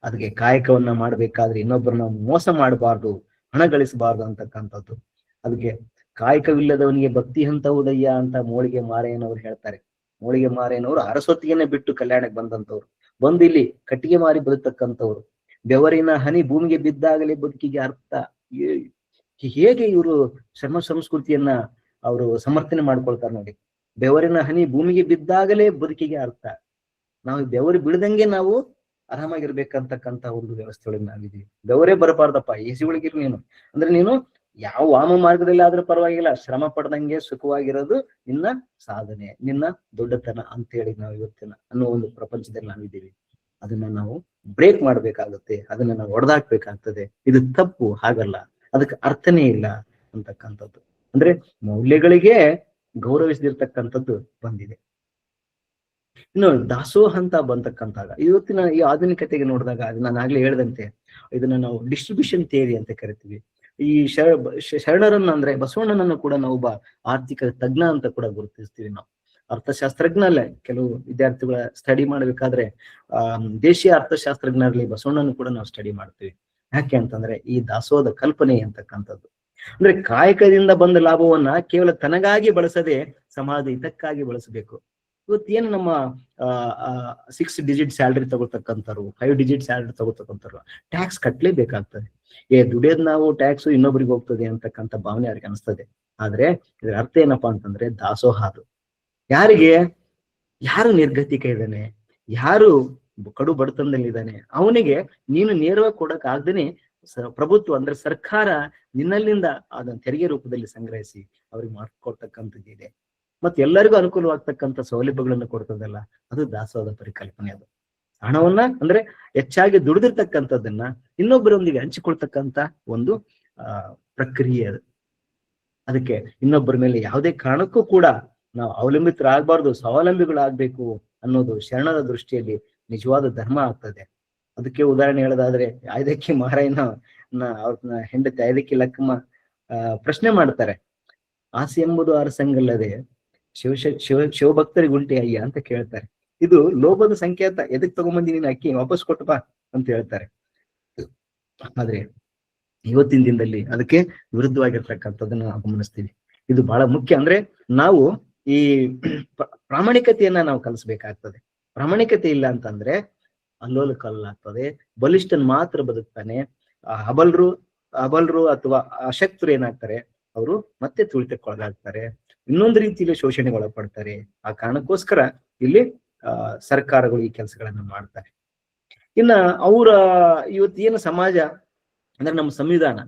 ಅದಕ್ಕೆ ಕಾಯಕವನ್ನ ಮಾಡ್ಬೇಕಾದ್ರೆ ಇನ್ನೊಬ್ಬರನ್ನ ಮೋಸ ಮಾಡಬಾರ್ದು, ಹಣ ಗಳಿಸಬಾರ್ದು ಅಂತಕ್ಕಂಥದ್ದು. ಅದಕ್ಕೆ ಕಾಯಕವಿಲ್ಲದವನಿಗೆ ಭಕ್ತಿ ಹಂತವುದಯ್ಯ ಅಂತ ಮೋಳಿಗೆ ಮಾರೇನವ್ರು ಹೇಳ್ತಾರೆ. ಮೋಳಿಗೆ ಮಾರೇನವರು ಅರಸೊತ್ತಿಗೆನೆ ಬಿಟ್ಟು ಕಲ್ಯಾಣಕ್ಕೆ ಬಂದಂತವ್ರು, ಬಂದು ಇಲ್ಲಿ ಕಟ್ಟಿಗೆ ಮಾರಿ ಬದುಕ್ತಕ್ಕಂಥವ್ರು. ಬೆವರಿನ ಹನಿ ಭೂಮಿಗೆ ಬಿದ್ದಾಗಲೇ ಬದುಕಿಗೆ ಅರ್ಥ. ಹೇಗೆ ಇವರು ಶ್ರಮ ಸಂಸ್ಕೃತಿಯನ್ನ ಅವರು ಸಮರ್ಥನೆ ಮಾಡ್ಕೊಳ್ತಾರೆ ನೋಡಿ. ಬೆವರಿನ ಹನಿ ಭೂಮಿಗೆ ಬಿದ್ದಾಗಲೇ ಬದುಕಿಗೆ ಅರ್ಥ. ನಾವು ಬೆವರು ಬಿಡದಂಗೆ ನಾವು ಆರಾಮಾಗಿರ್ಬೇಕಂತಕ್ಕಂಥ ಒಂದು ವ್ಯವಸ್ಥೆ ಒಳಗೆ ನಾವಿದೀವಿ. ಬೆವರೇ ಬರಬಾರ್ದಪ್ಪ, ಎಸಿ ಒಳಗಿರು ನೀನು. ಅಂದ್ರೆ ನೀನು ಯಾವ ವಾಮ ಮಾರ್ಗದಲ್ಲಿ ಆದ್ರೂ ಪರವಾಗಿಲ್ಲ, ಶ್ರಮ ಪಡ್ದಂಗೆ ಸುಖವಾಗಿರೋದು ನಿನ್ನ ಸಾಧನೆ, ನಿನ್ನ ದೊಡ್ಡತನ ಅಂತೇಳಿ ನಾವು ಇವತ್ತಿನ ಅನ್ನೋ ಒಂದು ಪ್ರಪಂಚದಲ್ಲಿ ನಾವಿದ್ದೀವಿ. ಅದನ್ನ ನಾವು ಬ್ರೇಕ್ ಮಾಡ್ಬೇಕಾಗುತ್ತೆ, ಅದನ್ನ ನಾವು ಹೊಡೆದಾಕ್ಬೇಕಾಗ್ತದೆ. ಇದು ತಪ್ಪು, ಹಾಗಲ್ಲ, ಅದಕ್ಕೆ ಅರ್ಥನೇ ಇಲ್ಲ ಅಂತಕ್ಕಂಥದ್ದು. ಅಂದ್ರೆ ಮೌಲ್ಯಗಳಿಗೆ ಗೌರವಿಸದಿರ್ತಕ್ಕಂಥದ್ದು ಬಂದಿದೆ. ಇನ್ನು ದಾಸೋಹ ಅಂತ ಬಂತಕ್ಕಂತಾಗ ಇವತ್ತಿನ ಈ ಆಧುನಿಕತೆಗೆ ನೋಡಿದಾಗ, ನಾನು ಆಗ್ಲೇ ಹೇಳ್ದಂತೆ, ಇದನ್ನ ನಾವು ಡಿಸ್ಟ್ರಿಬ್ಯೂಷನ್ ಥಿಯರಿ ಅಂತ ಕರಿತೀವಿ. ಈ ಶರಣರನ್ನ ಅಂದ್ರೆ ಬಸವಣ್ಣನನ್ನು ಕೂಡ ನಾವು ಒಬ್ಬ ಆರ್ಥಿಕ ತಜ್ಞ ಅಂತ ಕೂಡ ಗುರುತಿಸ್ತೀವಿ. ನಾವು ಅರ್ಥಶಾಸ್ತ್ರಜ್ಞ ಅಲ್ಲ. ಕೆಲವು ವಿದ್ಯಾರ್ಥಿಗಳ ಸ್ಟಡಿ ಮಾಡ್ಬೇಕಾದ್ರೆ ದೇಶೀಯ ಅರ್ಥಶಾಸ್ತ್ರಜ್ಞರಲ್ಲಿ ಬಸವಣ್ಣನ ಕೂಡ ನಾವು ಸ್ಟಡಿ ಮಾಡ್ತೀವಿ. ಯಾಕೆ ಅಂತಂದ್ರೆ ಈ ದಾಸೋಹದ ಕಲ್ಪನೆ ಅಂತಕ್ಕಂಥದ್ದು. ಅಂದ್ರೆ ಕಾಯಕದಿಂದ ಬಂದ ಲಾಭವನ್ನ ಕೇವಲ ತನಗಾಗಿ ಬಳಸದೆ ಸಮಾಜ ಹಿತಕ್ಕಾಗಿ ಬಳಸಬೇಕು. ಇವತ್ತೇನು ನಮ್ಮ 6 ಡಿಜಿಟ್ ಸ್ಯಾಲ್ರಿ ತಗೊಳ್ತಕ್ಕಂಥವ್ರು, 5 ಡಿಜಿಟ್ ಸ್ಯಾಲ್ರಿ ತಗೋತಕ್ಕಂಥವ್ರು ಟ್ಯಾಕ್ಸ್ ಕಟ್ಲೇಬೇಕಾಗ್ತದೆ. ದುಡಿಯೋದ್ ನಾವು, ಟ್ಯಾಕ್ಸ್ ಇನ್ನೊಬ್ರಿಗೆ ಹೋಗ್ತದೆ ಅಂತಕ್ಕಂಥ ಭಾವನೆ ಅವ್ರಿಗೆ ಅನಿಸ್ತದೆ. ಆದ್ರೆ ಇದ್ರ ಅರ್ಥ ಏನಪ್ಪಾ ಅಂತಂದ್ರೆ ದಾಸೋಹ ಅದು. ಯಾರು ನಿರ್ಗತಿಕ ಇದ್ದಾನೆ, ಯಾರು ಕಡು ಬಡತನದಲ್ಲಿದ್ದಾನೆ, ಅವನಿಗೆ ನೀನು ನೇರವಾಗಿ ಕೊಡಕ್ ಆಗ್ದೇನೆ ಪ್ರಭುತ್ವ ಅಂದ್ರೆ ಸರ್ಕಾರ ನಿನ್ನಲ್ಲಿಂದ ಅದನ್ನ ತೆರಿಗೆ ರೂಪದಲ್ಲಿ ಸಂಗ್ರಹಿಸಿ ಅವ್ರಿಗೆ ಮಾಡ್ಕೊಡ್ತಕ್ಕಂಥದ್ದಿದೆ. ಮತ್ತೆ ಎಲ್ಲರಿಗೂ ಅನುಕೂಲವಾಗ್ತಕ್ಕಂಥ ಸೌಲಭ್ಯಗಳನ್ನು ಕೊಡ್ತದಲ್ಲ, ಅದು ದಾಸೋಹದ ಪರಿಕಲ್ಪನೆ. ಅದು ಹಣವನ್ನ ಅಂದ್ರೆ ಹೆಚ್ಚಾಗಿ ದುಡಿದಿರ್ತಕ್ಕಂಥದ್ದನ್ನ ಇನ್ನೊಬ್ಬರೊಂದಿಗೆ ಹಂಚಿಕೊಳ್ತಕ್ಕಂಥ ಒಂದು ಪ್ರಕ್ರಿಯೆ ಅದು. ಅದಕ್ಕೆ ಇನ್ನೊಬ್ಬರ ಮೇಲೆ ಯಾವುದೇ ಕಾರಣಕ್ಕೂ ಕೂಡ ನಾವು ಅವಲಂಬಿತರಾಗಬಾರ್ದು, ಸ್ವಾವಲಂಬಿಗಳಾಗ್ಬೇಕು ಅನ್ನೋದು ಶರಣರ ದೃಷ್ಟಿಯಲ್ಲಿ ನಿಜವಾದ ಧರ್ಮ ಆಗ್ತದೆ. ಅದಕ್ಕೆ ಉದಾಹರಣೆ ಹೇಳೋದಾದ್ರೆ, ಐದಕ್ಕಿ ಮಾರಾಯನ ಅವ್ರನ್ನ ಹೆಂಡತಿ ಐದಕ್ಕಿ ಲಕ್ಕಮ್ಮ ಪ್ರಶ್ನೆ ಮಾಡ್ತಾರೆ, ಆಸೆ ಎಂಬುದು ಅರಸಂಗಲ್ಲದೆ ಶಿವಭಕ್ತರಿಗೆ ಉಂಟೆ ಅಯ್ಯ ಅಂತ ಕೇಳ್ತಾರೆ. ಇದು ಲೋಭದ ಸಂಕೇತ, ಎದಕ್ ತಗೊಂಬಂದಿ ನೀನು ಅಕ್ಕಿ ವಾಪಸ್ ಕೊಟ್ಟು ಬಾ ಅಂತ ಹೇಳ್ತಾರೆ. ಆದ್ರೆ ಇವತ್ತಿನ ದಿನದಲ್ಲಿ ಅದಕ್ಕೆ ವಿರುದ್ಧವಾಗಿರ್ತಕ್ಕಂಥದ್ದನ್ನ ನಾವು ಗಮನಿಸ್ತೀವಿ. ಇದು ಬಹಳ ಮುಖ್ಯ. ಅಂದ್ರೆ ನಾವು ಈ ಪ್ರಾಮಾಣಿಕತೆಯನ್ನ ನಾವು ಕಲಿಸ್ಬೇಕಾಗ್ತದೆ. ಪ್ರಾಮಾಣಿಕತೆ ಇಲ್ಲ ಅಂತಂದ್ರೆ ಅಲ್ಲೋಲ ಕಲ್ಲಾಗ್ತದೆ. ಬಲಿಷ್ಠನ್ ಮಾತ್ರ ಬದುಕ್ತಾನೆ. ಅಬಲರು ಅಥವಾ ಅಶಕ್ತರು ಏನಾಗ್ತಾರೆ, ಅವರು ಮತ್ತೆ ತುಳಿತಕ್ಕೊಳಗಾಗ್ತಾರೆ, ಇನ್ನೊಂದು ರೀತಿಯಲ್ಲಿ ಶೋಷಣೆಗೆ ಒಳಪಡ್ತಾರೆ. ಆ ಕಾರಣಕ್ಕೋಸ್ಕರ ಇಲ್ಲಿ ಸರ್ಕಾರಗಳು ಈ ಕೆಲಸಗಳನ್ನ ಮಾಡ್ತಾರೆ. ಇನ್ನ ಇವತ್ತೇನು ಸಮಾಜ ಅಂದ್ರೆ ನಮ್ಮ ಸಂವಿಧಾನ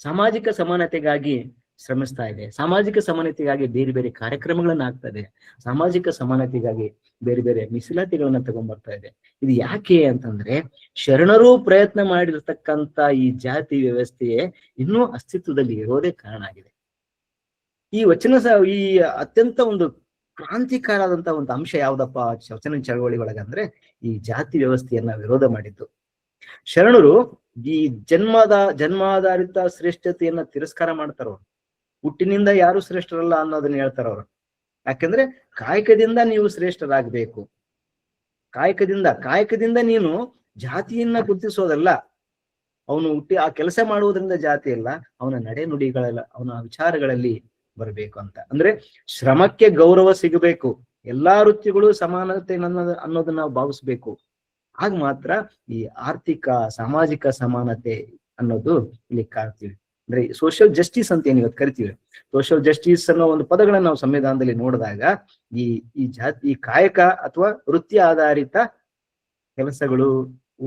ಸಾಮಾಜಿಕ ಸಮಾನತೆಗಾಗಿ ಶ್ರಮಿಸ್ತಾ ಇದೆ. ಸಾಮಾಜಿಕ ಸಮಾನತೆಗಾಗಿ ಬೇರೆ ಬೇರೆ ಕಾರ್ಯಕ್ರಮಗಳನ್ನ ಆಗ್ತದೆ. ಸಾಮಾಜಿಕ ಸಮಾನತೆಗಾಗಿ ಬೇರೆ ಬೇರೆ ಮೀಸಲಾತಿಗಳನ್ನ ತಗೊಂಡ್ಬರ್ತಾ ಇದೆ. ಇದು ಯಾಕೆ ಅಂತಂದ್ರೆ ಶರಣರು ಪ್ರಯತ್ನ ಮಾಡಿರ್ತಕ್ಕಂಥ ಈ ಜಾತಿ ವ್ಯವಸ್ಥೆಯೇ ಇನ್ನೂ ಅಸ್ತಿತ್ವದಲ್ಲಿ ಇರೋದೇ ಕಾರಣ ಆಗಿದೆ. ಈ ಈ ಅತ್ಯಂತ ಒಂದು ಕ್ರಾಂತಿಕಾರದಂತ ಒಂದು ಅಂಶ ಯಾವ್ದಪ್ಪ ವಚನ ಚಳವಳಿ ಒಳಗಂದ್ರೆ ಈ ಜಾತಿ ವ್ಯವಸ್ಥೆಯನ್ನ ವಿರೋಧ ಮಾಡಿದ್ದು. ಶರಣರು ಈ ಜನ್ಮಾಧಾರಿತ ಶ್ರೇಷ್ಠತೆಯನ್ನ ತಿರಸ್ಕಾರ ಮಾಡ್ತಾರವ್ರು. ಹುಟ್ಟಿನಿಂದ ಯಾರು ಶ್ರೇಷ್ಠರಲ್ಲ ಅನ್ನೋದನ್ನ ಹೇಳ್ತಾರವ್ರು. ಯಾಕಂದ್ರೆ ಕಾಯಕದಿಂದ ನೀವು ಶ್ರೇಷ್ಠರಾಗ್ಬೇಕು. ಕಾಯಕದಿಂದ ನೀನು ಜಾತಿಯನ್ನ ಗುರುತಿಸೋದಲ್ಲ. ಅವನು ಆ ಕೆಲಸ ಮಾಡುವುದರಿಂದ ಜಾತಿ ಅಲ್ಲ, ಅವನ ನಡೆ ನುಡಿಗಳೆಲ್ಲ, ಅವನ ವಿಚಾರಗಳಲ್ಲಿ ಬರಬೇಕು ಅಂತ. ಅಂದ್ರೆ ಶ್ರಮಕ್ಕೆ ಗೌರವ ಸಿಗಬೇಕು. ಎಲ್ಲಾ ವೃತ್ತಿಗಳು ಸಮಾನತೆ ಅನ್ನೋದನ್ನ ನಾವು ಭಾವಿಸ್ಬೇಕು. ಆಗ ಮಾತ್ರ ಈ ಆರ್ಥಿಕ ಸಾಮಾಜಿಕ ಸಮಾನತೆ ಅನ್ನೋದು ಇಲ್ಲಿ ಕಾಣ್ತೀವಿ. ಅಂದ್ರೆ ಸೋಷಿಯಲ್ ಜಸ್ಟಿಸ್ ಅಂತ ಏನ್ ಇವತ್ತು ಕರಿತೀವಿ, ಸೋಷಿಯಲ್ ಜಸ್ಟಿಸ್ ಅನ್ನೋ ಒಂದು ಪದಗಳನ್ನ ನಾವು ಸಂವಿಧಾನದಲ್ಲಿ ನೋಡಿದಾಗ ಈ ಕಾಯಕ ಅಥವಾ ವೃತ್ತಿ ಆಧಾರಿತ ಕೆಲಸಗಳು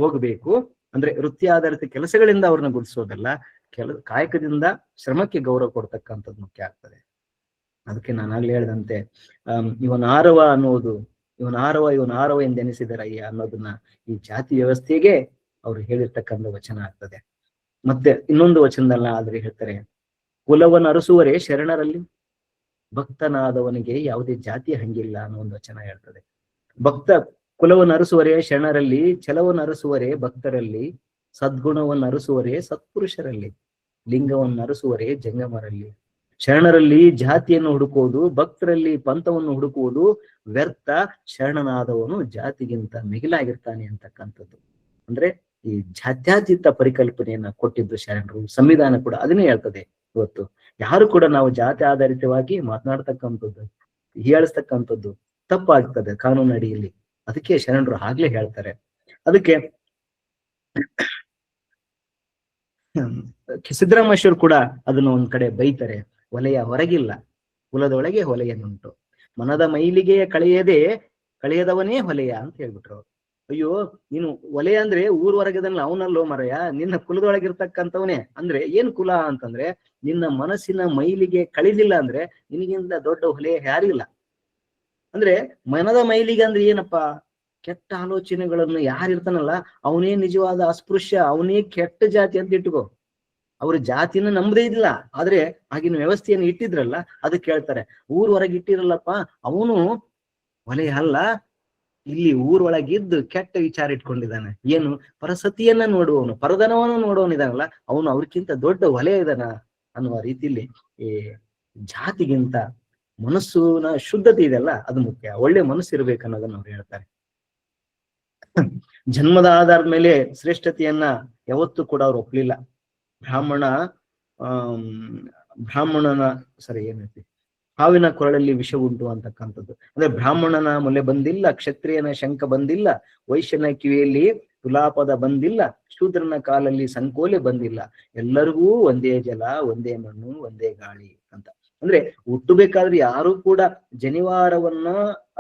ಹೋಗ್ಬೇಕು. ಅಂದ್ರೆ ವೃತ್ತಿ ಆಧಾರಿತ ಕೆಲಸಗಳಿಂದ ಅವ್ರನ್ನ ಗುರುತಿಸೋದಲ್ಲ, ಕಾಯಕದಿಂದ ಶ್ರಮಕ್ಕೆ ಗೌರವ ಕೊಡ್ತಕ್ಕಂಥದ್ದು ಮುಖ್ಯ ಆಗ್ತದೆ. ಅದಕ್ಕೆ ನಾನು ಆಗ್ಲೇ ಹೇಳ್ದಂತೆ ಇವನ್ ಆರವ ಎಂದೆನಿಸಿದರಯ್ಯ ಅನ್ನೋದನ್ನ ಈ ಜಾತಿ ವ್ಯವಸ್ಥೆಗೆ ಅವ್ರು ಹೇಳಿರ್ತಕ್ಕಂಥ ವಚನ ಆಗ್ತದೆ. ಮತ್ತೆ ಇನ್ನೊಂದು ವಚನದಲ್ಲ ಆದ್ರೆ ಹೇಳ್ತಾರೆ, ಕುಲವನ್ನು ಅರಸುವರೇ ಶರಣರಲ್ಲಿ, ಭಕ್ತನಾದವನಿಗೆ ಯಾವುದೇ ಜಾತಿ ಹಂಗಿಲ್ಲ ಅನ್ನೋ ಒಂದು ವಚನ ಹೇಳ್ತದೆ. ಕುಲವನ್ನು ಅರಸುವರೇ ಶರಣರಲ್ಲಿ, ಛಲವನ್ನು ಅರಸುವರೇ ಭಕ್ತರಲ್ಲಿ, ಸದ್ಗುಣವನ್ನು ಅರಸುವರೇ ಸತ್ಪುರುಷರಲ್ಲಿ, ಲಿಂಗವನ್ನು ಅರಸುವರೇ ಜಂಗಮರಲ್ಲಿ. ಶರಣರಲ್ಲಿ ಜಾತಿಯನ್ನು ಹುಡುಕುವುದು, ಭಕ್ತರಲ್ಲಿ ಪಂಥವನ್ನು ಹುಡುಕುವುದು ವ್ಯರ್ಥ, ಶರಣನಾದವನು ಜಾತಿಗಿಂತ ಮಿಗಿಲಾಗಿರ್ತಾನೆ ಅಂತಕ್ಕಂಥದ್ದು. ಅಂದ್ರೆ ಈ ಜಾತ್ಯಾತೀತ ಪರಿಕಲ್ಪನೆಯನ್ನ ಕೊಟ್ಟಿದ್ದು ಶರಣರು. ಸಂವಿಧಾನ ಕೂಡ ಅದನ್ನೇ ಹೇಳ್ತದೆ. ಇವತ್ತು ಯಾರು ಕೂಡ ನಾವು ಜಾತಿ ಆಧಾರಿತವಾಗಿ ಮಾತನಾಡ್ತಕ್ಕಂಥದ್ದು, ಹೀಯಾಳಿಸ್ತಕ್ಕಂಥದ್ದು ತಪ್ಪಾಗ್ತದೆ ಕಾನೂನು ಅಡಿಯಲ್ಲಿ. ಅದಕ್ಕೆ ಶರಣರು ಆಗ್ಲೇ ಹೇಳ್ತಾರೆ. ಅದಕ್ಕೆ ಸಿದ್ದರಾಮೇಶ್ವರ್ ಕೂಡ ಅದನ್ನ ಒಂದ್ ಕಡೆ ಬೈತಾರೆ, ಒಲೆಯ ಹೊರಗಿಲ್ಲ ಕುಲದೊಳಗೆ ಹೊಲೆಯನ್ನುಂಟು, ಮನದ ಮೈಲಿಗೆಯ ಕಳೆಯದವನೇ ಹೊಲೆಯ ಅಂತ ಹೇಳ್ಬಿಟ್ರು. ಅಯ್ಯೋ ನೀನು ಒಲೆಯ ಅಂದ್ರೆ ಊರ್ ಹೊರಗದಲ್ಲ, ಅವನಲ್ಲೋ ಮರಯ, ನಿನ್ನ ಕುಲದೊಳಗಿರ್ತಕ್ಕಂಥವನೇ. ಅಂದ್ರೆ ಏನ್ ಕುಲ ಅಂತಂದ್ರೆ ನಿನ್ನ ಮನಸ್ಸಿನ ಮೈಲಿಗೆ ಕಳಿಲಿಲ್ಲ ಅಂದ್ರೆ ನಿನಗಿಂತ ದೊಡ್ಡ ಹೊಲೆಯ ಯಾರಿಲ್ಲ. ಅಂದ್ರೆ ಮನದ ಮೈಲಿಗೆ ಅಂದ್ರೆ ಏನಪ್ಪಾ, ಕೆಟ್ಟ ಆಲೋಚನೆಗಳನ್ನು ಯಾರಿರ್ತಾನಲ್ಲ ಅವನೇ ನಿಜವಾದ ಅಸ್ಪೃಶ್ಯ, ಅವನೇ ಕೆಟ್ಟ ಜಾತಿ ಅಂತ ಇಟ್ಕೋ. ಅವ್ರ ಜಾತಿನ ನಂಬದೇ ಇಲ್ಲ, ಆದ್ರೆ ಆಗಿನ ವ್ಯವಸ್ಥೆಯನ್ನು ಇಟ್ಟಿದ್ರಲ್ಲ ಅದಕ್ಕೆ ಹೇಳ್ತಾರೆ, ಊರ್ ಹೊರಗೆ ಇಟ್ಟಿರಲ್ಲಪ್ಪ ಅವನು ಹೊಲೆಯ ಅಲ್ಲ, ಇಲ್ಲಿ ಊರೊಳಗಿದ್ದು ಕೆಟ್ಟ ವಿಚಾರ ಇಟ್ಕೊಂಡಿದ್ದಾನೆ. ಏನು ಪರಸತಿಯನ್ನ ನೋಡುವವನು, ಪರಧನವನ್ನು ನೋಡುವವನಿದಾನಲ್ಲ ಅವನು ಅವ್ರಿಗಿಂತ ದೊಡ್ಡ ಹೊಲೆಯ ಇದಾನ ಅನ್ನುವ ರೀತಿಯಲ್ಲಿ ಈ ಜಾತಿಗಿಂತ ಮನಸ್ಸುನ ಶುದ್ಧತೆ ಇದೆಲ್ಲ ಅದು ಮುಖ್ಯ. ಒಳ್ಳೆ ಮನಸ್ಸು ಇರ್ಬೇಕು ಅನ್ನೋದನ್ನ ಅವ್ರು ಹೇಳ್ತಾರೆ. ಜನ್ಮದ ಆಧಾರದ ಮೇಲೆ ಶ್ರೇಷ್ಠತೆಯನ್ನ ಯಾವತ್ತೂ ಕೂಡ ಅವ್ರು ಒಪ್ಲಿಲ್ಲ. ಬ್ರಾಹ್ಮಣನ ಏನೈತಿ, ಹಾವಿನ ಕೊರಳಲ್ಲಿ ವಿಷ ಉಂಟು ಅಂತಕ್ಕಂಥದ್ದು. ಅಂದ್ರೆ ಬ್ರಾಹ್ಮಣನ ಮೊಲೆ ಬಂದಿಲ್ಲ, ಕ್ಷತ್ರಿಯನ ಶಂಕ ಬಂದಿಲ್ಲ, ವೈಶ್ಯನ ಕಿವಿಯಲ್ಲಿ ತುಲಾಪದ ಬಂದಿಲ್ಲ, ಶೂದ್ರನ ಕಾಲಲ್ಲಿ ಸಂಕೋಲೆ ಬಂದಿಲ್ಲ, ಎಲ್ಲರಿಗೂ ಒಂದೇ ಜಲ, ಒಂದೇ ಮಣ್ಣು, ಒಂದೇ ಗಾಳಿ ಅಂತ. ಅಂದ್ರೆ ಹುಟ್ಟಬೇಕಾದ್ರೆ ಯಾರು ಕೂಡ ಜನಿವಾರವನ್ನ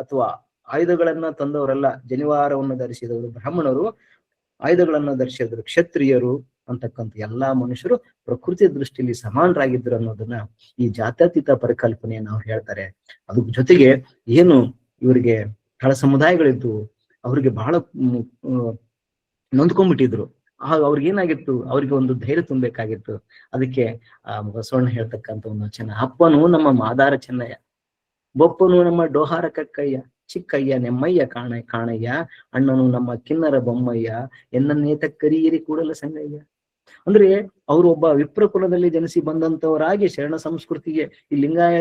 ಅಥವಾ ಆಯುಧಗಳನ್ನ ತಂದವರಲ್ಲ. ಜನಿವಾರವನ್ನು ಧರಿಸಿದವರು ಬ್ರಾಹ್ಮಣರು, ಆಯುಧಗಳನ್ನ ಧರಿಸಿದ್ರು ಕ್ಷತ್ರಿಯರು ಅಂತಕ್ಕಂಥ ಎಲ್ಲಾ ಮನುಷ್ಯರು ಪ್ರಕೃತಿ ದೃಷ್ಟಿಯಲ್ಲಿ ಸಮಾನರಾಗಿದ್ರು ಅನ್ನೋದನ್ನ ಈ ಜಾತ್ಯತೀತ ಪರಿಕಲ್ಪನೆಯನ್ನ ಅವ್ರು ಹೇಳ್ತಾರೆ. ಅದ್ರ ಜೊತೆಗೆ ಏನು ಇವರಿಗೆ ತಳ ಸಮುದಾಯಗಳಿದ್ದು ಅವ್ರಿಗೆ ಬಹಳ ನೊಂದ್ಕೊಂಡ್ಬಿಟ್ಟಿದ್ರು. ಆಗ ಅವ್ರಿಗೇನಾಗಿತ್ತು, ಅವ್ರಿಗೆ ಒಂದು ಧೈರ್ಯ ತುಂಬಬೇಕಾಗಿತ್ತು. ಅದಕ್ಕೆ ಬಸವಣ್ಣ ಹೇಳ್ತಕ್ಕಂಥ ಒಂದು ವಚನ, ಅಪ್ಪನು ನಮ್ಮ ಮಾದಾರ ಚೆನ್ನಯ್ಯ, ಬೊಪ್ಪನು ನಮ್ಮ ಡೋಹಾರ ಕಕ್ಕಯ್ಯ, ಚಿಕ್ಕಯ್ಯ ನೆಮ್ಮಯ್ಯ ಕಾಣಯ್ಯ, ಅಣ್ಣನು ನಮ್ಮ ಕಿನ್ನರ ಬೊಮ್ಮಯ್ಯ, ಎನ್ನನ್ನೇತ ಕರಿಯಿರಿ ಕೂಡಲ ಸಂಗಯ್ಯ. ಅಂದ್ರೆ ಅವರು ಒಬ್ಬ ವಿಪ್ರ ಕುಲದಲ್ಲಿ ಜನಿಸಿ ಬಂದಂತವರಾಗಿ ಶರಣ ಸಂಸ್ಕೃತಿಗೆ ಈ ಲಿಂಗಾಯ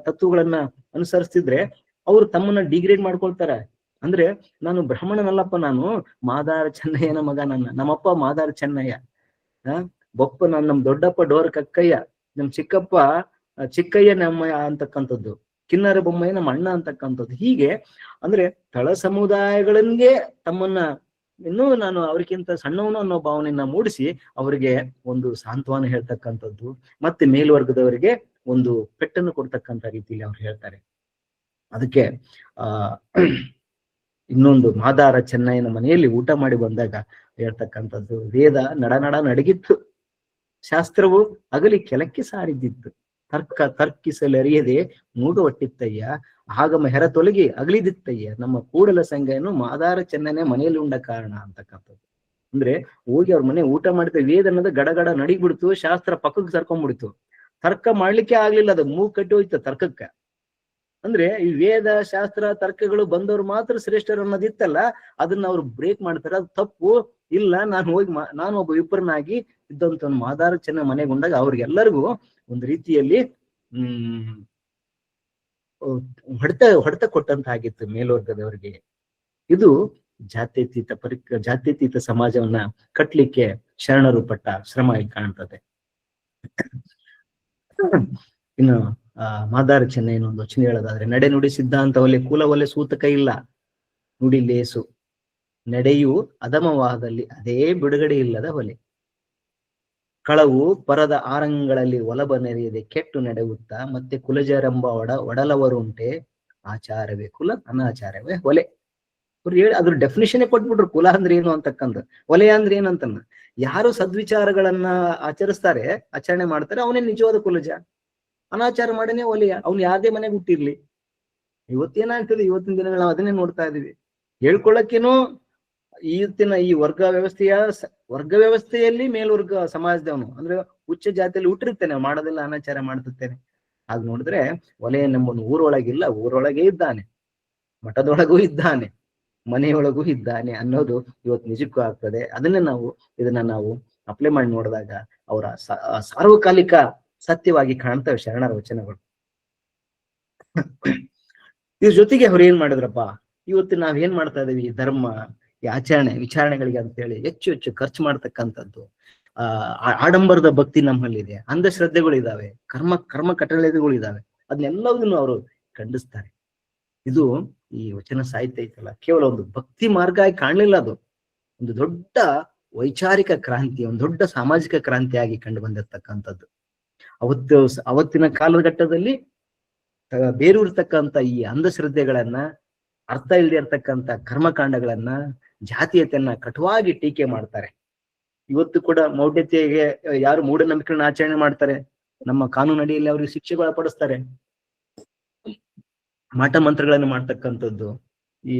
ತತ್ವಗಳನ್ನ ಅನುಸರಿಸ್ತಿದ್ರೆ ಅವ್ರು ತಮ್ಮನ್ನ ಡಿಗ್ರೇಡ್ ಮಾಡ್ಕೊಳ್ತಾರೆ. ಅಂದ್ರೆ ನಾನು ಬ್ರಾಹ್ಮಣನಲ್ಲಪ್ಪ, ನಾನು ಮಾದಾರ ಚೆನ್ನಯ್ಯನ ಮಗ, ನಮ್ಮಪ್ಪ ಮಾದಾರ ಚೆನ್ನಯ್ಯ, ಬೊಪ್ಪ ನಮ್ ದೊಡ್ಡಪ್ಪ ಡೋರ್ ಕಕ್ಕಯ್ಯ, ನಮ್ ಚಿಕ್ಕಪ್ಪ ಚಿಕ್ಕಯ್ಯ ನಮ್ಮಯ್ಯ ಅಂತಕ್ಕಂಥದ್ದು, ಕಿನ್ನರ ಬೊಮ್ಮಯ್ಯ ನಮ್ಮ ಅಣ್ಣ ಅಂತಕ್ಕಂಥದ್ದು. ಹೀಗೆ ಅಂದ್ರೆ ತಳ ಸಮುದಾಯಗಳಿಗೆ ತಮ್ಮನ್ನ ಇನ್ನೂ ನಾನು ಅವ್ರಿಗಿಂತ ಸಣ್ಣವನು ಅನ್ನೋ ಭಾವನೆಯನ್ನ ಮೂಡಿಸಿ ಅವರಿಗೆ ಒಂದು ಸಾಂತ್ವನ ಹೇಳ್ತಕ್ಕಂಥದ್ದು, ಮತ್ತೆ ಮೇಲ್ವರ್ಗದವರಿಗೆ ಒಂದು ಪೆಟ್ಟನ್ನು ಕೊಡ್ತಕ್ಕಂಥ ರೀತಿಯಲ್ಲಿ ಅವ್ರು ಹೇಳ್ತಾರೆ. ಅದಕ್ಕೆ ಇನ್ನೊಂದು ಮಾದಾರ ಚೆನ್ನಯ್ಯನ ಮನೆಯಲ್ಲಿ ಊಟ ಮಾಡಿ ಬಂದಾಗ ಹೇಳ್ತಕ್ಕಂಥದ್ದು, ವೇದ ನಡ ನಡಗಿತ್ತು, ಶಾಸ್ತ್ರವು ಅಗಲಿ ಕೆಲಕ್ಕೆ ಸಾರಿದ್ದಿತ್ತು, ತರ್ಕಿಸಲರಿಯದೆ ಮೂಗ ಒಟ್ಟಿತ್ತಯ್ಯ, ಆಗಮ ಹೆರ ತೊಲಗಿ ಅಗಲಿದಿತ್ತಯ್ಯ, ನಮ್ಮ ಕೂಡಲ ಸಂಘನು ಮಾದಾರ ಚೆನ್ನನೆ ಮನೆಯಲ್ಲಿ ಉಂಡ ಕಾರಣ ಅಂತಕ್ಕಂಥದ್ದು. ಅಂದ್ರೆ ಹೋಗಿ ಅವ್ರ ಮನೆ ಊಟ ಮಾಡಿದ ವೇದ ಅನ್ನೋದು ಗಡಗಡ ನಡಿಗ್ಬಿಡ್ತು, ಶಾಸ್ತ್ರ ಪಕ್ಕಕ್ಕೆ ಸರ್ಕೊಂಡ್ಬಿಡ್ತು, ತರ್ಕ ಮಾಡ್ಲಿಕ್ಕೆ ಆಗ್ಲಿಲ್ಲ, ಅದು ಮೂಗ್ ಕಟ್ಟಿ ಹೋಯ್ತು ತರ್ಕಕ್ಕೆ. ಅಂದ್ರೆ ಈ ವೇದ ಶಾಸ್ತ್ರ ತರ್ಕಗಳು ಬಂದವ್ರು ಮಾತ್ರ ಶ್ರೇಷ್ಠರು ಅನ್ನೋದಿತ್ತಲ್ಲ, ಅದನ್ನ ಅವ್ರು ಬ್ರೇಕ್ ಮಾಡ್ತಾರೆ. ಅದು ತಪ್ಪು ಇಲ್ಲ. ನಾನು ಒಬ್ಬ ವಿಪ್ರನಾಗಿ ಇದ್ದಂತ ಮಾದಾರ ಚೆನ್ನ ಮನೆಗೊಂಡಾಗ ಅವ್ರಿಗೆಲ್ಲರಿಗೂ ಒಂದು ರೀತಿಯಲ್ಲಿ ಹೊಡೆತ ಕೊಟ್ಟಂತ ಆಗಿತ್ತು ಮೇಲ್ವರ್ಗದವರಿಗೆ. ಇದು ಜಾತ್ಯತೀತ ಸಮಾಜವನ್ನ ಕಟ್ಲಿಕ್ಕೆ ಶರಣರು ಪಟ್ಟ ಶ್ರಮ ಕಾಣ್ತದೆ. ಇನ್ನು ಮಾದಾರ ಚೆನ್ನೈನ ಒಂದು ವಚನ ಹೇಳೋದಾದ್ರೆ, ನಡೆ ನುಡಿ ಸಿದ್ಧಾಂತ ಒಲೆ ಕುಲ ಒಲೆ ಸೂತಕ ಇಲ್ಲ ನುಡಿ ಲೇಸು, ನಡೆಯು ಅಧಮವಾದಲ್ಲಿ ಅದೇ ಬಿಡುಗಡೆ ಇಲ್ಲದ ಹೊಲೆ, ಕಳವು ಪರದ ಆರಂಗಳಲ್ಲಿ ಒಲಬ ನೆರೆಯದೆ ಕೆಟ್ಟು ನಡೆಯುತ್ತಾ ಮತ್ತೆ ಕುಲಜರಂಬ ಒಡಲವರುಂಟೆ, ಆಚಾರವೇ ಕುಲ ಅನಾಚಾರವೇ ಹೊಲೆ. ಅವ್ರು ಹೇಳಿ ಅದ್ರ ಡೆಫಿನೇಷನ್ ಕೊಟ್ಬಿಟ್ರು, ಕುಲ ಅಂದ್ರೆ ಏನು ಅಂತಕ್ಕಂಥ, ಒಲೆ ಅಂದ್ರೆ ಏನು ಅಂತಂದ. ಯಾರು ಸದ್ವಿಚಾರಗಳನ್ನ ಆಚರಣೆ ಮಾಡ್ತಾರೆ ಅವನೇ ನಿಜವಾದ ಕುಲಜ. ಅನಾಚಾರ ಮಾಡನೇ ಒಲೆಯ, ಅವ್ನು ಯಾವ್ದೇ ಮನೆಗೆ ಹುಟ್ಟಿರ್ಲಿ. ಇವತ್ತೇನಾಗ್ತದೆ, ಇವತ್ತಿನ ದಿನಗಳು ನಾವು ಅದನ್ನೇ ನೋಡ್ತಾ ಇದೀವಿ. ಹೇಳ್ಕೊಳ್ಳಕ್ಕೇನೋ ಇವತ್ತಿನ ಈ ವರ್ಗ ವ್ಯವಸ್ಥೆಯಲ್ಲಿ ಮೇಲ್ವರ್ಗ ಸಮಾಜದವನು ಅಂದ್ರೆ ಉಚ್ಚ ಜಾತಿಯಲ್ಲಿ ಹುಟ್ಟಿರ್ತೇನೆ, ಮಾಡೋದಿಲ್ಲ ಅನಾಚಾರ ಮಾಡ್ತಿರ್ತೇನೆ. ಹಾಗೆ ನೋಡಿದ್ರೆ ಒಲೆ ನಮ್ಮನ್ನು ಊರೊಳಗಿಲ್ಲ, ಊರೊಳಗೆ ಇದ್ದಾನೆ, ಮಠದೊಳಗೂ ಇದ್ದಾನೆ, ಮನೆಯೊಳಗೂ ಇದ್ದಾನೆ ಅನ್ನೋದು ಇವತ್ತು ನಿಜಕ್ಕೂ ಆಗ್ತದೆ. ಇದನ್ನ ನಾವು ಅಪ್ಲೈ ಮಾಡಿ ನೋಡಿದಾಗ ಅವರ ಸಾರ್ವಕಾಲಿಕ ಸತ್ಯವಾಗಿ ಕಾಣ್ತವೆ ಶರಣರ ವಚನಗಳು. ಇದ್ರ ಜೊತೆಗೆ ಅವ್ರು ಏನ್ ಮಾಡಿದ್ರಪ್ಪ, ಇವತ್ತು ನಾವೇನ್ ಮಾಡ್ತಾ ಇದೀವಿ, ಧರ್ಮ ಈ ವಿಚಾರಣೆಗಳಿಗೆ ಅಂತೇಳಿ ಹೆಚ್ಚು ಹೆಚ್ಚು ಖರ್ಚು ಮಾಡ್ತಕ್ಕಂಥದ್ದು, ಆಡಂಬರದ ಭಕ್ತಿ ನಮ್ಮಲ್ಲಿದೆ, ಅಂಧಶ್ರದ್ಧೆಗಳಿದಾವೆ, ಕರ್ಮ ಕಟ್ಟಳೆಗಳಿದಾವೆ, ಅದನ್ನೆಲ್ಲದನ್ನು ಅವರು ಖಂಡಿಸ್ತಾರೆ. ಇದು ಈ ವಚನ ಸಾಹಿತ್ಯ ಐತಲ್ಲ, ಕೇವಲ ಒಂದು ಭಕ್ತಿ ಮಾರ್ಗ ಆಗಿ ಕಾಣ್ಲಿಲ್ಲ, ಅದು ಒಂದು ದೊಡ್ಡ ವೈಚಾರಿಕ ಕ್ರಾಂತಿ, ಒಂದು ದೊಡ್ಡ ಸಾಮಾಜಿಕ ಕ್ರಾಂತಿಯಾಗಿ ಕಂಡು ಬಂದಿರ್ತಕ್ಕಂಥದ್ದು. ಅವತ್ತಿನ ಕಾಲಘಟ್ಟದಲ್ಲಿ ಬೇರೂರ್ತಕ್ಕಂಥ ಈ ಅಂಧಶ್ರದ್ಧೆಗಳನ್ನ, ಅರ್ಥ ಇಲ್ಲದೆ ಇರ್ತಕ್ಕಂಥ ಕರ್ಮಕಾಂಡಗಳನ್ನ, ಜಾತೀಯತೆಯನ್ನ ಕಟುವಾಗಿ ಟೀಕೆ ಮಾಡ್ತಾರೆ. ಇವತ್ತು ಕೂಡ ಮೌಢ್ಯತೆಗೆ ಯಾರು ಮೂಢನಂಬಿಕೆಗಳನ್ನ ಆಚರಣೆ ಮಾಡ್ತಾರೆ, ನಮ್ಮ ಕಾನೂನು ಅಡಿಯಲ್ಲಿ ಅವ್ರಿಗೆ ಶಿಕ್ಷೆಗಳು ಪಡಿಸ್ತಾರೆ. ಮಾಟ ಮಂತ್ರಗಳನ್ನು ಮಾಡ್ತಕ್ಕಂಥದ್ದು, ಈ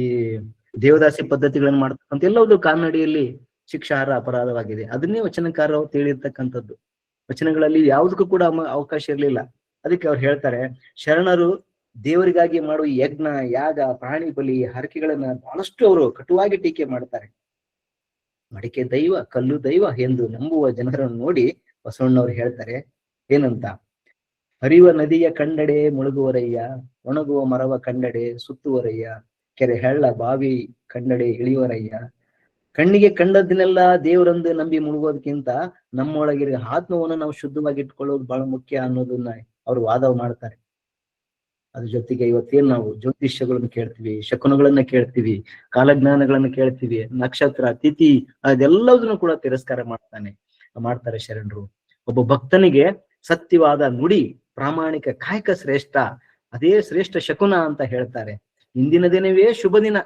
ದೇವದಾಸಿ ಪದ್ಧತಿಗಳನ್ನು ಮಾಡ್ತಕ್ಕಂಥ ಎಲ್ಲವೂ ಕಾನೂನು ಅಡಿಯಲ್ಲಿ ಶಿಕ್ಷಾರ್ಹ ಅಪರಾಧವಾಗಿದೆ. ಅದನ್ನೇ ವಚನಕಾರರು ತಿಳಿರ್ತಕ್ಕಂಥದ್ದು. ವಚನಗಳಲ್ಲಿ ಯಾವುದಕ್ಕೂ ಕೂಡ ಅವಕಾಶ ಇರಲಿಲ್ಲ. ಅದಕ್ಕೆ ಅವ್ರು ಹೇಳ್ತಾರೆ, ಶರಣರು ದೇವರಿಗಾಗಿ ಮಾಡುವ ಯಜ್ಞ, ಯಾಗ, ಪ್ರಾಣಿ ಬಲಿ, ಹರಕೆಗಳನ್ನ ಬಹಳಷ್ಟು ಅವರು ಕಟುವಾಗಿ ಟೀಕೆ ಮಾಡ್ತಾರೆ. ಮಡಿಕೆ ದೈವ, ಕಲ್ಲು ದೈವ ಎಂದು ನಂಬುವ ಜನರನ್ನು ನೋಡಿ ಬಸವಣ್ಣವ್ರು ಹೇಳ್ತಾರೆ ಏನಂತ, ಹರಿಯುವ ನದಿಯ ಕಂಡಡೆ ಮುಳುಗುವರಯ್ಯ, ಒಣಗುವ ಮರವ ಕಂಡಡೆ ಸುತ್ತುವರಯ್ಯ, ಕೆರೆ ಹಳ್ಳ ಬಾವಿ ಕಂಡಡೆ ಇಳಿಯುವರಯ್ಯ. ಕಣ್ಣಿಗೆ ಕಂಡದ್ದನ್ನೆಲ್ಲ ದೇವರಂದು ನಂಬಿ ಮುಳುಗೋದಕ್ಕಿಂತ ನಮ್ಮೊಳಗಿರೋ ಆತ್ಮವನ್ನು ನಾವು ಶುದ್ಧವಾಗಿ ಇಟ್ಕೊಳ್ಳೋದು ಬಹಳ ಮುಖ್ಯ ಅನ್ನೋದನ್ನ ಅವ್ರು ವಾದ ಮಾಡ್ತಾರೆ. ಅದ್ರ ಜೊತೆಗೆ ಇವತ್ತೇನ್ ನಾವು ಜ್ಯೋತಿಷ್ಯಗಳನ್ನು ಕೇಳ್ತೀವಿ, ಶಕುನಗಳನ್ನ ಕೇಳ್ತೀವಿ, ಕಾಲಜ್ಞಾನಗಳನ್ನ ಕೇಳ್ತೀವಿ, ನಕ್ಷತ್ರ ತಿಥಿ ಅದೆಲ್ಲದನ್ನು ಕೂಡ ತಿರಸ್ಕಾರ ಮಾಡ್ತಾರೆ ಶರಣರು. ಒಬ್ಬ ಭಕ್ತನಿಗೆ ಸತ್ಯವಾದ ನುಡಿ, ಪ್ರಾಮಾಣಿಕ ಕಾಯಕ ಶ್ರೇಷ್ಠ, ಅದೇ ಶ್ರೇಷ್ಠ ಶಕುನ ಅಂತ ಹೇಳ್ತಾರೆ. ಇಂದಿನ ದಿನವೇ ಶುಭ ದಿನ,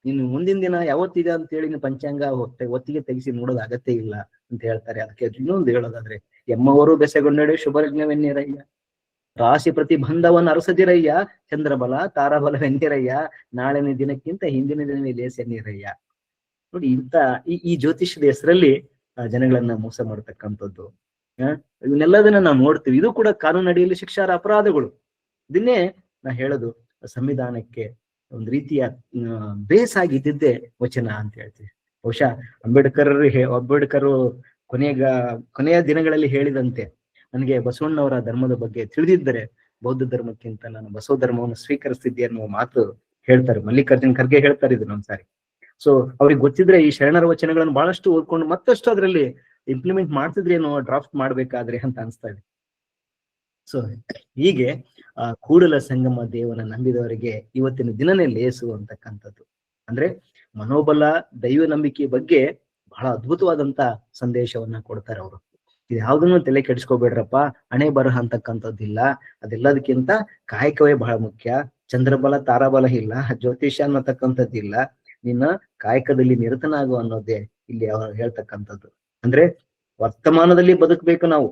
ಇನ್ನು ಮುಂದಿನ ದಿನ ಯಾವತ್ತಿದೆ ಅಂತ ಹೇಳಿ ಪಂಚಾಂಗ ಒತ್ತಿಗೆ ತೆಗಿಸಿ ನೋಡೋದು ಅಗತ್ಯ ಇಲ್ಲ ಅಂತ ಹೇಳ್ತಾರೆ. ಅದಕ್ಕೆ ಇನ್ನೊಂದು ಹೇಳೋದಾದ್ರೆ, ಎಮ್ಮವರು ಬೆಸೆಗೊಂಡಡೆ ಶುಭಲಗ್ನವೆನ್ನಿರಯ್ಯ, ರಾಶಿ ಪ್ರತಿಬಂಧವನ್ನು ಅರಸದಿರಯ್ಯ, ಚಂದ್ರಬಲ ತಾರಾಬಲವೆನ್ನಿರಯ್ಯ, ನಾಳಿನ ದಿನಕ್ಕಿಂತ ಹಿಂದಿನ ದಿನವೇ ಲೇಸೆನ್ನಿರಯ್ಯ. ನೋಡಿ, ಈ ಜ್ಯೋತಿಷ್ಯದ ಹೆಸರಲ್ಲಿ ಜನಗಳನ್ನ ಮೋಸ ಮಾಡತಕ್ಕಂಥದ್ದು, ಇವನ್ನೆಲ್ಲದನ್ನ ನಾವು ನೋಡ್ತೀವಿ. ಇದು ಕೂಡ ಕಾನೂನು ಅಡಿಯಲ್ಲಿ ಶಿಕ್ಷಾರ್ಹ ಅಪರಾಧಗಳು. ಇದನ್ನೇ ನಾ ಹೇಳೋದು, ಸಂವಿಧಾನಕ್ಕೆ ಒಂದು ರೀತಿಯ ಬೇಸಾಗಿದ್ದಿದ್ದೇ ವಚನ ಅಂತ ಹೇಳ್ತೀವಿ. ಬಹುಶಃ ಅಂಬೇಡ್ಕರ್ ಕೊನೆಯ ದಿನಗಳಲ್ಲಿ ಹೇಳಿದಂತೆ, ನನಗೆ ಬಸವಣ್ಣವರ ಧರ್ಮದ ಬಗ್ಗೆ ತಿಳಿದಿದ್ದರೆ ಬೌದ್ಧ ಧರ್ಮಕ್ಕಿಂತ ನಾನು ಬಸವ ಧರ್ಮವನ್ನು ಸ್ವೀಕರಿಸ್ತಿದ್ದೆ ಅನ್ನುವ ಮಾತು ಹೇಳ್ತಾರೆ. ಮಲ್ಲಿಕಾರ್ಜುನ್ ಖರ್ಗೆ ಹೇಳ್ತಾರೆ ಇದನ್ನ ಒಂದ್ಸಾರಿ. ಸೊ ಅವ್ರಿಗೆ ಗೊತ್ತಿದ್ರೆ ಈ ಶರಣರ ವಚನಗಳನ್ನು ಬಹಳಷ್ಟು ಓದ್ಕೊಂಡು ಮತ್ತಷ್ಟು ಅದರಲ್ಲಿ ಇಂಪ್ಲಿಮೆಂಟ್ ಮಾಡ್ತಿದ್ರೇನೋ ಡ್ರಾಫ್ಟ್ ಮಾಡ್ಬೇಕಾದ್ರೆ ಅಂತ ಅನ್ಸ್ತಾ ಇದೆ. ಸೊ ಹೀಗೆ ಕೂಡಲ ಸಂಗಮ ದೇವನ ನಂಬಿದವರಿಗೆ ಇವತ್ತಿನ ದಿನನೇ ಲೇಸು ಅಂತಕ್ಕಂಥದ್ದು. ಅಂದ್ರೆ ಮನೋಬಲ, ದೈವ ನಂಬಿಕೆ ಬಗ್ಗೆ ಬಹಳ ಅದ್ಭುತವಾದಂತ ಸಂದೇಶವನ್ನ ಕೊಡ್ತಾರೆ ಅವರು. ಇದು ಯಾವ್ದನ್ನು ತಲೆ ಕೆಡಿಸ್ಕೋಬೇಡ್ರಪ್ಪ, ಹಣೆ ಬರಹ ಅಂತಕ್ಕಂಥದ್ದಿಲ್ಲ. ಅದೆಲ್ಲದಕ್ಕಿಂತ ಕಾಯಕವೇ ಬಹಳ ಮುಖ್ಯ. ಚಂದ್ರಬಲ ತಾರಾಬಲ ಇಲ್ಲ, ಜ್ಯೋತಿಷ್ಯ ಅನ್ನತಕ್ಕಂಥದ್ದಿಲ್ಲ. ನಿನ್ನ ಕಾಯಕದಲ್ಲಿ ನಿರತನಾಗು ಅನ್ನೋದೇ ಇಲ್ಲಿ ಅವರು ಹೇಳ್ತಕ್ಕಂಥದ್ದು. ಅಂದ್ರೆ ವರ್ತಮಾನದಲ್ಲಿ ಬದುಕಬೇಕು ನಾವು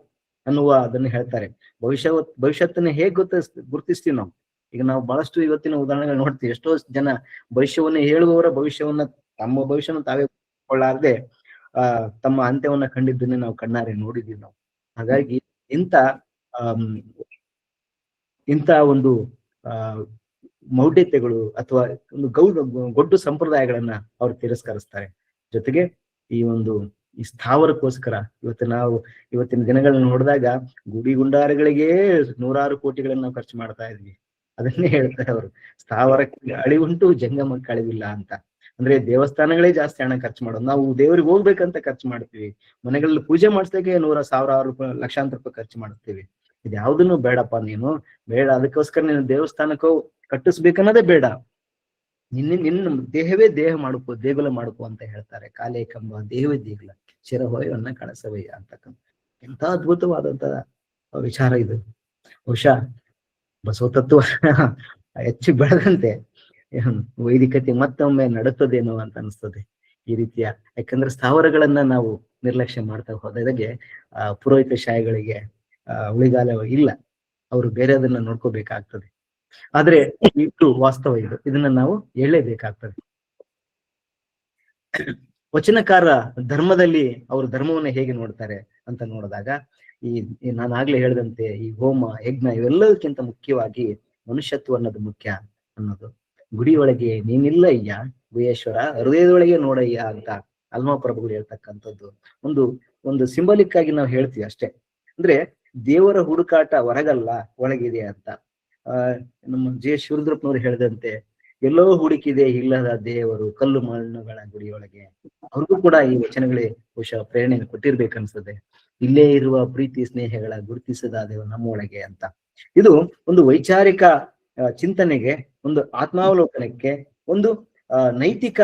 ಅನ್ನುವ ಅದನ್ನ ಹೇಳ್ತಾರೆ. ಭವಿಷ್ಯತ್ತನ್ನ ಹೇಗ್ ಗುರುತಿಸ್ತೀವಿ ನಾವು? ಈಗ ನಾವು ಬಹಳಷ್ಟು ಇವತ್ತಿನ ಉದಾಹರಣೆಗಳು ನೋಡ್ತೀವಿ. ಎಷ್ಟೋ ಜನ ಭವಿಷ್ಯವನ್ನ ಹೇಳುವವರ ತಮ್ಮ ಭವಿಷ್ಯವನ್ನು ತಾವೇ ಕೊಳ್ಳಾರದೆ ತಮ್ಮ ಅಂತ್ಯವನ್ನ ಕಂಡಿದ್ದನ್ನೇ ನಾವು ಕಣ್ಣಾರೆ ನೋಡಿದೀವಿ ನಾವು. ಹಾಗಾಗಿ ಇಂಥ ಒಂದು ಮೌಢ್ಯತೆಗಳು ಅಥವಾ ಒಂದು ಗೊಡ್ಡು ಸಂಪ್ರದಾಯಗಳನ್ನ ಅವ್ರು ತಿರಸ್ಕರಿಸ್ತಾರೆ. ಜೊತೆಗೆ ಈ ಸ್ಥಾವರಕ್ಕೋಸ್ಕರ ಇವತ್ತಿನ ದಿನಗಳನ್ನ ನೋಡಿದಾಗ ಗುಡಿ ಗುಂಡಾರಗಳಿಗೆ 100 ಕೋಟಿಗಳನ್ನ ನಾವು ಖರ್ಚು ಮಾಡ್ತಾ ಇದ್ವಿ. ಅದನ್ನೇ ಹೇಳ್ತಾರೆ ಅವರು, ಸ್ಥಾವರಕ್ಕೆ ಅಳಿವುಂಟು ಜಂಗಮಕ್ಕೆ ಅಳಿವಿಲ್ಲ ಅಂತ. ಅಂದ್ರೆ ದೇವಸ್ಥಾನಗಳೇ ಜಾಸ್ತಿ ಹಣ ಖರ್ಚು ಮಾಡೋದು. ನಾವು ದೇವ್ರಿಗೆ ಹೋಗ್ಬೇಕಂತ ಖರ್ಚು ಮಾಡ್ತೀವಿ, ಮನೆಗಳಲ್ಲಿ ಪೂಜೆ ಮಾಡಿಸ್ಲಿಕ್ಕೆ 100,000 ರೂಪಾಯಿ ಲಕ್ಷಾಂತರ ರೂಪಾಯಿ ಖರ್ಚು ಮಾಡ್ತೀವಿ. ಇದ್ಯಾವುದನ್ನು ಬೇಡಪ್ಪ ನೀನು, ಬೇಡ, ಅದಕ್ಕೋಸ್ಕರ ನೀನು ದೇವಸ್ಥಾನಕ್ಕೋ ಕಟ್ಟಿಸ್ಬೇಕನ್ನೋದೇ ಬೇಡ, ನಿನ್ನ ದೇಹವೇ ದೇಹ ಮಾಡ್ಕೋ, ದೇಗುಲ ಮಾಡ್ಕೋ ಅಂತ ಹೇಳ್ತಾರೆ. ಕಾಲೇ ಕಂಬ ದೇಹವೇ ದೇಗುಲ, ಶಿರಹೋಯವನ್ನ ಕಳಸವಯ್ಯ ಅಂತಕ್ಕಂಥ ಎಂತ ಅದ್ಭುತವಾದಂತಹ ವಿಚಾರ ಇದು. ಬಹುಶಃ ಬಸವ ತತ್ವ ಹೆಚ್ಚು ಬೆಳೆದಂತೆ ವೈದಿಕತೆ ಮತ್ತೊಮ್ಮೆ ನಡುತ್ತದೇನೋ ಅಂತ ಅನಿಸ್ತದೆ ಈ ರೀತಿಯ. ಯಾಕಂದ್ರೆ ಸ್ಥಾವರಗಳನ್ನ ನಾವು ನಿರ್ಲಕ್ಷ್ಯ ಮಾಡ್ತಾ ಹೋದಾಗೆ ಪುರೋಹಿತ ಶಾಹಿಗಳಿಗೆ ಉಳಿಗಾಲ ಇಲ್ಲ, ಅವರು ಬೇರೆದನ್ನ ನೋಡ್ಕೋಬೇಕಾಗ್ತದೆ. ಆದ್ರೆ ಇದು ವಾಸ್ತವ, ಇದನ್ನ ನಾವು ಹೇಳಲೇಬೇಕಾಗ್ತದೆ. ವಚನಕಾರ ಧರ್ಮದಲ್ಲಿ ಅವರು ಧರ್ಮವನ್ನ ಹೇಗೆ ನೋಡ್ತಾರೆ ಅಂತ ನೋಡಿದಾಗ, ನಾನು ಆಗ್ಲೇ ಹೇಳಿದಂತೆ ಈ ಹೋಮ ಯಜ್ಞ ಇವೆಲ್ಲದಕ್ಕಿಂತ ಮುಖ್ಯವಾಗಿ ಮನುಷ್ಯತ್ವ ಅನ್ನೋದು ಮುಖ್ಯ ಅನ್ನೋದು. ಗುಡಿಯೊಳಗೆ ನೀನಿಲ್ಲ ಅಯ್ಯ ಗುಹೇಶ್ವರ, ಹೃದಯದೊಳಗೆ ನೋಡಯ್ಯ ಅಂತ ಅಲ್ಮಾಪ್ರಭುಗಳು ಹೇಳ್ತಕ್ಕಂಥದ್ದು ಒಂದು ಸಿಂಬಲಿಕ್ ಆಗಿ ನಾವು ಹೇಳ್ತೀವಿ ಅಷ್ಟೇ. ಅಂದ್ರೆ ದೇವರ ಹುಡುಕಾಟ ಹೊರಗಲ್ಲ, ಒಳಗಿದೆ ಅಂತ. ನಮ್ಮ ಜೆ ಶಿವರುದ್ರಪ್ಪನವರು ಹೇಳಿದಂತೆ, ಎಲ್ಲೋ ಹುಡುಕಿದೆ ಇಲ್ಲದ ದೇವರು ಕಲ್ಲು ಮಣ್ಣುಗಳ ಗುಡಿಯೊಳಗೆ. ಅವ್ರಿಗೂ ಕೂಡ ಈ ವಚನಗಳೇ ಬಹುಶಃ ಪ್ರೇರಣೆಯನ್ನು ಕೊಟ್ಟಿರ್ಬೇಕನ್ಸುತ್ತೆ. ಇಲ್ಲೇ ಇರುವ ಪ್ರೀತಿ ಸ್ನೇಹಗಳ ಗುರುತಿಸದ ದೇವರು ನಮ್ಮೊಳಗೆ ಅಂತ. ಇದು ಒಂದು ವೈಚಾರಿಕ ಚಿಂತನೆಗೆ, ಒಂದು ಆತ್ಮಾವಲೋಕನಕ್ಕೆ, ಒಂದು ನೈತಿಕ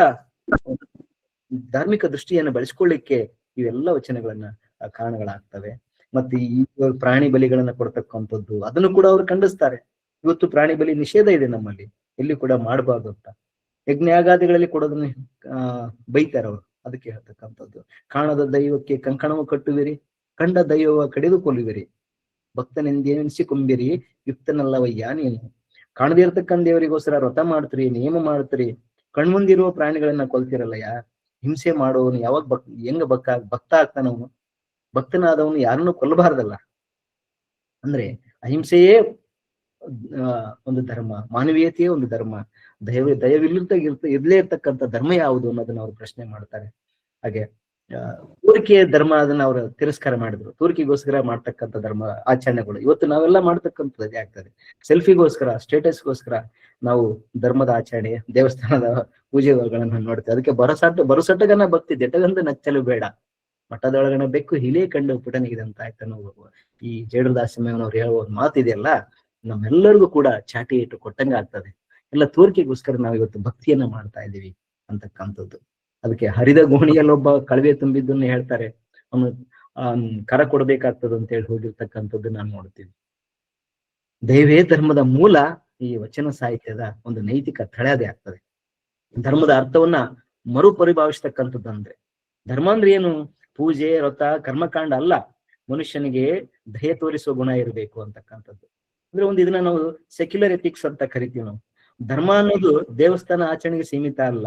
ಧಾರ್ಮಿಕ ದೃಷ್ಟಿಯನ್ನು ಬೆಳೆಸ್ಕೊಳ್ಳಿಕ್ಕೆ ಇವೆಲ್ಲ ವಚನಗಳನ್ನ ಕಾರಣಗಳಾಗ್ತವೆ. ಮತ್ತೆ ಈ ಪ್ರಾಣಿ ಬಲಿಗಳನ್ನ ಕೊಡ್ತಕ್ಕಂಥದ್ದು ಅದನ್ನು ಕೂಡ ಅವ್ರು ಖಂಡಿಸ್ತಾರೆ. ಇವತ್ತು ಪ್ರಾಣಿ ಬಲಿ ನಿಷೇಧ ಇದೆ ನಮ್ಮಲ್ಲಿ, ಎಲ್ಲಿ ಕೂಡ ಮಾಡಬಾರ್ದು ಅಂತ. ಯಜ್ಞಾಗಾದಿಗಳಲ್ಲಿ ಕೊಡೋದನ್ನ ಬೈತಾರೆ ಅವರು. ಅದಕ್ಕೆ ಹೇಳ್ತಕ್ಕಂಥದ್ದು, ಕಾಣದ ದೈವಕ್ಕೆ ಕಂಕಣವು ಕಟ್ಟುವಿರಿ, ಕಂಡ ದೈವವ ಕಡಿದು ಕೊಲ್ಲುವಿರಿ, ಭಕ್ತನೆಂದೇನಿಸಿಕೊಂಬಿರಿ ಯುಕ್ತನಲ್ಲವಯ್ಯ ನೀನು. ಕಾಣದೇ ಇರ್ತಕ್ಕಂಥ ದೇವರಿಗೋಸ್ಕರ ವ್ರತ ಮಾಡ್ತೀರಿ, ನಿಯಮ ಮಾಡ್ತೀರಿ, ಕಣ್ಮುಂದಿರುವ ಪ್ರಾಣಿಗಳನ್ನ ಕೊಲ್ತಿರಲ್ಲಯ್ಯ. ಹಿಂಸೆ ಮಾಡೋನು ಯಾವಾಗ ಹೆಂಗ ಭಕ್ತ ಆಗ್ತಾನವನು? ಭಕ್ತನಾದವನು ಯಾರನ್ನು ಕೊಲ್ಲಬಾರ್ದಲ್ಲ. ಅಂದ್ರೆ ಅಹಿಂಸೆಯೇ ಒಂದು ಧರ್ಮ, ಮಾನವೀಯತೆಯೇ ಒಂದು ಧರ್ಮ, ಇರ್ಲೇ ಇರ್ತಕ್ಕಂಥ ಧರ್ಮ ಯಾವುದು ಅನ್ನೋದನ್ನ ಅವ್ರು ಪ್ರಶ್ನೆ ಮಾಡ್ತಾರೆ. ಹಾಗೆ ತೋರಿಕೆಯ ಧರ್ಮ ಅದನ್ನ ಅವರು ತಿರಸ್ಕಾರ ಮಾಡಿದ್ರು. ತೋರಿಕೆಗೋಸ್ಕರ ಮಾಡ್ತಕ್ಕಂಥ ಧರ್ಮ ಆಚರಣೆಗಳು ಇವತ್ತು ನಾವೆಲ್ಲ ಮಾಡ್ತಕ್ಕಂಥದ್ದು ಆಗ್ತದೆ. ಸೆಲ್ಫಿಗೋಸ್ಕರ, ಸ್ಟೇಟಸ್ಗೋಸ್ಕರ ನಾವು ಧರ್ಮದ ಆಚರಣೆ, ದೇವಸ್ಥಾನದ ಪೂಜೆಗಳನ್ನ ನೋಡ್ತೇವೆ. ಅದಕ್ಕೆ ಬರುಸಟ್ಟಗನ ಭಕ್ತಿ ದೆಟ್ಟಗಂದ ನಚ್ಚಲು ಬೇಡ, ಮಠದೊಳಗನ ಬೆಕ್ಕು ಹಿಲೇ ಕಂಡು ಪುಟನಿಗಿದೆ ಅಂತ ಆಯ್ತಾ. ನಾವು ಈ ಜೇಡರದಾಸಮ್ಮನವ್ರು ಹೇಳುವ ಒಂದು ಮಾತಿದೆಯಲ್ಲ, ನಮ್ಮೆಲ್ಲರಿಗೂ ಕೂಡ ಚಾಟಿ ಇಟ್ಟು ಕೊಟ್ಟಂಗ ಆಗ್ತದೆ. ಎಲ್ಲ ತೋರಿಕೆಗೋಸ್ಕರ ನಾವು ಇವತ್ತು ಭಕ್ತಿಯನ್ನ ಮಾಡ್ತಾ ಇದ್ದೀವಿ ಅಂತಕ್ಕಂಥದ್ದು. ಅದಕ್ಕೆ ಹರಿದ ಗೋಣಿಯಲ್ಲೊಬ್ಬ ಕಳವೆ ತುಂಬಿದ್ದನ್ನ ಹೇಳ್ತಾರೆ, ಅವನು ಕರ ಕೊಡ್ಬೇಕಾಗ್ತದ ಅಂತ ಹೇಳಿ ಹೋಗಿರ್ತಕ್ಕಂಥದ್ದು ನಾನು ನೋಡ್ತೀವಿ. ದೈವೇ ಧರ್ಮದ ಮೂಲ ಈ ವಚನ ಸಾಹಿತ್ಯದ ಒಂದು ನೈತಿಕ ತಳಹದಿ ಆಗ್ತದೆ. ಧರ್ಮದ ಅರ್ಥವನ್ನ ಮರುಪರಿಭಾವಿಸ್ತಕ್ಕಂಥದ್ದು. ಅಂದ್ರೆ ಧರ್ಮ ಅಂದ್ರೆ ಏನು? ಪೂಜೆ, ವ್ರತ, ಕರ್ಮಕಾಂಡ ಅಲ್ಲ, ಮನುಷ್ಯನಿಗೆ ದಯೆ ತೋರಿಸುವ ಗುಣ ಇರಬೇಕು ಅಂತಕ್ಕಂಥದ್ದು. ಅಂದ್ರೆ ಇದನ್ನ ನಾವು ಸೆಕ್ಯುಲರ್ ಎಥಿಕ್ಸ್ ಅಂತ ಕರಿತೀವಿ ನಾವು. ಧರ್ಮ ಅನ್ನೋದು ದೇವಸ್ಥಾನ ಆಚರಣೆಗೆ ಸೀಮಿತ ಅಲ್ಲ,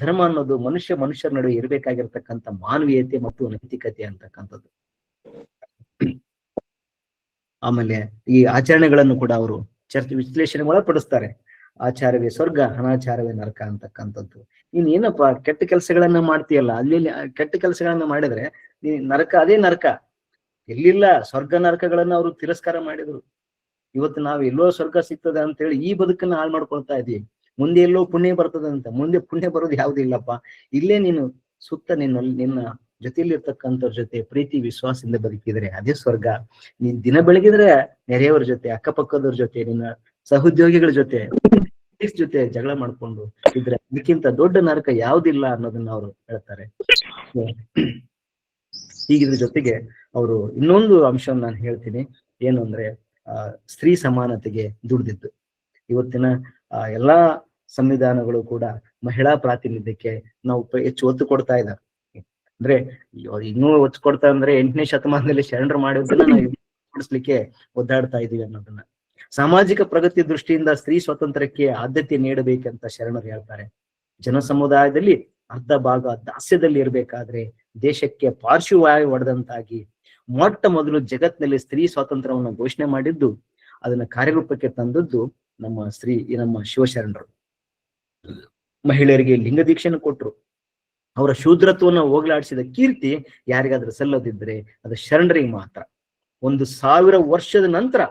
ಧರ್ಮ ಅನ್ನೋದು ಮನುಷ್ಯರ ನಡುವೆ ಇರಬೇಕಾಗಿರ್ತಕ್ಕಂಥ ಮಾನವೀಯತೆ ಮತ್ತು ನೈತಿಕತೆ ಅಂತಕ್ಕಂಥದ್ದು. ಆಮೇಲೆ ಈ ಆಚರಣೆಗಳನ್ನು ಕೂಡ ಅವರು ವಿಶ್ಲೇಷಣೆ ಒಳಪಡಿಸ್ತಾರೆ. ಆಚಾರವೇ ಸ್ವರ್ಗ, ಅನಾಚಾರವೇ ನರಕ ಅಂತಕ್ಕಂಥದ್ದು. ನೀನ್ ಏನಪ್ಪಾ ಕೆಟ್ಟ ಕೆಲಸಗಳನ್ನ ಮಾಡ್ತೀಯಲ್ಲ, ಅಲ್ಲಿ ಕೆಟ್ಟ ಕೆಲಸಗಳನ್ನ ಮಾಡಿದ್ರೆ ನೀ ನರಕ, ಅದೇ ನರಕ. ಎಲ್ಲಿಲ್ಲ ಸ್ವರ್ಗ ನರಕಗಳನ್ನ ಅವರು ತಿರಸ್ಕಾರ ಮಾಡಿದ್ರು. ಇವತ್ತು ನಾವು ಎಲ್ಲೋ ಸ್ವರ್ಗ ಸಿಗ್ತದೆ ಅಂತ ಹೇಳಿ ಈ ಬದುಕನ್ನ ಹಾಳು ಮಾಡ್ಕೊಳ್ತಾ ಇದೀವಿ. ಮುಂದೆ ಎಲ್ಲೋ ಪುಣ್ಯ ಬರ್ತದಂತ, ಮುಂದೆ ಪುಣ್ಯ ಬರೋದು ಯಾವ್ದು ಇಲ್ಲಪ್ಪ. ಇಲ್ಲೇ ನೀನು ಸುತ್ತ ನಿನ್ನ ಜೊತೆಯಲ್ಲಿ ಇರ್ತಕ್ಕಂಥವ್ರ ಜೊತೆ ಪ್ರೀತಿ ವಿಶ್ವಾಸದಿಂದ ಬದುಕಿದ್ರೆ ಅದೇ ಸ್ವರ್ಗ. ನೀನ್ ದಿನ ಬೆಳಗಿದ್ರೆ ನೆರೆಯವರ ಜೊತೆ, ಅಕ್ಕಪಕ್ಕದವ್ರ ಜೊತೆ, ನಿನ್ನ ಸಹೋದ್ಯೋಗಿಗಳ ಜೊತೆ ಜಗಳ ಮಾಡ್ಕೊಂಡು ಇದ್ರೆ ಇದಕ್ಕಿಂತ ದೊಡ್ಡ ನರಕ ಯಾವ್ದಿಲ್ಲ ಅನ್ನೋದನ್ನ ಅವರು ಹೇಳ್ತಾರೆ. ಹೀಗಿದ್ರ ಜೊತೆಗೆ ಅವರು ಇನ್ನೊಂದು ಅಂಶವನ್ನು ನಾನು ಹೇಳ್ತೀನಿ. ಏನು ಅಂದ್ರೆ ಸ್ತ್ರೀ ಸಮಾನತೆಗೆ ದುಡಿದಿದ್ದು. ಇವತ್ತಿನ ಎಲ್ಲಾ ಸಂವಿಧಾನಗಳು ಕೂಡ ಮಹಿಳಾ ಪ್ರಾತಿನಿಧ್ಯಕ್ಕೆ ನಾವು ಹೆಚ್ಚು ಒತ್ತು ಕೊಡ್ತಾ ಇದ್ದಾರೆ. ಅಂದ್ರೆ ಇನ್ನೂ ಒತ್ತು ಕೊಡ್ತಾ ಅಂದ್ರೆ 8ನೇ ಶತಮಾನದಲ್ಲಿ ಶರಣರು ಮಾಡಿದ್ದನ್ನ ನಾವು ಕೊಡಿಸ್ಲಿಕ್ಕೆ ಒದ್ದಾಡ್ತಾ ಇದೀವಿ ಅನ್ನೋದನ್ನ. ಸಾಮಾಜಿಕ ಪ್ರಗತಿ ದೃಷ್ಟಿಯಿಂದ ಸ್ತ್ರೀ ಸ್ವಾತಂತ್ರ್ಯಕ್ಕೆ ಆದ್ಯತೆ ನೀಡಬೇಕಂತ ಶರಣರು ಹೇಳ್ತಾರೆ. ಜನ ಸಮುದಾಯದಲ್ಲಿ ಅರ್ಧ ಭಾಗ ದಾಸ್ಯದಲ್ಲಿ ಇರ್ಬೇಕಾದ್ರೆ ದೇಶಕ್ಕೆ ಪಾರ್ಶ್ವವಾಯು ಹೊಡೆದಂತಾಗಿ ಮೊಟ್ಟ ಮೊದಲು ಜಗತ್ತಿನಲ್ಲಿ ಸ್ತ್ರೀ ಸ್ವಾತಂತ್ರ್ಯವನ್ನು ಘೋಷಣೆ ಮಾಡಿದ್ದು, ಅದನ್ನ ಕಾರ್ಯರೂಪಕ್ಕೆ ತಂದದ್ದು ನಮ್ಮ ಶಿವಶರಣರು. ಮಹಿಳೆಯರಿಗೆ ಲಿಂಗ ದೀಕ್ಷೆಯನ್ನು ಕೊಟ್ರು. ಅವರ ಶೂದ್ರತ್ವವನ್ನು ಹೋಗ್ಲಾಡಿಸಿದ ಕೀರ್ತಿ ಯಾರಿಗಾದ್ರೂ ಸಲ್ಲದಿದ್ರೆ ಅದು ಶರಣರಿಗೆ ಮಾತ್ರ. 1000 ವರ್ಷದ ನಂತರ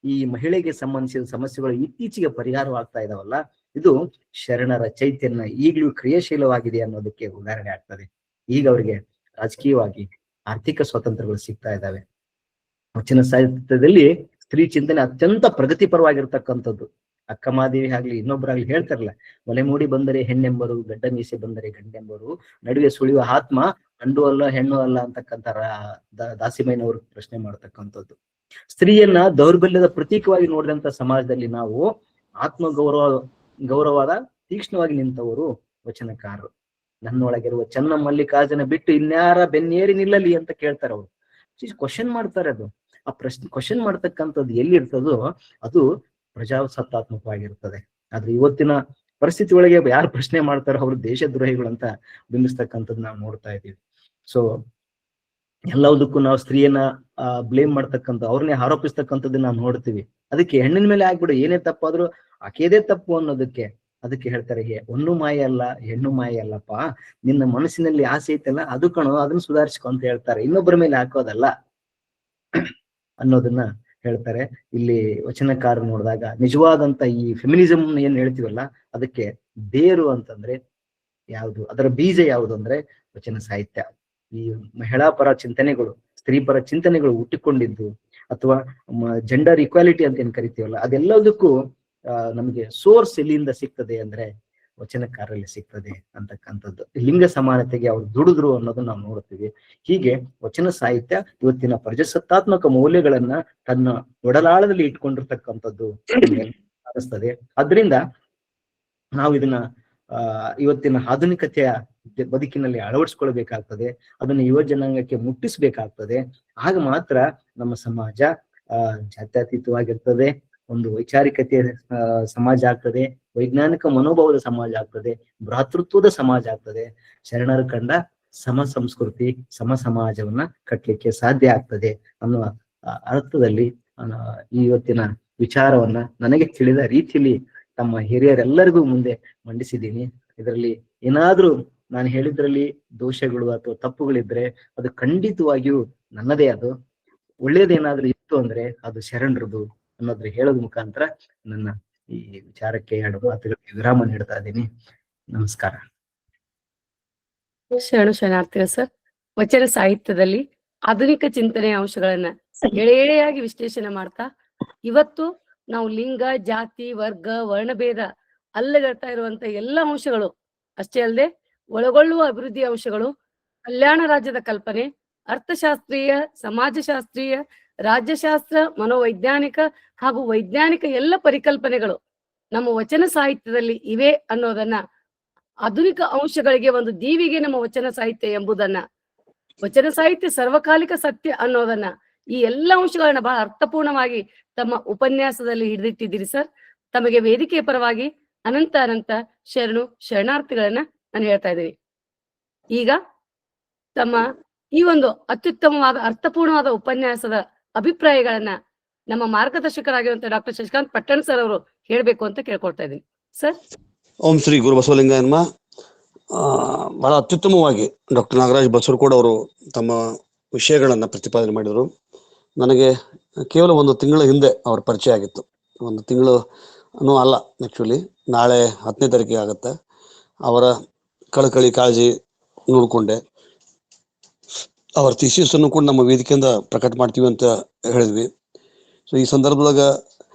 ಈ ಮಹಿಳೆಗೆ ಸಂಬಂಧಿಸಿದ ಸಮಸ್ಯೆಗಳು ಇತ್ತೀಚೆಗೆ ಪರಿಹಾರವಾಗ್ತಾ ಇದಾವಲ್ಲ, ಇದು ಶರಣರ ಚೈತನ್ಯ ಈಗಲೂ ಕ್ರಿಯಾಶೀಲವಾಗಿದೆ ಅನ್ನೋದಕ್ಕೆ ಉದಾಹರಣೆ ಆಗ್ತದೆ. ಈಗ ಅವರಿಗೆ ರಾಜಕೀಯವಾಗಿ ಆರ್ಥಿಕ ಸ್ವಾತಂತ್ರ್ಯಗಳು ಸಿಗ್ತಾ ಇದ್ದಾವೆ. ವಚನ ಸಾಹಿತ್ಯದಲ್ಲಿ ಸ್ತ್ರೀ ಚಿಂತನೆ ಅತ್ಯಂತ ಪ್ರಗತಿಪರವಾಗಿರ್ತಕ್ಕಂಥದ್ದು. ಅಕ್ಕಮಾದೇವಿ ಆಗ್ಲಿ ಇನ್ನೊಬ್ಬರಾಗ್ಲಿ ಹೇಳ್ತಾರಲ್ಲ, ಒಲೆ ಮೂಡಿ ಬಂದರೆ ಹೆಣ್ಣೆಂಬರು, ಗಡ್ಡ ಮೀಸೆ ಬಂದರೆ ಗಂಡೆಂಬರು, ನಡುವೆ ಸುಳಿಯುವ ಆತ್ಮ ಗಂಡು ಅಲ್ಲ ಹೆಣ್ಣು ಅಲ್ಲ ಅಂತಕ್ಕಂಥ ದಾಸಿಮಯ್ಯನವರು ಪ್ರಶ್ನೆ ಮಾಡ್ತಕ್ಕಂಥದ್ದು. ಸ್ತ್ರೀಯನ್ನ ದೌರ್ಬಲ್ಯದ ಪ್ರತೀಕವಾಗಿ ನೋಡಿದಂತ ಸಮಾಜದಲ್ಲಿ ನಾವು ಗೌರವದ ತೀಕ್ಷ್ಣವಾಗಿ ನಿಂತವರು ವಚನಕಾರರು. ನನ್ನೊಳಗಿರುವ ಚೆನ್ನ ಮಲ್ಲಿಕಾರ್ಜುನ ಬಿಟ್ಟು ಇನ್ಯಾರ ಬೆನ್ನೇರಿ ನಿಲ್ಲಲಿ ಅಂತ ಕೇಳ್ತಾರೆ ಅವರು. ಕ್ವಶನ್ ಮಾಡ್ತಾರೆ. ಅದು ಆ ಪ್ರಶ್ನೆ ಕ್ವಶನ್ ಮಾಡ್ತಕ್ಕಂಥದ್ದು ಎಲ್ಲಿ ಇರ್ತದೋ ಅದು ಪ್ರಜಾಸತ್ತಾತ್ಮಕವಾಗಿರ್ತದೆ. ಆದ್ರೆ ಇವತ್ತಿನ ಪರಿಸ್ಥಿತಿ ಒಳಗೆ ಯಾರು ಪ್ರಶ್ನೆ ಮಾಡ್ತಾರೋ ಅವರು ದೇಶದ್ರೋಹಿಗಳು ಅಂತ ಬಿಂಬಿಸ್ತಕ್ಕಂಥದ್ದು ನಾವು ನೋಡ್ತಾ ಇದ್ದೀವಿ. ಸೊ ಎಲ್ಲದಕ್ಕೂ ನಾವು ಸ್ತ್ರೀಯನ್ನ ಬ್ಲೇಮ್ ಮಾಡ್ತಕ್ಕಂಥ, ಅವ್ರನ್ನೇ ಆರೋಪಿಸ್ತಕ್ಕಂಥದ್ದು ನಾವು ನೋಡ್ತೀವಿ. ಅದಕ್ಕೆ ಹೆಣ್ಣಿನ ಮೇಲೆ ಆಗ್ಬಿಡು, ಏನೇ ತಪ್ಪಾದ್ರೂ ಆಕೆಯದೇ ತಪ್ಪು ಅನ್ನೋದಕ್ಕೆ ಅದಕ್ಕೆ ಹೇಳ್ತಾರೆ, ಒಂದು ಮಾಯ ಅಲ್ಲ ಹೆಣ್ಣು ಮಾಯ ಅಲ್ಲಪ್ಪ, ನಿನ್ನ ಮನಸ್ಸಿನಲ್ಲಿ ಆಸೆ ಐತಲ್ಲ ಅದು ಕಣೋ, ಅದನ್ನ ಸುಧಾರಿಸ್ಕೊ ಅಂತ ಹೇಳ್ತಾರೆ. ಇನ್ನೊಬ್ಬರ ಮೇಲೆ ಹಾಕೋದಲ್ಲ ಅನ್ನೋದನ್ನ ಹೇಳ್ತಾರೆ. ಇಲ್ಲಿ ವಚನಕಾರ ನೋಡಿದಾಗ ನಿಜವಾದಂತ ಈ ಫೆಮಿನಿಸಂ ಏನ್ ಹೇಳ್ತೀವಲ್ಲ ಅದಕ್ಕೆ ಬೇರು ಅಂತಂದ್ರೆ ಯಾವುದು, ಅದರ ಬೀಜ ಯಾವುದು ಅಂದ್ರೆ ವಚನ ಸಾಹಿತ್ಯ. ಈ ಮಹಿಳಾ ಪರ ಚಿಂತನೆಗಳು, ಸ್ತ್ರೀ ಪರ ಚಿಂತನೆಗಳು ಹುಟ್ಟಿಕೊಂಡಿದ್ದು, ಅಥವಾ ಜೆಂಡರ್ ಇಕ್ವಾಲಿಟಿ ಅಂತ ಏನ್ ಕರಿತೀವಲ್ಲ, ಅದೆಲ್ಲದಕ್ಕೂ ನಮಗೆ ಸೋರ್ಸ್ ಎಲ್ಲಿಂದ ಸಿಗ್ತದೆ ಅಂದ್ರೆ ವಚನಕಾರರಲ್ಲಿ ಸಿಗ್ತದೆ ಅಂತಕ್ಕಂಥದ್ದು. ಲಿಂಗ ಸಮಾನತೆಗೆ ಅವ್ರು ದುಡಿದ್ರು ಅನ್ನೋದನ್ನ ನಾವು ನೋಡ್ತೀವಿ. ಹೀಗೆ ವಚನ ಸಾಹಿತ್ಯ ಇವತ್ತಿನ ಪ್ರಜಾಸತ್ತಾತ್ಮಕ ಮೌಲ್ಯಗಳನ್ನ ತನ್ನ ಒಡಲಾಳದಲ್ಲಿ ಇಟ್ಕೊಂಡಿರ್ತಕ್ಕಂಥದ್ದು ಅನಿಸ್ತದೆ. ಅದರಿಂದ ನಾವು ಇದನ್ನ ಇವತ್ತಿನ ಆಧುನಿಕತೆಯ ಬದುಕಿನಲ್ಲಿ ಅಳವಡಿಸ್ಕೊಳ್ಬೇಕಾಗ್ತದೆ. ಅದನ್ನು ಯುವ ಜನಾಂಗಕ್ಕೆ ಮುಟ್ಟಿಸ್ಬೇಕಾಗ್ತದೆ. ಆಗ ಮಾತ್ರ ನಮ್ಮ ಸಮಾಜ ಜಾತ್ಯತೀತವಾಗಿರ್ತದೆ, ಒಂದು ವೈಚಾರಿಕತೆಯ ಸಮಾಜ ಆಗ್ತದೆ, ವೈಜ್ಞಾನಿಕ ಮನೋಭಾವದ ಸಮಾಜ ಆಗ್ತದೆ, ಭ್ರಾತೃತ್ವದ ಸಮಾಜ ಆಗ್ತದೆ. ಶರಣರು ಕಂಡ ಸಮ ಸಂಸ್ಕೃತಿ, ಸಮ ಸಮಾಜವನ್ನ ಕಟ್ಟಲಿಕ್ಕೆ ಸಾಧ್ಯ ಆಗ್ತದೆ ಅನ್ನುವ ಅರ್ಥದಲ್ಲಿ ಇವತ್ತಿನ ವಿಚಾರವನ್ನ ನನಗೆ ತಿಳಿದ ರೀತಿಯಲ್ಲಿ ತಮ್ಮ ಹಿರಿಯರೆಲ್ಲರಿಗೂ ಮುಂದೆ ಮಂಡಿಸಿದ್ದೀನಿ. ಇದರಲ್ಲಿ ಏನಾದ್ರೂ ನಾನು ಹೇಳಿದ್ರಲ್ಲಿ ದೋಷಗಳು ಅಥವಾ ತಪ್ಪುಗಳಿದ್ರೆ ಅದು ಖಂಡಿತವಾಗಿಯೂ ನನ್ನದೇ. ಅದು ಒಳ್ಳೇದೇನಾದ್ರೂ ಇತ್ತು ಅಂದ್ರೆ ಅದು ಶರಣರದು ಅನ್ನೋದ್ರ ಹೇಳೋದ್ ಮುಖಾಂತರ ನನ್ನ ಈ ವಿಚಾರಕ್ಕೆ 2 ಮಾತುಗಳಿಗೆ ವಿರಾಮ ನೀಡ್ತಾ ಇದ್ದೀನಿ. ನಮಸ್ಕಾರ. ಶರಣಾರ್ಥಿಗಳು ಸರ್. ವಚನ ಸಾಹಿತ್ಯದಲ್ಲಿ ಆಧುನಿಕ ಚಿಂತನೆಯ ಅಂಶಗಳನ್ನ ಎಳೆಯಾಗಿ ವಿಶ್ಲೇಷಣೆ ಮಾಡ್ತಾ ಇವತ್ತು ನಾವು ಲಿಂಗ, ಜಾತಿ, ವರ್ಗ, ವರ್ಣಭೇದ ಅಲ್ಲಗಡ್ತಾ ಇರುವಂತ ಎಲ್ಲ ಅಂಶಗಳು ಅಷ್ಟೇ ಅಲ್ಲದೆ ಒಳಗೊಳ್ಳುವ ಅಭಿವೃದ್ಧಿ ಅಂಶಗಳು, ಕಲ್ಯಾಣ ರಾಜ್ಯದ ಕಲ್ಪನೆ, ಅರ್ಥಶಾಸ್ತ್ರೀಯ, ಸಮಾಜಶಾಸ್ತ್ರೀಯ, ರಾಜ್ಯಶಾಸ್ತ್ರ, ಮನೋವೈಜ್ಞಾನಿಕ ಹಾಗೂ ವೈಜ್ಞಾನಿಕ ಎಲ್ಲ ಪರಿಕಲ್ಪನೆಗಳು ನಮ್ಮ ವಚನ ಸಾಹಿತ್ಯದಲ್ಲಿ ಇವೆ ಅನ್ನೋದನ್ನ, ಆಧುನಿಕ ಅಂಶಗಳಿಗೆ ಒಂದು ದೀವಿಗೆ ನಮ್ಮ ವಚನ ಸಾಹಿತ್ಯ ಎಂಬುದನ್ನ, ವಚನ ಸಾಹಿತ್ಯ ಸರ್ವಕಾಲಿಕ ಸತ್ಯ ಅನ್ನೋದನ್ನ, ಈ ಎಲ್ಲ ಅಂಶಗಳನ್ನ ಬಹಳ ಅರ್ಥಪೂರ್ಣವಾಗಿ ತಮ್ಮ ಉಪನ್ಯಾಸದಲ್ಲಿ ಹಿಡಿದಿಟ್ಟಿದ್ದೀರಿ ಸರ್. ತಮಗೆ ವೇದಿಕೆಯ ಪರವಾಗಿ ಅನಂತ ಶರಣಾರ್ಥಿಗಳನ್ನ ನಾನು ಹೇಳ್ತಾ ಇದ್ದೀನಿ. ಈಗ ತಮ್ಮ ಈ ಒಂದು ಅತ್ಯುತ್ತಮವಾದ ಅರ್ಥಪೂರ್ಣವಾದ ಉಪನ್ಯಾಸದ ಅಭಿಪ್ರಾಯಗಳನ್ನ ನಮ್ಮ ಮಾರ್ಗದರ್ಶಕರಾಗಿರುವಂತಹ ಡಾಕ್ಟರ್ ಶಶಿಕಾಂತ್ ಪಟ್ಟಣ್ ಸರ್ ಅವರು ಹೇಳ್ಬೇಕು ಅಂತ ಕೇಳ್ಕೊಳ್ತಾ ಇದ್ದೀನಿ ಸರ್. ಓಂ ಶ್ರೀ ಗುರು ಬಸವಲಿಂಗಾಯನ್ಮ. ಬಹಳ ಅತ್ಯುತ್ತಮವಾಗಿ ಡಾಕ್ಟರ್ ನಾಗರಾಜ್ ಬಸವರಕೋಡ್ ಅವರು ತಮ್ಮ ವಿಷಯಗಳನ್ನ ಪ್ರತಿಪಾದನೆ ಮಾಡಿದರು. ನನಗೆ ಕೇವಲ 1 ತಿಂಗಳ ಹಿಂದೆ ಅವ್ರ ಪರಿಚಯ ಆಗಿತ್ತು. 1 ತಿಂಗಳು ಅಲ್ಲ, ಆಕ್ಚುಲಿ ನಾಳೆ 10ನೇ ತಾರೀಕಿಗೆ ಆಗುತ್ತೆ. ಅವರ ಕಳಕಳಿ ಕಾಳಜಿ ನೋಡ್ಕೊಂಡೆ. ಅವರ ಥೀಸಿಸನ್ನು ಕೂಡ ನಮ್ಮ ವೇದಿಕೆಯಿಂದ ಪ್ರಕಟ ಮಾಡ್ತೀವಿ ಅಂತ ಹೇಳಿದ್ವಿ. ಸೊ ಈ ಸಂದರ್ಭದಾಗ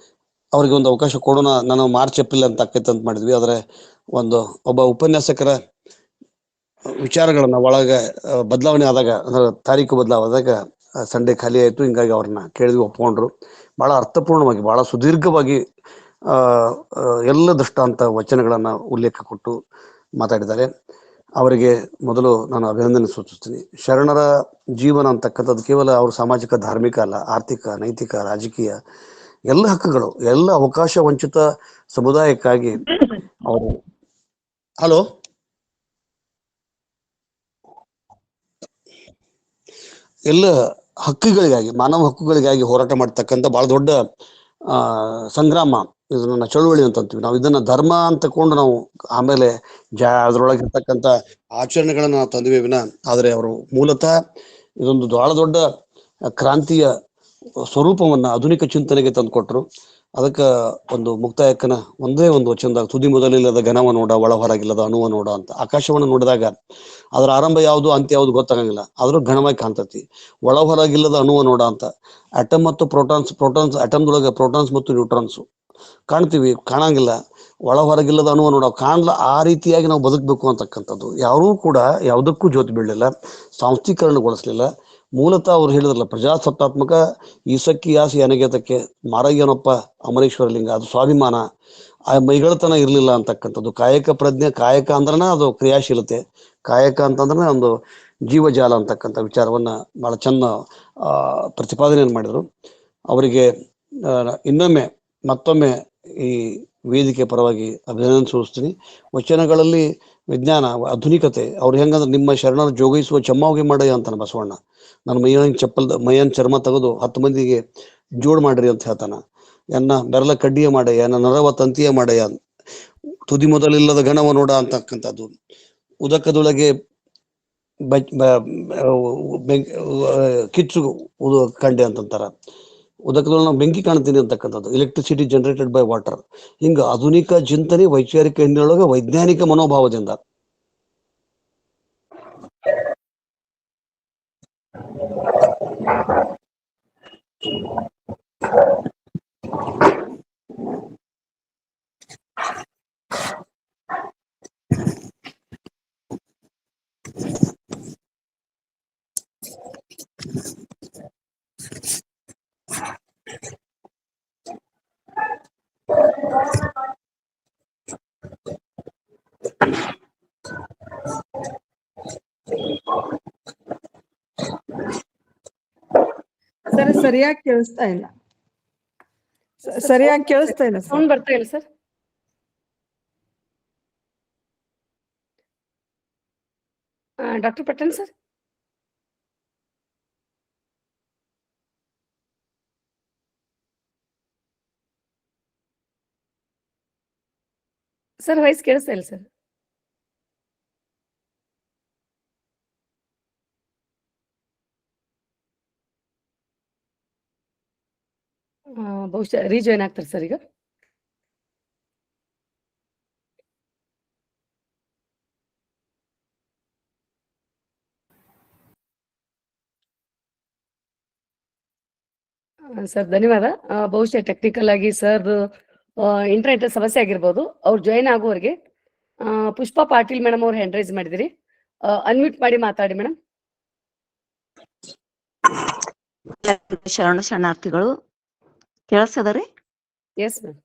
ಅವ್ರಿಗೆ ಒಂದು ಅವಕಾಶ ಕೊಡೋಣ. ನಾನು ಮಾರ್ಚ್ ಏಪ್ರಿಲ್ ಅಂತ ಆಕೈತೆ ಅಂತ ಮಾಡಿದ್ವಿ. ಆದರೆ ಒಬ್ಬ ಉಪನ್ಯಾಸಕರ ವಿಚಾರಗಳನ್ನ ಒಳಗೆ ಬದಲಾವಣೆ ಆದಾಗ, ಅಂದ್ರೆ ತಾರೀಕು ಬದಲಾವಾದಾಗ ಸಂಡೇ ಖಾಲಿ ಆಯಿತು. ಹಿಂಗಾಗಿ ಅವ್ರನ್ನ ಕೇಳಿದ್ವಿ, ಒಪ್ಕೊಂಡ್ರು. ಬಹಳ ಅರ್ಥಪೂರ್ಣವಾಗಿ, ಬಹಳ ಸುದೀರ್ಘವಾಗಿ ಎಲ್ಲ ದೃಷ್ಟಾಂತ ವಚನಗಳನ್ನ ಉಲ್ಲೇಖ ಕೊಟ್ಟು ಮಾತಾಡಿದ್ದಾರೆ. ಅವರಿಗೆ ಮೊದಲು ನಾನು ಅಭಿನಂದನೆ ಸೂಚಿಸ್ತೀನಿ. ಶರಣರ ಜೀವನ ಅಂತಕ್ಕಂಥದ್ದು ಕೇವಲ ಅವರು ಸಾಮಾಜಿಕ, ಧಾರ್ಮಿಕ ಅಲ್ಲ, ಆರ್ಥಿಕ, ನೈತಿಕ, ರಾಜಕೀಯ ಎಲ್ಲ ಹಕ್ಕುಗಳು, ಎಲ್ಲ ಅವಕಾಶ ವಂಚಿತ ಸಮುದಾಯಕ್ಕಾಗಿ ಅವರು ಎಲ್ಲ ಹಕ್ಕುಗಳಿಗಾಗಿ, ಮಾನವ ಹಕ್ಕುಗಳಿಗಾಗಿ ಹೋರಾಟ ಮಾಡ್ತಕ್ಕಂಥ ಬಹಳ ದೊಡ್ಡ ಸಂಗ್ರಾಮ. ಇದನ್ನ ಚಳುವಳಿ ಅಂತೀವಿ ನಾವು. ಇದನ್ನ ಧರ್ಮ ಅಂತ ಕೊಂಡು ನಾವು ಆಮೇಲೆ ಅದ್ರೊಳಗೆ ಇರ್ತಕ್ಕಂಥ ಆಚರಣೆಗಳನ್ನ ನಾವು ತಂದಿವೆ ವಿನ, ಆದರೆ ಅವರು ಮೂಲತಃ ಇದೊಂದು ಬಹಳ ದೊಡ್ಡ ಕ್ರಾಂತಿಯ ಸ್ವರೂಪವನ್ನ ಆಧುನಿಕ ಚಿಂತನೆಗೆ ತಂದುಕೊಟ್ರು. ಅದಕ್ಕೆ ಒಂದು ಮುಕ್ತಾಯಕ್ಕನ ಒಂದೇ ಒಂದು ವಚನದಾಗ ತುದಿ ಮೊದಲಿಲ್ಲದ ಘನವ ನೋಡ ಒಳ ಹೊರಗಿಲ್ಲದ ಅಣುವ ನೋಡ ಅಂತ. ಆಕಾಶವನ್ನು ನೋಡಿದಾಗ ಅದರ ಆರಂಭ ಯಾವುದು ಅಂತ್ಯ ಯಾವುದು ಗೊತ್ತಾಗಂಗಿಲ್ಲ, ಆದ್ರೂ ಘನವಾಗಿ ಕಾಣ್ತತಿ. ಒಳ ಹೊರಗಿಲ್ಲದ ಅಣುವ ನೋಡ ಅಂತ. ಅಟಮ್ ಮತ್ತು ಪ್ರೋಟಾನ್ಸ್ ಅಟಮ್ದೊಳಗೆ ಪ್ರೋಟಾನ್ಸ್ ಮತ್ತು ನ್ಯೂಟ್ರಾನ್ಸ್ ಕಾಣ್ತೀವಿ, ಕಾಣಂಗಿಲ್ಲ. ಒಳ ಹೊರಗಿಲ್ಲದ ಅಣುವ ನೋಡ ಕಾಣ್ಲ. ಆ ರೀತಿಯಾಗಿ ನಾವು ಬದುಕಬೇಕು ಅಂತಕ್ಕಂಥದ್ದು. ಯಾರೂ ಕೂಡ ಯಾವುದಕ್ಕೂ ಜ್ಯೋತಿ ಬೀಳಲಿಲ್ಲ, ಸಾಂಸ್ಥೀಕರಣಗೊಳಿಸ್ಲಿಲ್ಲ. ಮೂಲತಃ ಅವ್ರು ಹೇಳಿದ್ರಲ್ಲ, ಪ್ರಜಾಸತ್ತಾತ್ಮಕ ಈಸಕ್ಕಿ ಯಾಸಿ ಅನಗೇತಕ್ಕೆ ಮಾರಯ್ಯನಪ್ಪ ಅಮರೇಶ್ವರ ಲಿಂಗ, ಅದು ಸ್ವಾಭಿಮಾನ, ಆ ಮೈಗಳತನ ಇರಲಿಲ್ಲ ಅಂತಕ್ಕಂಥದ್ದು. ಕಾಯಕ ಪ್ರಜ್ಞೆ, ಕಾಯಕ ಅಂದ್ರನ ಅದು ಕ್ರಿಯಾಶೀಲತೆ, ಕಾಯಕ ಅಂತಂದ್ರೆ ಒಂದು ಜೀವಜಾಲ ಅಂತಕ್ಕಂಥ ವಿಚಾರವನ್ನ ಬಹಳ ಚೆನ್ನ ಪ್ರತಿಪಾದನೆಯನ್ನು ಮಾಡಿದರು. ಅವರಿಗೆ ಇನ್ನೊಮ್ಮೆ ಮತ್ತೊಮ್ಮೆ ಈ ವೇದಿಕೆ ಪರವಾಗಿ ಅಭಿನಂದನೆ ಸೂಚಿಸ್ತೀನಿ. ವಚನಗಳಲ್ಲಿ ವಿಜ್ಞಾನ, ಆಧುನಿಕತೆ, ಅವ್ರು ಹೆಂಗಂದ್ರೆ ನಿಮ್ಮ ಶರಣರ ಜೋಗಿಸುವ ಚಮ್ಮಾವಿಗೆ ಮಾಡಯ್ಯ ಅಂತಾನೆ ಬಸವಣ್ಣ. ನನ್ನ ಮೈಯನ್ ಚರ್ಮ ತೆಗೆದು 10 ಮಂದಿಗೆ ಜೋಡ್ ಮಾಡ್ರಿ ಅಂತ ಹೇಳ್ತಾನ. ಎನ್ನ ಬೆರಳ ಕಡ್ಡಿಯ ಮಾಡಯ್ಯ, ನನ್ನ ನರವ ತಂತಿಯ ಮಾಡಯ್ಯ, ತುದಿ ಮೊದಲಿಲ್ಲದ ಗಣವ ನೋಡ ಅಂತಕ್ಕಂಥದ್ದು. ಉದಕದೊಳಗೆ ಕಿಚ್ಚು ಕಂಡೆ ಅಂತಂತಾರ. ಉದಕದೊಳಗೆ ನಾವು ಬೆಂಕಿ ಕಾಣ್ತೀನಿ ಅಂತಕ್ಕಂಥದ್ದು. Electricity generated by water. ಹಿಂಗ ಆಧುನಿಕ ಚಿಂತನೆ, ವೈಚಾರಿಕ ಹಿನ್ನೆಲೆಯೊಳಗೆ ವೈಜ್ಞಾನಿಕ ಮನೋಭಾವದಿಂದ ಸರ್ ಸರಿಯಾಗಿ ಕೇಳಿಸ್ತಾ ಇಲ್ಲ. ಸರಿಯಾಗಿ ಕೇಳಿಸ್ತಾ ಇಲ್ಲ. ಸೌಂಡ್ ಬರ್ತಾ ಇಲ್ಲ sir. Doctor Pattan sir. Sir voice ಕೇಳಿಸ್ತಾ ಇಲ್ಲ ಸರ್. ಬಹುಶಃ ರೀಜಾಯ್ನ್ ಆಗ್ತಾರೆ ಸರ್ ಈಗ. ಸರ್ ಧನ್ಯವಾದ. ಬಹುಶಃ ಟೆಕ್ನಿಕಲ್ ಆಗಿ ಸರ್ ಇಂಟರ್ನೆಟ್ ಸಮಸ್ಯೆ ಆಗಿರ್ಬೋದು. ಅವ್ರು ಜಾಯಿನ್ ಆಗುವವರೆಗೆ ಪುಷ್ಪಾ ಪಾಟೀಲ್ ಮೇಡಮ್ ಅವ್ರು ಹ್ಯಾಂಡ್ ರೈಸ್ ಮಾಡಿದಿರಿ, ಅನ್ಮ್ಯೂಟ್ ಮಾಡಿ ಮಾತಾಡಿ ಮೇಡಮ್. ಶರಣಾರ್ಥಿಗಳು ಕೇಳಿಸದರಿ? Yes ma'am.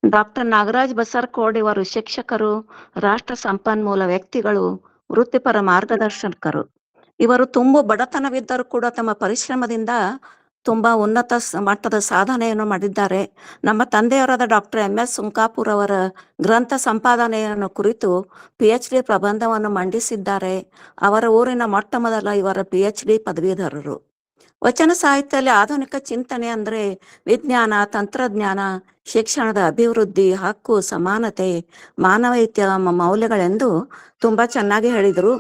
Doctor Nagaraj Basarakod ಇವರು ಶಿಕ್ಷಕರು, ರಾಷ್ಟ್ರ ಸಂಪನ್ಮೂಲ ವ್ಯಕ್ತಿಗಳು, ವೃತ್ತಿಪರ ಮಾರ್ಗದರ್ಶಕರು. ಇವರು ತುಂಬ ಬಡತನವಿದ್ದರೂ ಕೂಡ ತಮ್ಮ ಪರಿಶ್ರಮದಿಂದ ತುಂಬಾ ಉನ್ನತ ಮಟ್ಟದ ಸಾಧನೆಯನ್ನು ಮಾಡಿದ್ದಾರೆ. ನಮ್ಮ ತಂದೆಯವರಾದ ಡಾಕ್ಟರ್ MS ಸುಂಕಾಪುರ್ ಅವರ ಗ್ರಂಥ ಸಂಪಾದನೆಯನ್ನು ಕುರಿತು PhD ಪ್ರಬಂಧವನ್ನು ಮಂಡಿಸಿದ್ದಾರೆ. ಅವರ ಊರಿನ ಮೊಟ್ಟ ಮೊದಲ ಇವರ PhD ಪದವೀಧರರು. ವಚನ ಸಾಹಿತ್ಯದಲ್ಲಿ ಆಧುನಿಕ ಚಿಂತನೆ ಅಂದ್ರೆ ವಿಜ್ಞಾನ, ತಂತ್ರಜ್ಞಾನ, ಶಿಕ್ಷಣದ ಅಭಿವೃದ್ಧಿ, ಹಕ್ಕು, ಸಮಾನತೆ, ಮಾನವೀಯತೆಯ ಮೌಲ್ಯಗಳೆಂದು ತುಂಬಾ ಚೆನ್ನಾಗಿ ಹೇಳಿದರು.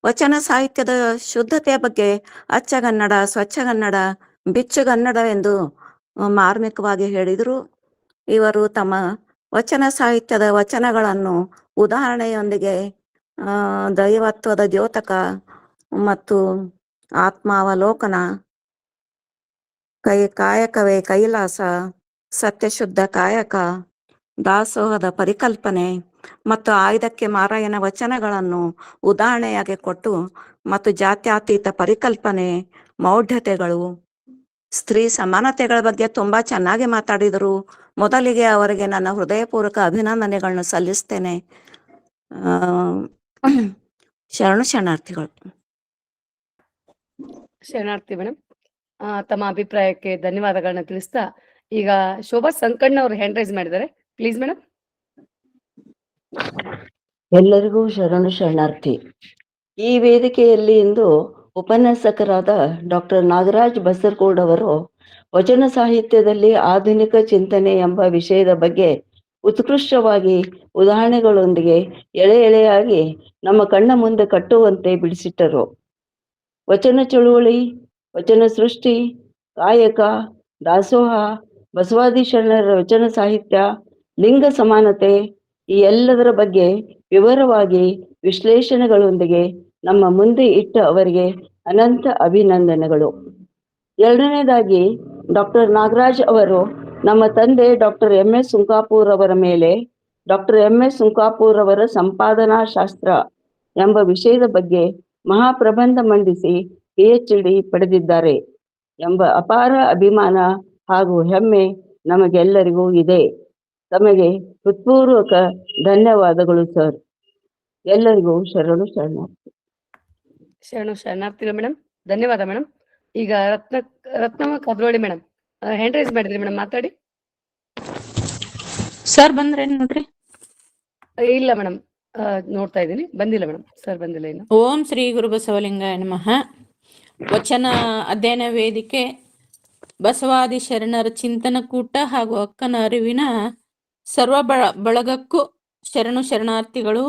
ವಚನ ಸಾಹಿತ್ಯದ ಶುದ್ಧತೆಯ ಬಗ್ಗೆ ಅಚ್ಚಗನ್ನಡ, ಸ್ವಚ್ಛಗನ್ನಡ, ಬಿಚ್ಚುಗನ್ನಡವೆಂದು ಮಾರ್ಮಿಕವಾಗಿ ಹೇಳಿದರು. ಇವರು ತಮ್ಮ ವಚನ ಸಾಹಿತ್ಯದ ವಚನಗಳನ್ನು ಉದಾಹರಣೆಯೊಂದಿಗೆ ದೈವತ್ವದ ದ್ಯೋತಕ ಮತ್ತು ಆತ್ಮಾವಲೋಕನ, ಕಾಯಕವೇ ಕೈಲಾಸ, ಸತ್ಯಶುದ್ಧ ಕಾಯಕ, ದಾಸೋಹದ ಪರಿಕಲ್ಪನೆ ಮತ್ತು ಆಯುಧಕ್ಕೆ ಮಾರಾಯನ ವಚನಗಳನ್ನು ಉದಾಹರಣೆಯಾಗಿ ಕೊಟ್ಟು ಮತ್ತು ಜಾತ್ಯತೀತ ಪರಿಕಲ್ಪನೆ, ಮೌಢ್ಯತೆಗಳು, ಸ್ತ್ರೀ ಸಮಾನತೆಗಳ ಬಗ್ಗೆ ತುಂಬಾ ಚೆನ್ನಾಗಿ ಮಾತಾಡಿದರು. ಮೊದಲಿಗೆ ಅವರಿಗೆ ನನ್ನ ಹೃದಯಪೂರ್ವಕ ಅಭಿನಂದನೆಗಳನ್ನು ಸಲ್ಲಿಸ್ತೇನೆ. ಶರಣಾರ್ಥಿಗಳು. ಶರಣಾರ್ಥಿ ಮೇಡಮ್. ತಮ್ಮ ಅಭಿಪ್ರಾಯಕ್ಕೆ ಧನ್ಯವಾದಗಳನ್ನ ತಿಳಿಸ್ತಾ ಈಗ ಶೋಭಾ ಸಂಕಣ್ಣ ಅವರು ಹ್ಯಾಂಡ್ ರೈಸ್ ಮಾಡಿದ್ದಾರೆ. Please madam. ಎಲ್ಲರಿಗೂ ಶರಣಾರ್ಥಿ. ಈ ವೇದಿಕೆಯಲ್ಲಿ ಇಂದು ಉಪನ್ಯಾಸಕರಾದ ಡಾಕ್ಟರ್ ನಾಗರಾಜ್ ಬಸರಕೋಡ್ ಅವರು ವಚನ ಸಾಹಿತ್ಯದಲ್ಲಿ ಆಧುನಿಕ ಚಿಂತನೆ ಎಂಬ ವಿಷಯದ ಬಗ್ಗೆ ಉತ್ಕೃಷ್ಟವಾಗಿ ಉದಾಹರಣೆಗಳೊಂದಿಗೆ ಎಳೆಯಾಗಿ ನಮ್ಮ ಕಣ್ಣ ಮುಂದೆ ಕಟ್ಟುವಂತೆ ಬಿಡಿಸಿಟ್ಟರು. ವಚನ ಚಳುವಳಿ, ವಚನ ಸೃಷ್ಟಿ, ಕಾಯಕ, ದಾಸೋಹ, ಬಸವಾದಿ ಶರಣರ ವಚನ ಸಾಹಿತ್ಯ, ಲಿಂಗ ಸಮಾನತೆ ಈ ಎಲ್ಲದರ ಬಗ್ಗೆ ವಿವರವಾಗಿ ವಿಶ್ಲೇಷಣೆಗಳೊಂದಿಗೆ ನಮ್ಮ ಮುಂದೆ ಇಟ್ಟ ಅವರಿಗೆ ಅನಂತ ಅಭಿನಂದನೆಗಳು. ಎರಡನೇದಾಗಿ ಡಾಕ್ಟರ್ ನಾಗರಾಜ್ ಅವರು ನಮ್ಮ ತಂದೆ ಡಾಕ್ಟರ್ MS ಸುಂಕಾಪುರ್ ಅವರ ಮೇಲೆ MS ಸುಂಕಾಪುರ್ ಅವರ ಸಂಪಾದನಾ ಶಾಸ್ತ್ರ ಎಂಬ ವಿಷಯದ ಬಗ್ಗೆ ಮಹಾಪ್ರಬಂಧ ಮಂಡಿಸಿ PhD ಪಡೆದಿದ್ದಾರೆ ಎಂಬ ಅಪಾರ ಅಭಿಮಾನ ಹಾಗೂ ಹೆಮ್ಮೆ ನಮಗೆಲ್ಲರಿಗೂ ಇದೆ. ತಮಗೆ ಹೃತ್ಪೂರ್ವಕ ಧನ್ಯವಾದಗಳು ಸರ್. ಎಲ್ಲರಿಗೂ ಶರಣು ಶರಣಾರ್ಥಿ. ಶರಣಾರ್ಥಿಗಳು ಮೇಡಮ್, ಧನ್ಯವಾದ ಮೇಡಮ್. ಈಗ ರತ್ನಮ್ಮ ಕದ್ರೋಳಿ ಮೇಡಮ್ ಹ್ಯಾಂಡ್ ರೈಸ್ ಮಾಡಿದ್ರಿ ಮೇಡಮ್, ಮಾತಾಡಿ. ಸರ್ ಬಂದ್ರೆ ನೋಡ್ರಿ. ಇಲ್ಲ ಮೇಡಮ್, ನೋಡ್ತಾ ಇದ್ದೀನಿ, ಬಂದಿಲ್ಲ ಮೇಡಮ್, ಸರ್ ಬಂದಿಲ್ಲ ಇನ್ನು. ಓಂ ಶ್ರೀ ಗುರು ಬಸವಲಿಂಗಾಯ ನಮಃ. ವಚನ ಅಧ್ಯಯನ ವೇದಿಕೆ ಬಸವಾದಿ ಶರಣರ ಚಿಂತನ ಕೂಟ ಹಾಗೂ ಅಕ್ಕನ ಅರಿವಿನ ಸರ್ವ ಬಳಗಕ್ಕೂ ಶರಣಾರ್ಥಿಗಳು.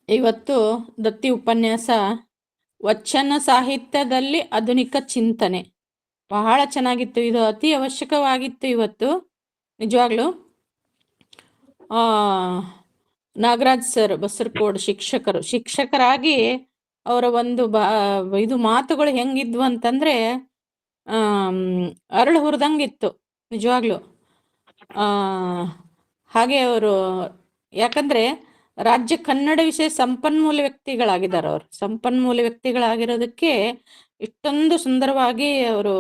ಇವತ್ತು ದತ್ತಿ ಉಪನ್ಯಾಸ ವಚನ ಸಾಹಿತ್ಯದಲ್ಲಿ ಆಧುನಿಕ ಚಿಂತನೆ ಬಹಳ ಚೆನ್ನಾಗಿತ್ತು. ಇದು ಅತಿ ಅವಶ್ಯಕವಾಗಿತ್ತು ಇವತ್ತು ನಿಜವಾಗ್ಲು. ನಾಗರಾಜ್ ಸರ್ ಬಸರಕೋಡ್ ಶಿಕ್ಷಕರಾಗಿ ಅವರ ಒಂದು ಇದು ಮಾತುಗಳು ಹೆಂಗಿದ್ವು ಅಂತಂದ್ರೆ ಅರಳು ಹುರಿದಂಗಿತ್ತು ನಿಜವಾಗ್ಲು. ಹಾಗೆ ಅವರು ಯಾಕಂದ್ರೆ ರಾಜ್ಯ ಕನ್ನಡ ವಿಷಯ ಸಂಪನ್ಮೂಲ ವ್ಯಕ್ತಿಗಳಾಗಿದ್ದಾರೆ. ಅವರು ಸಂಪನ್ಮೂಲ ವ್ಯಕ್ತಿಗಳಾಗಿರೋದಕ್ಕೆ ಇಷ್ಟೊಂದು ಸುಂದರವಾಗಿ ಅವರು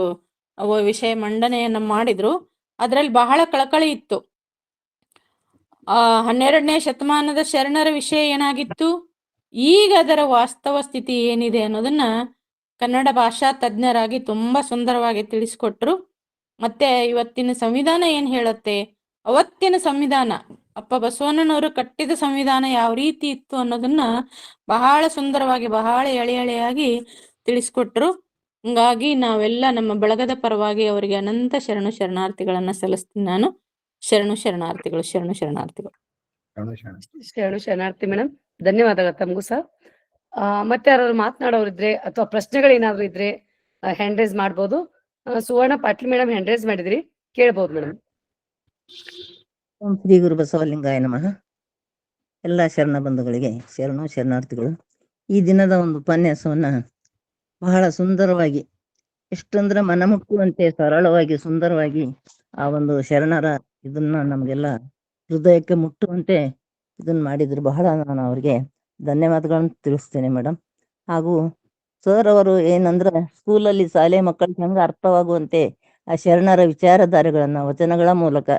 ವಿಷಯ ಮಂಡನೆಯನ್ನ ಮಾಡಿದ್ರು. ಅದರಲ್ಲಿ ಬಹಳ ಕಳಕಳಿ ಇತ್ತು. 12ನೇ ಶತಮಾನದ ಶರಣರ ವಿಷಯ ಏನಾಗಿತ್ತು, ಈಗ ಅದರ ವಾಸ್ತವ ಸ್ಥಿತಿ ಏನಿದೆ ಅನ್ನೋದನ್ನ ಕನ್ನಡ ಭಾಷಾ ತಜ್ಞರಾಗಿ ತುಂಬಾ ಸುಂದರವಾಗಿ ತಿಳಿಸ್ಕೊಟ್ರು. ಮತ್ತೆ ಇವತ್ತಿನ ಸಂವಿಧಾನ ಏನ್ ಹೇಳುತ್ತೆ, ಅವತ್ತಿನ ಸಂವಿಧಾನ ಅಪ್ಪ ಬಸವಣ್ಣನವರು ಕಟ್ಟಿದ ಸಂವಿಧಾನ ಯಾವ ರೀತಿ ಇತ್ತು ಅನ್ನೋದನ್ನ ಬಹಳ ಸುಂದರವಾಗಿ ಬಹಳ ಎಳೆಯಾಗಿ ತಿಳಿಸ್ಕೊಟ್ರು. ಹಂಗಾಗಿ ನಾವೆಲ್ಲ ನಮ್ಮ ಬಳಗದ ಪರವಾಗಿ ಅವರಿಗೆ ಅನಂತ ಶರಣಾರ್ಥಿಗಳನ್ನ ಸಲ್ಲಿಸ್ತೀನಿ ನಾನು. ಶರಣಾರ್ಥಿಗಳು. ಶರಣಾರ್ಥಿ ಮೇಡಮ್, ಧನ್ಯವಾದಗಳು ತಮಗೂ ಸಹ. ಮತ್ತೆ ಯಾರು ಮಾತನಾಡೋರಿದ್ರೆ ಅಥವಾ ಪ್ರಶ್ನೆಗಳೇನಾದ್ರು ಇದ್ರೆ ಹ್ಯಾಂಡ್ ರೈಸ್ ಮಾಡ್ಬೋದು. ಸುವರ್ಣ ಪಾಟೀಲ್ ಮೇಡಮ್ ಹ್ಯಾಂಡ್ ರೈಸ್ ಮಾಡಿದ್ರಿ, ಕೇಳ್ಬೋದು ಮೇಡಮ್. ಓಂ ಶ್ರೀ ಗುರು ಬಸವಲಿಂಗಾಯ ನಮಃ. ಎಲ್ಲ ಶರಣ ಬಂಧುಗಳಿಗೆ ಶರಣಾರ್ಥಿಗಳು. ಈ ದಿನದ ಒಂದು ಉಪನ್ಯಾಸವನ್ನ ಬಹಳ ಸುಂದರವಾಗಿ, ಎಷ್ಟಂದ್ರೆ ಮನಮುಟ್ಟುವಂತೆ ಸರಳವಾಗಿ ಸುಂದರವಾಗಿ ಆ ಒಂದು ಶರಣರ ಇದನ್ನ ನಮಗೆಲ್ಲ ಹೃದಯಕ್ಕೆ ಮುಟ್ಟುವಂತೆ ಇದನ್ನ ಮಾಡಿದ್ರು. ಬಹಳ ನಾನು ಅವ್ರಿಗೆ ಧನ್ಯವಾದಗಳನ್ನು ತಿಳಿಸ್ತೇನೆ ಮೇಡಮ್. ಹಾಗೂ ಸರ್ ಅವರು ಏನಂದ್ರೆ ಸ್ಕೂಲಲ್ಲಿ ಶಾಲೆ ಮಕ್ಕಳಿಗೆ ಹೆಂಗ ಅರ್ಥವಾಗುವಂತೆ ಆ ಶರಣರ ವಿಚಾರಧಾರೆಗಳನ್ನ ವಚನಗಳ ಮೂಲಕ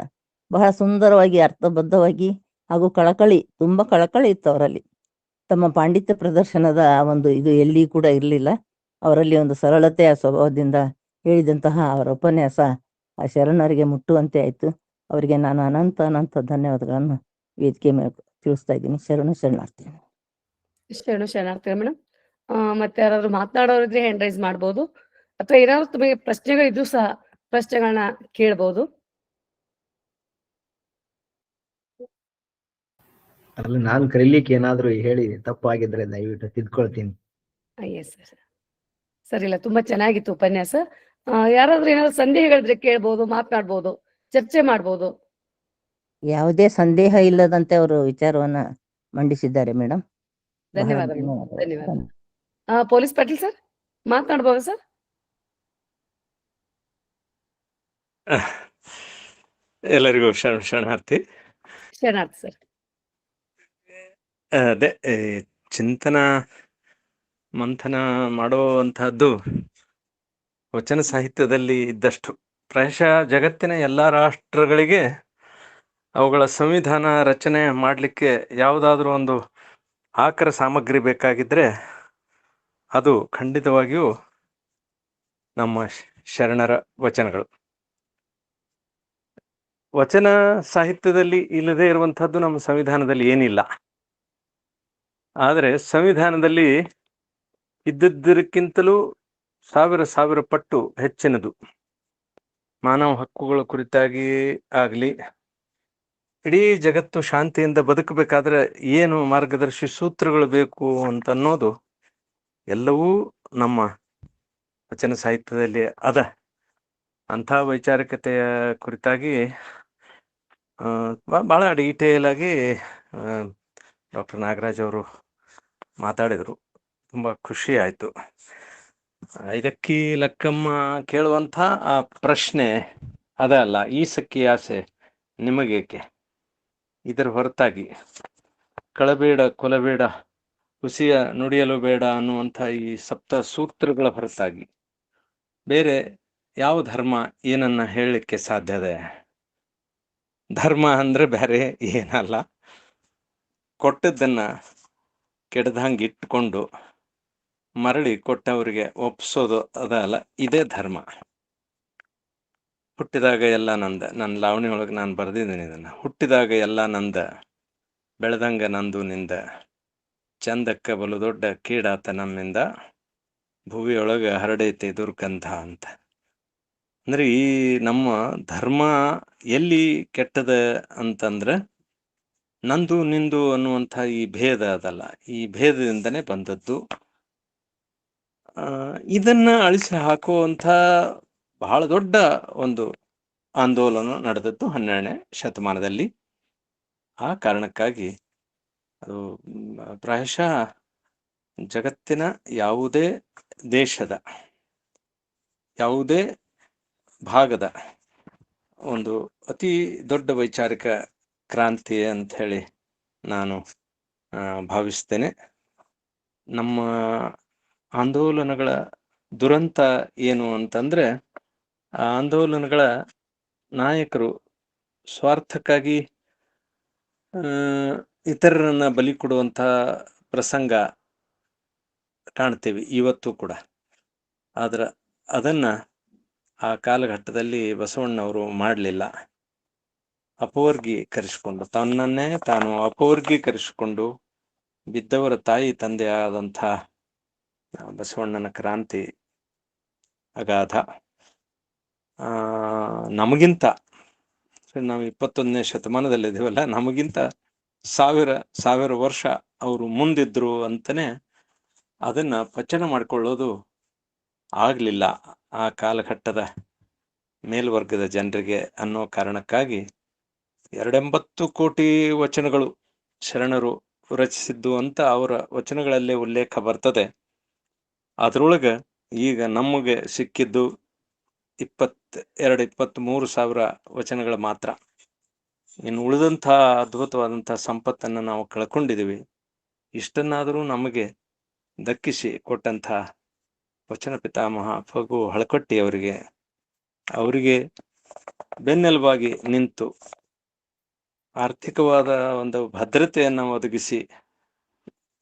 ಬಹಳ ಸುಂದರವಾಗಿ ಅರ್ಥಬದ್ಧವಾಗಿ ಹಾಗೂ ತುಂಬಾ ಕಳಕಳಿ ಇತ್ತು ಅವರಲ್ಲಿ. ತಮ್ಮ ಪಾಂಡಿತ್ಯ ಪ್ರದರ್ಶನದ ಒಂದು ಇದು ಎಲ್ಲಿ ಕೂಡ ಇರಲಿಲ್ಲ. ಅವರಲ್ಲಿ ಒಂದು ಸರಳತೆಯ ಸ್ವಭಾವದಿಂದ ಹೇಳಿದಂತಹ ಅವರ ಉಪನ್ಯಾಸ ಆ ಶರಣರಿಗೆ ಮುಟ್ಟುವಂತೆ ಆಯ್ತು. ಅವರಿಗೆ ನಾನು ಅನಂತ ಧನ್ಯವಾದಗಳನ್ನು ವೇದಿಕೆ ಮೇಲೆ ತಿಳಿಸ್ತಾ ಇದ್ದೀನಿ. ಶರಣಾರ್ಥಿ ಮೇಡಮ್. ಮತ್ತೆ ಯಾರಾದ್ರೂ ಮಾತನಾಡೋರಿದ್ರೆ ಹ್ಯಾಂಡ್ ರೈಸ್ ಮಾಡ್ಬೋದು, ಅಥವಾ ಏನಾದ್ರು ತಮಗೆ ಪ್ರಶ್ನೆಗಳಿದ್ರು ಸಹ ಪ್ರಶ್ನೆಗಳನ್ನ ಕೇಳ್ಬೋದು. ಅಲ್ಲ, ನಾನು ಕರೀಲಿಕ್ಕೆ ಏನಾದ್ರು ಹೇಳಿ ತಪ್ಪಾಗಿದ್ರೆ ದಯವಿಟ್ಟು ತಿದ್ಕೊಳ್ತೀನಿ. ಎಸ್ ಸರ್, ಇಲ್ಲ ತುಂಬಾ ಚೆನ್ನಾಗಿತ್ತು ಉಪನ್ಯಾಸ. ಯಾರಾದ್ರೂ ಏನಾದ್ರು ಸಂದೇಹಗಳಿದ್ರೆ ಕೇಳ್ಬೋದು, ಮಾತನಾಡ್ಬೋದು, ಚರ್ಚೆ ಮಾಡ್ಬೋದು. ಯಾವುದೇ ಸಂದೇಹ ಇಲ್ಲದಂತೆ ಅವರು ವಿಚಾರವನ್ನ ಮಂಡಿಸಿದ್ದಾರೆ ಮೇಡಮ್. ಧನ್ಯವಾದ. ಪೊಲೀಸ್ ಪಾಟೀಲ್ ಸರ್ ಮಾತನಾಡ್ಬೋದು ಸರ್? ಎಲ್ಲರಿಗೂ ಶರಣಾರ್ಥಿ ಸರ್. ಅದೇ ಚಿಂತನ ಮಂಥನ ಮಾಡುವಂತಹದ್ದು ವಚನ ಸಾಹಿತ್ಯದಲ್ಲಿ ಇದ್ದಷ್ಟು ಪ್ರಾಯಶಃ ಜಗತ್ತಿನ ಎಲ್ಲಾ ರಾಷ್ಟ್ರಗಳಿಗೆ ಅವುಗಳ ಸಂವಿಧಾನ ರಚನೆ ಮಾಡಲಿಕ್ಕೆ ಯಾವುದಾದ್ರೂ ಒಂದು ಆಕರ ಸಾಮಗ್ರಿ ಬೇಕಾಗಿದ್ರೆ ಅದು ಖಂಡಿತವಾಗಿಯೂ ನಮ್ಮ ಶರಣರ ವಚನಗಳು. ವಚನ ಸಾಹಿತ್ಯದಲ್ಲಿ ಇಲ್ಲದೆ ಇರುವಂತಹದ್ದು ನಮ್ಮ ಸಂವಿಧಾನದಲ್ಲಿ ಏನಿಲ್ಲ. ಆದರೆ ಸಂವಿಧಾನದಲ್ಲಿ ಇದ್ದದ್ದಕ್ಕಿಂತಲೂ ಸಾವಿರ ಪಟ್ಟು ಹೆಚ್ಚಿನದು ಮಾನವ ಹಕ್ಕುಗಳ ಕುರಿತಾಗಿ ಆಗಲಿ, ಇಡೀ ಜಗತ್ತು ಶಾಂತಿಯಿಂದ ಬದುಕಬೇಕಾದ್ರೆ ಏನು ಮಾರ್ಗದರ್ಶಿ ಸೂತ್ರಗಳು ಬೇಕು ಅಂತ ಅನ್ನೋದು ಎಲ್ಲವೂ ನಮ್ಮ ವಚನ ಸಾಹಿತ್ಯದಲ್ಲಿ ಅದ. ಅಂಥ ವೈಚಾರಿಕತೆಯ ಕುರಿತಾಗಿ ಭಾಳ ಡೀಟೇಲ್ ಆಗಿ ಡಾಕ್ಟರ್ ನಾಗರಾಜ್ ಅವರು ಮಾತಾಡಿದರು. ತುಂಬ ಖುಷಿ ಆಯಿತು. ಇದಕ್ಕಿ ಲಕ್ಕಮ್ಮ ಕೇಳುವಂಥ ಆ ಪ್ರಶ್ನೆ ಅದಲ್ಲ, ಈ ಸಖಿ ಆಸೆ ನಿಮಗೇಕೆ, ಇದರ ಹೊರತಾಗಿ ಕಳಬೇಡ ಕೊಲಬೇಡ ಹುಸಿಯ ನುಡಿಯಲು ಬೇಡ ಅನ್ನುವಂಥ ಈ ಸಪ್ತ ಸೂತ್ರಗಳ ಹೊರತಾಗಿ ಬೇರೆ ಯಾವ ಧರ್ಮ ಏನನ್ನ ಹೇಳಲಿಕ್ಕೆ ಸಾಧ್ಯದೆ? ಧರ್ಮ ಅಂದ್ರೆ ಬೇರೆ ಏನಲ್ಲ, ಕೊಟ್ಟದ್ದನ್ನ ಕೆಡದಂಗೆ ಇಟ್ಕೊಂಡು ಮರಳಿ ಕೊಟ್ಟವರಿಗೆ ಒಪ್ಸೋದು ಅದಲ್ಲ, ಇದೇ ಧರ್ಮ. ಹುಟ್ಟಿದಾಗ ಎಲ್ಲ ನಂದ, ನನ್ನ ಲಾವಣಿ ಒಳಗೆ ನಾನು ಬರೆದಿದ್ದೀನಿ ಇದನ್ನ. ಹುಟ್ಟಿದಾಗ ಎಲ್ಲ ನಂದ, ಬೆಳೆದಂಗ ನಂದು ನಿಂದ, ಚಂದಕ್ಕ ಬಲು ದೊಡ್ಡ ಕೀಡಾತ ನಮ್ಮಿಂದ, ಭುವಿಯೊಳಗೆ ಹರಡೈತೆ ದುರ್ಗಂಧ ಅಂತ. ಅಂದ್ರೆ ಈ ನಮ್ಮ ಧರ್ಮ ಎಲ್ಲಿ ಕೆಟ್ಟದ ಅಂತಂದ್ರೆ ನಂದು ನಿಂದು ಅನ್ನುವಂಥ ಈ ಭೇದ ಅದಲ್ಲ, ಈ ಭೇದದಿಂದನೇ ಬಂದದ್ದು. ಇದನ್ನ ಅಳಿಸಿ ಹಾಕುವಂಥ ಬಹಳ ದೊಡ್ಡ ಒಂದು ಆಂದೋಲನ ನಡೆದದ್ದು 12ನೇ ಶತಮಾನದಲ್ಲಿ. ಆ ಕಾರಣಕ್ಕಾಗಿ ಅದು ಪ್ರಾಯಶಃ ಜಗತ್ತಿನ ಯಾವುದೇ ದೇಶದ ಯಾವುದೇ ಭಾಗದ ಒಂದು ಅತಿ ದೊಡ್ಡ ವೈಚಾರಿಕ ಕ್ರಾಂತಿ ಅಂತ ಹೇಳಿ ನಾನು ಭಾವಿಸ್ತೇನೆ. ನಮ್ಮ ಆಂದೋಲನಗಳ ದುರಂತ ಏನು ಅಂತಂದ್ರೆ, ಆ ಆಂದೋಲನಗಳ ನಾಯಕರು ಸ್ವಾರ್ಥಕ್ಕಾಗಿ ಇತರರನ್ನ ಬಲಿ ಕೊಡುವಂಥ ಪ್ರಸಂಗ ಕಾಣ್ತೇವೆ ಇವತ್ತು ಕೂಡ. ಆದ್ರೆ ಅದನ್ನ ಆ ಕಾಲಘಟ್ಟದಲ್ಲಿ ಬಸವಣ್ಣವರು ಮಾಡಲಿಲ್ಲ. ಅಪವರ್ಗೀಕರಿಸಿಕೊಂಡು, ತನ್ನನ್ನೇ ತಾನು ಅಪವರ್ಗೀಕರಿಸಿಕೊಂಡು ಬಿದ್ದವರ ತಾಯಿ ತಂದೆ ಆದಂಥ ಬಸವಣ್ಣನ ಕ್ರಾಂತಿ ಅಗಾಧ. ನಮಗಿಂತ ನಾವು 21ನೇ ಶತಮಾನದಲ್ಲಿದ್ದೀವಲ್ಲ, ನಮಗಿಂತ ಸಾವಿರ ವರ್ಷ ಅವರು ಮುಂದಿದ್ರು ಅಂತಲೇ ಅದನ್ನ ಪಚನ ಮಾಡಿಕೊಳ್ಳೋದು ಆಗಲಿಲ್ಲ ಆ ಕಾಲಘಟ್ಟದ ಮೇಲ್ವರ್ಗದ ಜನರಿಗೆ ಅನ್ನೋ ಕಾರಣಕ್ಕಾಗಿ 280 ಕೋಟಿ ವಚನಗಳು ಶರಣರು ರಚಿಸಿದ್ದು ಅಂತ ಅವರ ವಚನಗಳಲ್ಲೇ ಉಲ್ಲೇಖ ಬರ್ತದೆ. ಅದರೊಳಗೆ ಈಗ ನಮಗೆ ಸಿಕ್ಕಿದ್ದು 23 ಸಾವಿರ ವಚನಗಳು ಮಾತ್ರ. ಇನ್ನು ಉಳಿದಂಥ ಅದ್ಭುತವಾದಂಥ ಸಂಪತ್ತನ್ನು ನಾವು ಕಳ್ಕೊಂಡಿದ್ದೀವಿ. ಇಷ್ಟನ್ನಾದರೂ ನಮಗೆ ದಕ್ಕಿಸಿ ಕೊಟ್ಟಂಥ ವಚನ ಪಿತಾಮಹ ಫಗು ಹಳಕಟ್ಟಿ ಅವರಿಗೆ ಬೆನ್ನೆಲುಬಾಗಿ ನಿಂತು ಆರ್ಥಿಕವಾದ ಒಂದು ಭದ್ರತೆಯನ್ನು ಒದಗಿಸಿ,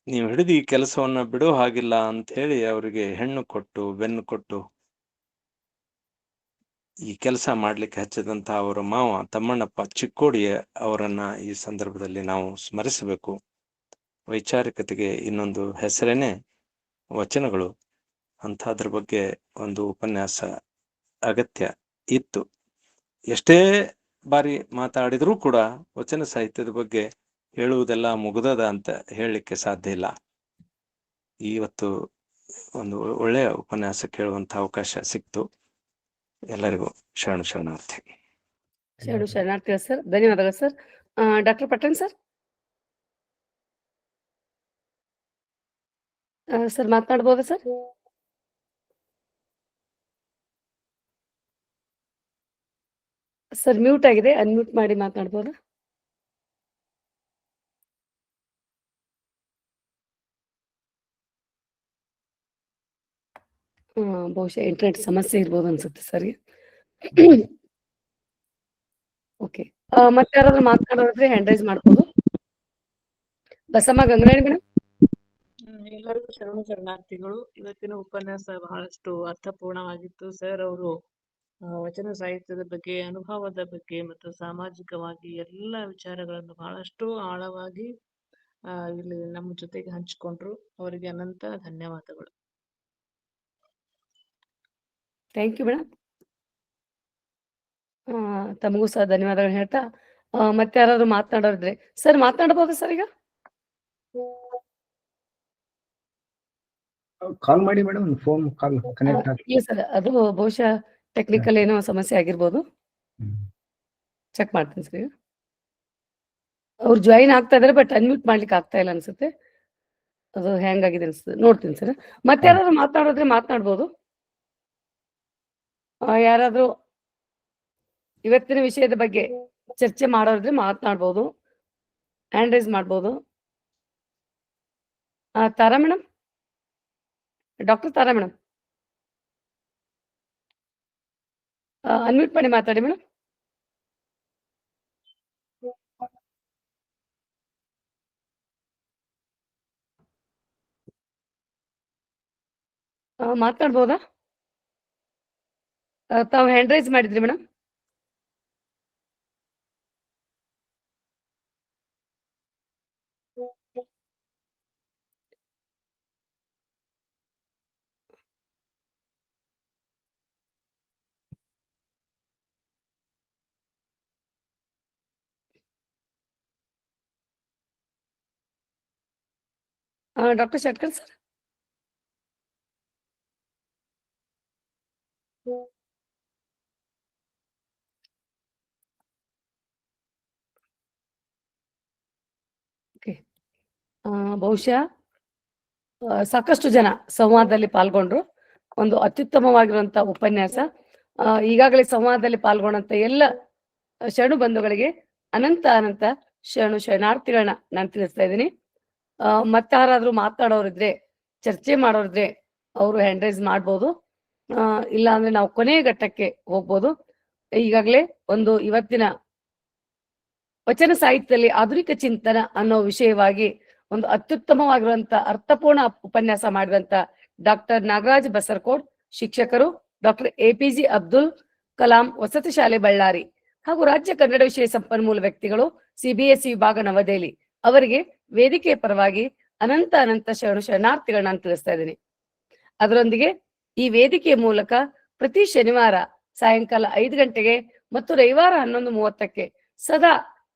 ನೀವು ಹಿಡಿದು ಈ ಕೆಲಸವನ್ನು ಬಿಡೋ ಹಾಗಿಲ್ಲ ಅಂತ ಹೇಳಿ ಅವರಿಗೆ ಹೆಣ್ಣು ಕೊಟ್ಟು ಬೆನ್ನು ಕೊಟ್ಟು ಈ ಕೆಲಸ ಮಾಡ್ಲಿಕ್ಕೆ ಹಚ್ಚಿದಂತ ಅವರ ಮಾವ ತಮ್ಮಣ್ಣಪ್ಪ ಚಿಕ್ಕೋಡಿ ಅವರನ್ನ ಈ ಸಂದರ್ಭದಲ್ಲಿ ನಾವು ಸ್ಮರಿಸಬೇಕು. ವೈಚಾರಿಕತೆಗೆ ಇನ್ನೊಂದು ಹೆಸರೇನೆ ವಚನಗಳು. ಅಂಥದ್ರ ಬಗ್ಗೆ ಒಂದು ಉಪನ್ಯಾಸ ಅಗತ್ಯ ಇತ್ತು. ಎಷ್ಟೇ ಬಾರಿ ಮಾತಾಡಿದ್ರೂ ಕೂಡ ವಚನ ಸಾಹಿತ್ಯದ ಬಗ್ಗೆ ಹೇಳುವುದೆಲ್ಲ ಮುಗ್ದದ ಅಂತ ಹೇಳಲಿಕ್ಕೆ ಸಾಧ್ಯ ಇಲ್ಲ. ಇವತ್ತು ಒಂದು ಒಳ್ಳೆಯ ಉಪನ್ಯಾಸ ಕೇಳುವಂತ ಅವಕಾಶ ಸಿಕ್ತು. ಎಲ್ಲರಿಗೂ ಶರಣಾರ್ಥಿ. ಶರಣಾರ್ಥಿಗಳು ಸರ್, ಧನ್ಯವಾದಗಳು sir. Doctor Pattan sir, sir ಮಾತನಾಡ್ಬೋದಾ ಸರ್? ಸರ್ ಮ್ಯೂಟ್ ಆಗಿದೆ, ಅನ್ಮ್ಯೂಟ್ ಮಾಡಿ ಮಾತನಾಡ್ಬೋದಾ? ಬಹುಶಃ ಇಂಟರ್ನೆಟ್ ಸಮಸ್ಯೆ ಇರ್ಬೋದು ಅನ್ಸುತ್ತೆ ಸರಿ. ಓಕೆ, ಮತ್ತೆ ಯಾರಾದ್ರೂ ಮಾತನಾಡೋದ್ರೆ ಹ್ಯಾಂಡ್ ರೈಸ್ ಮಾಡ್ಬೋದು. ಬಸಮ್ಮ ಗಂಗರಾಣಿ ಮೇಡಮ್. ಎಲ್ಲರಿಗೂ ಶರಣಾರ್ಥಿಗಳು. ಇವತ್ತಿನ ಉಪನ್ಯಾಸ ಬಹಳಷ್ಟು ಅರ್ಥಪೂರ್ಣವಾಗಿತ್ತು. ಸರ್ ಅವರು ವಚನ ಸಾಹಿತ್ಯದ ಬಗ್ಗೆ, ಅನುಭವದ ಬಗ್ಗೆ ಮತ್ತು ಸಾಮಾಜಿಕವಾಗಿ ಎಲ್ಲ ವಿಚಾರಗಳನ್ನು ಬಹಳಷ್ಟು ಆಳವಾಗಿ ಇಲ್ಲಿ ನಮ್ಮ ಜೊತೆಗೆ ಹಂಚಿಕೊಂಡ್ರು. ಅವರಿಗೆ ಅನಂತ ಧನ್ಯವಾದಗಳು. Thank you madam. ತಮಗೂ ಸಹ ಧನ್ಯವಾದಗಳು ಹೇಳ್ತಾ, ಮತ್ತೆ ಯಾರಾದ್ರೂ ಮಾತನಾಡೋರಿದ್ರೆ ಸರ್ ಮಾತನಾಡಬಹುದು ಸರ್. ಈಗ ಕಾಲ್ ಮಾಡಿ ಮೇಡಮ್, ಫೋನ್ ಕಾಲ್ ಕನೆಕ್ಟ್ ಇಲ್ಲ ಸರ್, ಅದು ಬಹುಶಃ ಟೆಕ್ನಿಕಲ್ ಏನೋ ಸಮಸ್ಯೆ ಆಗಿರ್ಬೋದು. ಹ್ಮ್. ಚೆಕ್ ಮಾಡ್ತೀನಿ ಸರ್. ಅವ್ರು ಜಾಯಿನ್ ಆಗ್ತಾ ಇದಾರೆ, ಬಟ್ ಅನ್ಮ್ಯೂಟ್ ಮಾಡ್ಲಿಕ್ಕೆ ಆಗ್ತಾ ಇಲ್ಲ ಅನ್ಸುತ್ತೆ. ಅದು ಹ್ಯಾಂಗ್ ಆಗಿದೆ ಅನ್ಸುತ್ತೆ. ನೋಡ್ತೀನಿ ಸರ್. ಮತ್ತೆ ಯಾರಾದ್ರೂ ಮಾತನಾಡಿದ್ರೆ ಮಾತನಾಡ್ಬೋದು. ಯಾರಾದ್ರೂ ಇವತ್ತಿನ ವಿಷಯದ ಬಗ್ಗೆ ಚರ್ಚೆ ಮಾಡೋರಿದ್ರೆ ಮಾತನಾಡ್ಬೋದು, ಹ್ಯಾಂಡ್ ರೈಸ್ ಮಾಡ್ಬೋದು. ತಾರಾ ಮೇಡಮ್, ಡಾಕ್ಟರ್ ತಾರಾ ಮೇಡಮ್, ಅನ್ಮ್ಯೂಟ್ ಮಾಡಿ ಮಾತಾಡಿ ಮೇಡಮ್. ಮಾತನಾಡ್ಬೋದಾ? ತಾವು ಹ್ಯಾಂಡ್ ರೈಸ್ ಮಾಡಿದ್ರಿ madam. Doctor Shetkar sir. Okay. ಬಹುಶಃ ಸಾಕಷ್ಟು ಜನ ಸಂವಾದದಲ್ಲಿ ಪಾಲ್ಗೊಂಡ್ರು. ಒಂದು ಅತ್ಯುತ್ತಮವಾಗಿರುವಂತ ಉಪನ್ಯಾಸ. ಈಗಾಗಲೇ ಸಂವಾದದಲ್ಲಿ ಪಾಲ್ಗೊಂಡಂತ ಎಲ್ಲ ಶರಣು ಬಂಧುಗಳಿಗೆ ಅನಂತ ಅನಂತ ಶರಣಾರ್ಥಿಗಳನ್ನ ನಾನು ತಿಳಿಸ್ತಾ ಇದ್ದೀನಿ. ಮತ್ತಾರಾದ್ರೂ ಮಾತಾಡೋರಿದ್ರೆ, ಚರ್ಚೆ ಮಾಡೋರಿದ್ರೆ ಅವರು ಹ್ಯಾಂಡ್ ರೈಸ್ ಮಾಡ್ಬೋದು. ಇಲ್ಲ ಅಂದ್ರೆ ನಾವು ಕೊನೆಯ ಘಟ್ಟಕ್ಕೆ ಹೋಗ್ಬೋದು. ಈಗಾಗಲೇ ಒಂದು ಇವತ್ತಿನ ವಚನ ಸಾಹಿತ್ಯದಲ್ಲಿ ಆಧುನಿಕ ಚಿಂತನ ಅನ್ನೋ ವಿಷಯವಾಗಿ ಒಂದು ಅತ್ಯುತ್ತಮವಾಗಿರುವಂತ ಅರ್ಥಪೂರ್ಣ ಉಪನ್ಯಾಸ ಮಾಡಿದಂತ ಡಾಕ್ಟರ್ ನಾಗರಾಜ್ ಬಸರಕೋಡ್, ಶಿಕ್ಷಕರು, ಡಾಕ್ಟರ್ APJ ಅಬ್ದುಲ್ ಕಲಾಂ ವಸತಿ ಶಾಲೆ ಬಳ್ಳಾರಿ, ಹಾಗೂ ರಾಜ್ಯ ಕನ್ನಡ ವಿಷಯ ಸಂಪನ್ಮೂಲ ವ್ಯಕ್ತಿಗಳು, CBSE ವಿಭಾಗ ನವದೆಹಲಿ ಅವರಿಗೆ ವೇದಿಕೆಯ ಪರವಾಗಿ ಅನಂತ ಅನಂತ ಶರಣಾರ್ಥಿಗಳನ್ನ ನಾನು ತಿಳಿಸ್ತಾ ಇದ್ದೀನಿ. ಅದರೊಂದಿಗೆ ಈ ವೇದಿಕೆಯ ಮೂಲಕ ಪ್ರತಿ ಶನಿವಾರ ಸಾಯಂಕಾಲ 5 ಗಂಟೆಗೆ ಮತ್ತು ರವಿವಾರ 11:30ಕ್ಕೆ ಸದಾ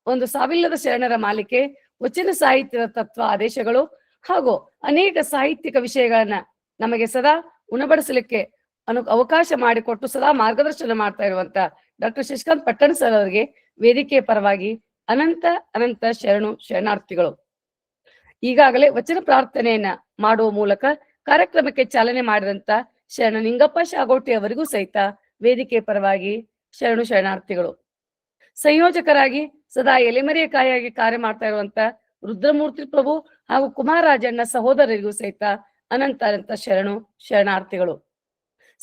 ಒಂದು ಸಾವಿಲ್ಲದ ಶರಣರ ಮಾಲಿಕೆ, ವಚನ ಸಾಹಿತ್ಯದ ತತ್ವ ಆದೇಶಗಳು ಹಾಗೂ ಅನೇಕ ಸಾಹಿತ್ಯಿಕ ವಿಷಯಗಳನ್ನ ನಮಗೆ ಸದಾ ಉಣಬಡಿಸಲಿಕ್ಕೆ ಅವಕಾಶ ಮಾಡಿಕೊಟ್ಟು ಸದಾ ಮಾರ್ಗದರ್ಶನ ಮಾಡ್ತಾ ಇರುವಂತ ಡಾಕ್ಟರ್ ಶಶಿಕಾಂತ್ ಪಟ್ಟಣ ಸರ್ ಅವರಿಗೆ ವೇದಿಕೆಯ ಪರವಾಗಿ ಅನಂತ ಅನಂತ ಶರಣಾರ್ಥಿಗಳು. ಈಗಾಗಲೇ ವಚನ ಪ್ರಾರ್ಥನೆಯನ್ನ ಮಾಡುವ ಮೂಲಕ ಕಾರ್ಯಕ್ರಮಕ್ಕೆ ಚಾಲನೆ ಮಾಡಿದಂತ ಶರಣ ನಿಂಗಪ್ಪ ಶಾಗೋಟಿ ಅವರಿಗೂ ಸಹಿತ ವೇದಿಕೆಯ ಪರವಾಗಿ ಶರಣಾರ್ಥಿಗಳು. ಸಂಯೋಜಕರಾಗಿ ಸದಾ ಎಲೆಮರೆಯ ಕಾಯಾಗಿ ಕಾರ್ಯ ಮಾಡ್ತಾ ಇರುವಂತ ರುದ್ರಮೂರ್ತಿ ಪ್ರಭು ಹಾಗೂ ಕುಮಾರರಾಜಣ್ಣ ಸಹೋದರರಿಗೂ ಸಹಿತ ಅನಂತ ಅನಂತ ಶರಣಾರ್ಥಿಗಳು.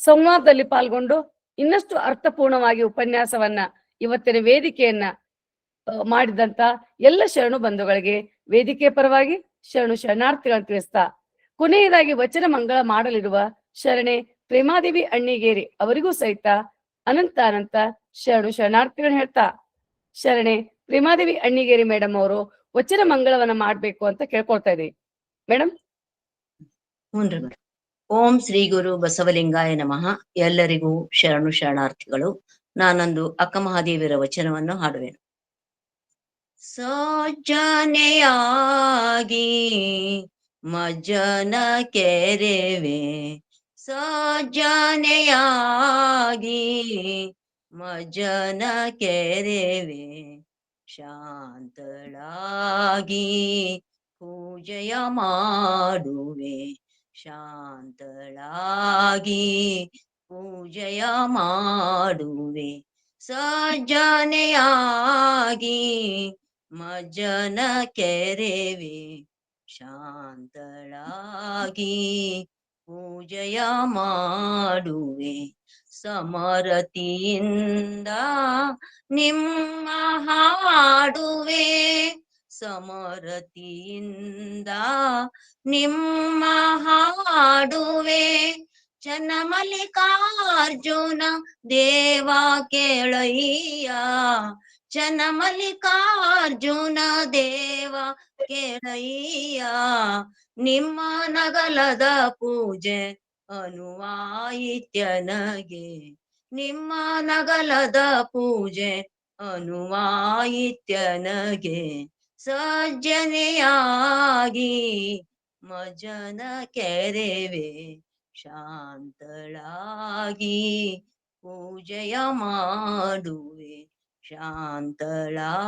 ಸಂವಾದದಲ್ಲಿ ಪಾಲ್ಗೊಂಡು ಇನ್ನಷ್ಟು ಅರ್ಥಪೂರ್ಣವಾಗಿ ಉಪನ್ಯಾಸವನ್ನ ಇವತ್ತಿನ ವೇದಿಕೆಯನ್ನ ಮಾಡಿದಂತ ಎಲ್ಲ ಶರಣು ಬಂಧುಗಳಿಗೆ ವೇದಿಕೆಯ ಪರವಾಗಿ ಶರಣಾರ್ಥಿಗಳನ್ನು ತಿಳಿಸ್ತಾ, ಕೊನೆಯದಾಗಿ ವಚನ ಮಂಗಳ ಮಾಡಲಿರುವ ಶರಣೆ ಪ್ರೇಮಾದೇವಿ ಅಣ್ಣಿಗೇರಿ ಅವರಿಗೂ ಸಹಿತ ಅನಂತ ಅನಂತ ಶರಣಾರ್ಥಿಗಳನ್ನ ಹೇಳ್ತಾ, ಶರಣೆ ಪ್ರೇಮಾದೇವಿ ಅಣ್ಣಿಗೇರಿ ಮೇಡಮ್ ಅವರು ವಚನ ಮಂಗಳವನ್ನ ಮಾಡ್ಬೇಕು ಅಂತ ಕೇಳ್ಕೊಳ್ತಾ ಇದೀವಿ ಮೇಡಮ್. ಹ್ಞೂನ್ರಿ ಮೇಡಮ್. ಓಂ ಶ್ರೀ ಗುರು ಬಸವಲಿಂಗಾಯ ನಮಃ. ಎಲ್ಲರಿಗೂ ಶರಣಾರ್ಥಿಗಳು. ನಾನೊಂದು ಅಕ್ಕ ಮಹಾದೇವಿಯರ ವಚನವನ್ನು ಹಾಡುವೆನು. ಸಜ್ಜನೆಯಾಗಿ ಮಜ್ಜನ ಕೆರೆವೆ, ಸಜ್ಜನೆಯಾಗಿ ಮಜ್ಜನ ಕೆರೆವೆ, ಶಾಂತಳಾಗಿ ಪೂಜೆಯ ಮಾಡುವೆ, ಶಾಂತಳಾಗಿ ಪೂಜೆಯ ಮಾಡುವೆ, ಸಜ್ಜನೆಯಾಗಿ ಮಜ್ಜನ ಕೆರೆವೆ, ಶಾಂತಳಾಗಿ ಪೂಜೆಯ ಮಾಡುವೆ, ಸಮರತಿಯಿಂದ ನಿಮ್ಮ ಹಾಡುವೆ, ಸಮರತಿಯಿಂದ ನಿಮ್ಮ ಹಾಡುವೆ, ಚನ್ನಮಲ್ಲಿಕಾರ್ಜುನ ದೇವ ಕೇಳಯ್ಯ, ಚನ್ನಮಲ್ಲಿಕಾರ್ಜುನ ದೇವ ಕೇಳಯ್ಯ, ನಿಮ್ಮ ನಗಲದ ಪೂಜೆ ಅನುವಾಯಿತ್ಯನಗೆ, ನಿಮ್ಮ ನಗಲದ ಪೂಜೆ ಅನುವಾಯಿತ್ಯನಗೆ, ಸಜ್ಜನೆಯಾಗಿ ಮಜ್ಜನ ಕೆರೆವೆ, ಶಾಂತಳಾಗಿ ಪೂಜೆಯ ಮಾಡುವೆ ಶಾಂತಳಾಗಿ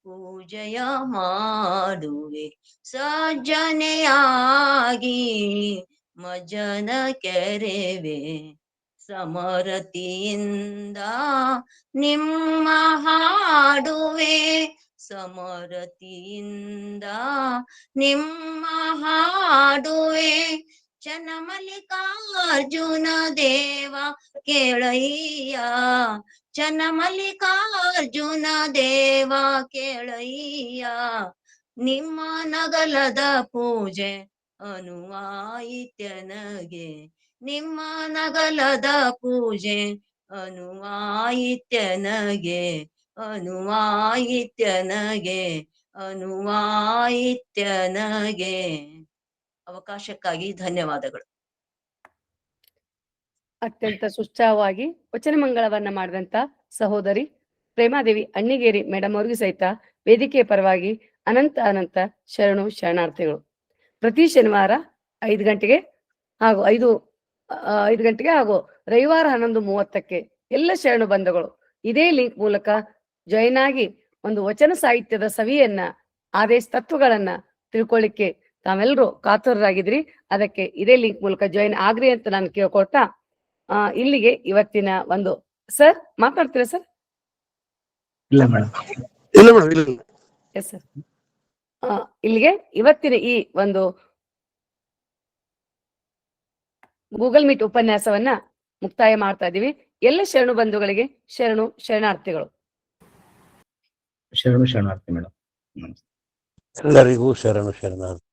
ಪೂಜೆಯ ಮಾಡುವೆ ಸಜ್ಜನೆಯಾಗಿ ಮಜ್ಜನ ಕೆರೆವೆ ಸಮರತಿಯಿಂದ ನಿಮ್ಮ ಹಾಡುವೆ ಸಮರತಿಯಿಂದ ನಿಮ್ಮ ಹಾಡುವೆ ಚನ್ನಮಲ್ಲಿಕಾರ್ಜುನ ದೇವ ಕೇಳಯ್ಯ ಚನ್ನಮಲ್ಲಿಕಾರ್ಜುನ ದೇವ ಕೇಳಯ್ಯ ನಿಮ್ಮ ನಗಲದ ಪೂಜೆ ಅನುವಾಯಿತ್ಯನಗೆ ನಿಮ್ಮ ನಗಲದ ಪೂಜೆ ಅನುವಾಯಿತ್ಯನಗೆ ಅನುವಾಯಿತ್ಯನಗೆ ಅನುವಾಯಿತ್ಯನಗೆ. ಅವಕಾಶಕ್ಕಾಗಿ ಧನ್ಯವಾದಗಳು. ಅತ್ಯಂತ ಸುಶ್ರಾವವಾಗಿ ವಚನ ಮಂಗಳವನ್ನ ಮಾಡಿದಂತ ಸಹೋದರಿ ಪ್ರೇಮಾದೇವಿ ಅಣ್ಣಿಗೇರಿ ಮೇಡಮ್ ಅವ್ರಿಗೂ ಸಹಿತ ವೇದಿಕೆಯ ಪರವಾಗಿ ಅನಂತ ಶರಣು ಶರಣಾರ್ಥಿಗಳು. ಪ್ರತಿ ಶನಿವಾರ 5 ಗಂಟೆಗೆ ಹಾಗೂ 5 ಗಂಟೆಗೆ ಹಾಗೂ ರವಿವಾರ 11:30ಕ್ಕೆ ಎಲ್ಲ ಶರಣು ಬಂಧುಗಳು ಇದೇ ಲಿಂಕ್ ಮೂಲಕ ಜಾಯಿನ್ ಆಗಿ ಒಂದು ವಚನ ಸಾಹಿತ್ಯದ ಸವಿಯನ್ನ ಆದೇಶ ತತ್ವಗಳನ್ನ ತಿಳ್ಕೊಳ್ಳಿಕ್ಕೆ ತಾವೆಲ್ಲರೂ ಕಾತುರರಾಗಿದ್ರಿ. ಅದಕ್ಕೆ ಇದೇ ಲಿಂಕ್ ಮೂಲಕ ಜಾಯಿನ್ ಆಗ್ರಿ ಅಂತ ನಾನು ಕೇಳ್ಕೊಳ್ತಾ ಇಲ್ಲಿಗೆ ಇವತ್ತಿನ ಒಂದು ಸರ್ ಮಾತಾಡ್ತೀರಾ ಸರ್? ಇಲ್ಲ ಮೇಡಮ್. ಇಲ್ಲ ಮೇಡಮ್, ಇಲ್ಲ. Yes sir. ಇಲ್ಲಿಗೆ ಇವತ್ತಿನ ಈ ಒಂದು ಗೂಗಲ್ ಮೀಟ್ ಉಪನ್ಯಾಸವನ್ನ ಮುಕ್ತಾಯ ಮಾಡ್ತಾ ಇದೀವಿ. ಎಲ್ಲ ಶರಣು ಬಂಧುಗಳಿಗೆ ಶರಣು ಶರಣಾರ್ಥಿಗಳು. ಶರಣು ಶರಣಾರ್ಥಿ ಮೇಡಮ್. ಎಲ್ಲರಿಗೂ ಶರಣು ಶರಣಾರ್ಥಿ.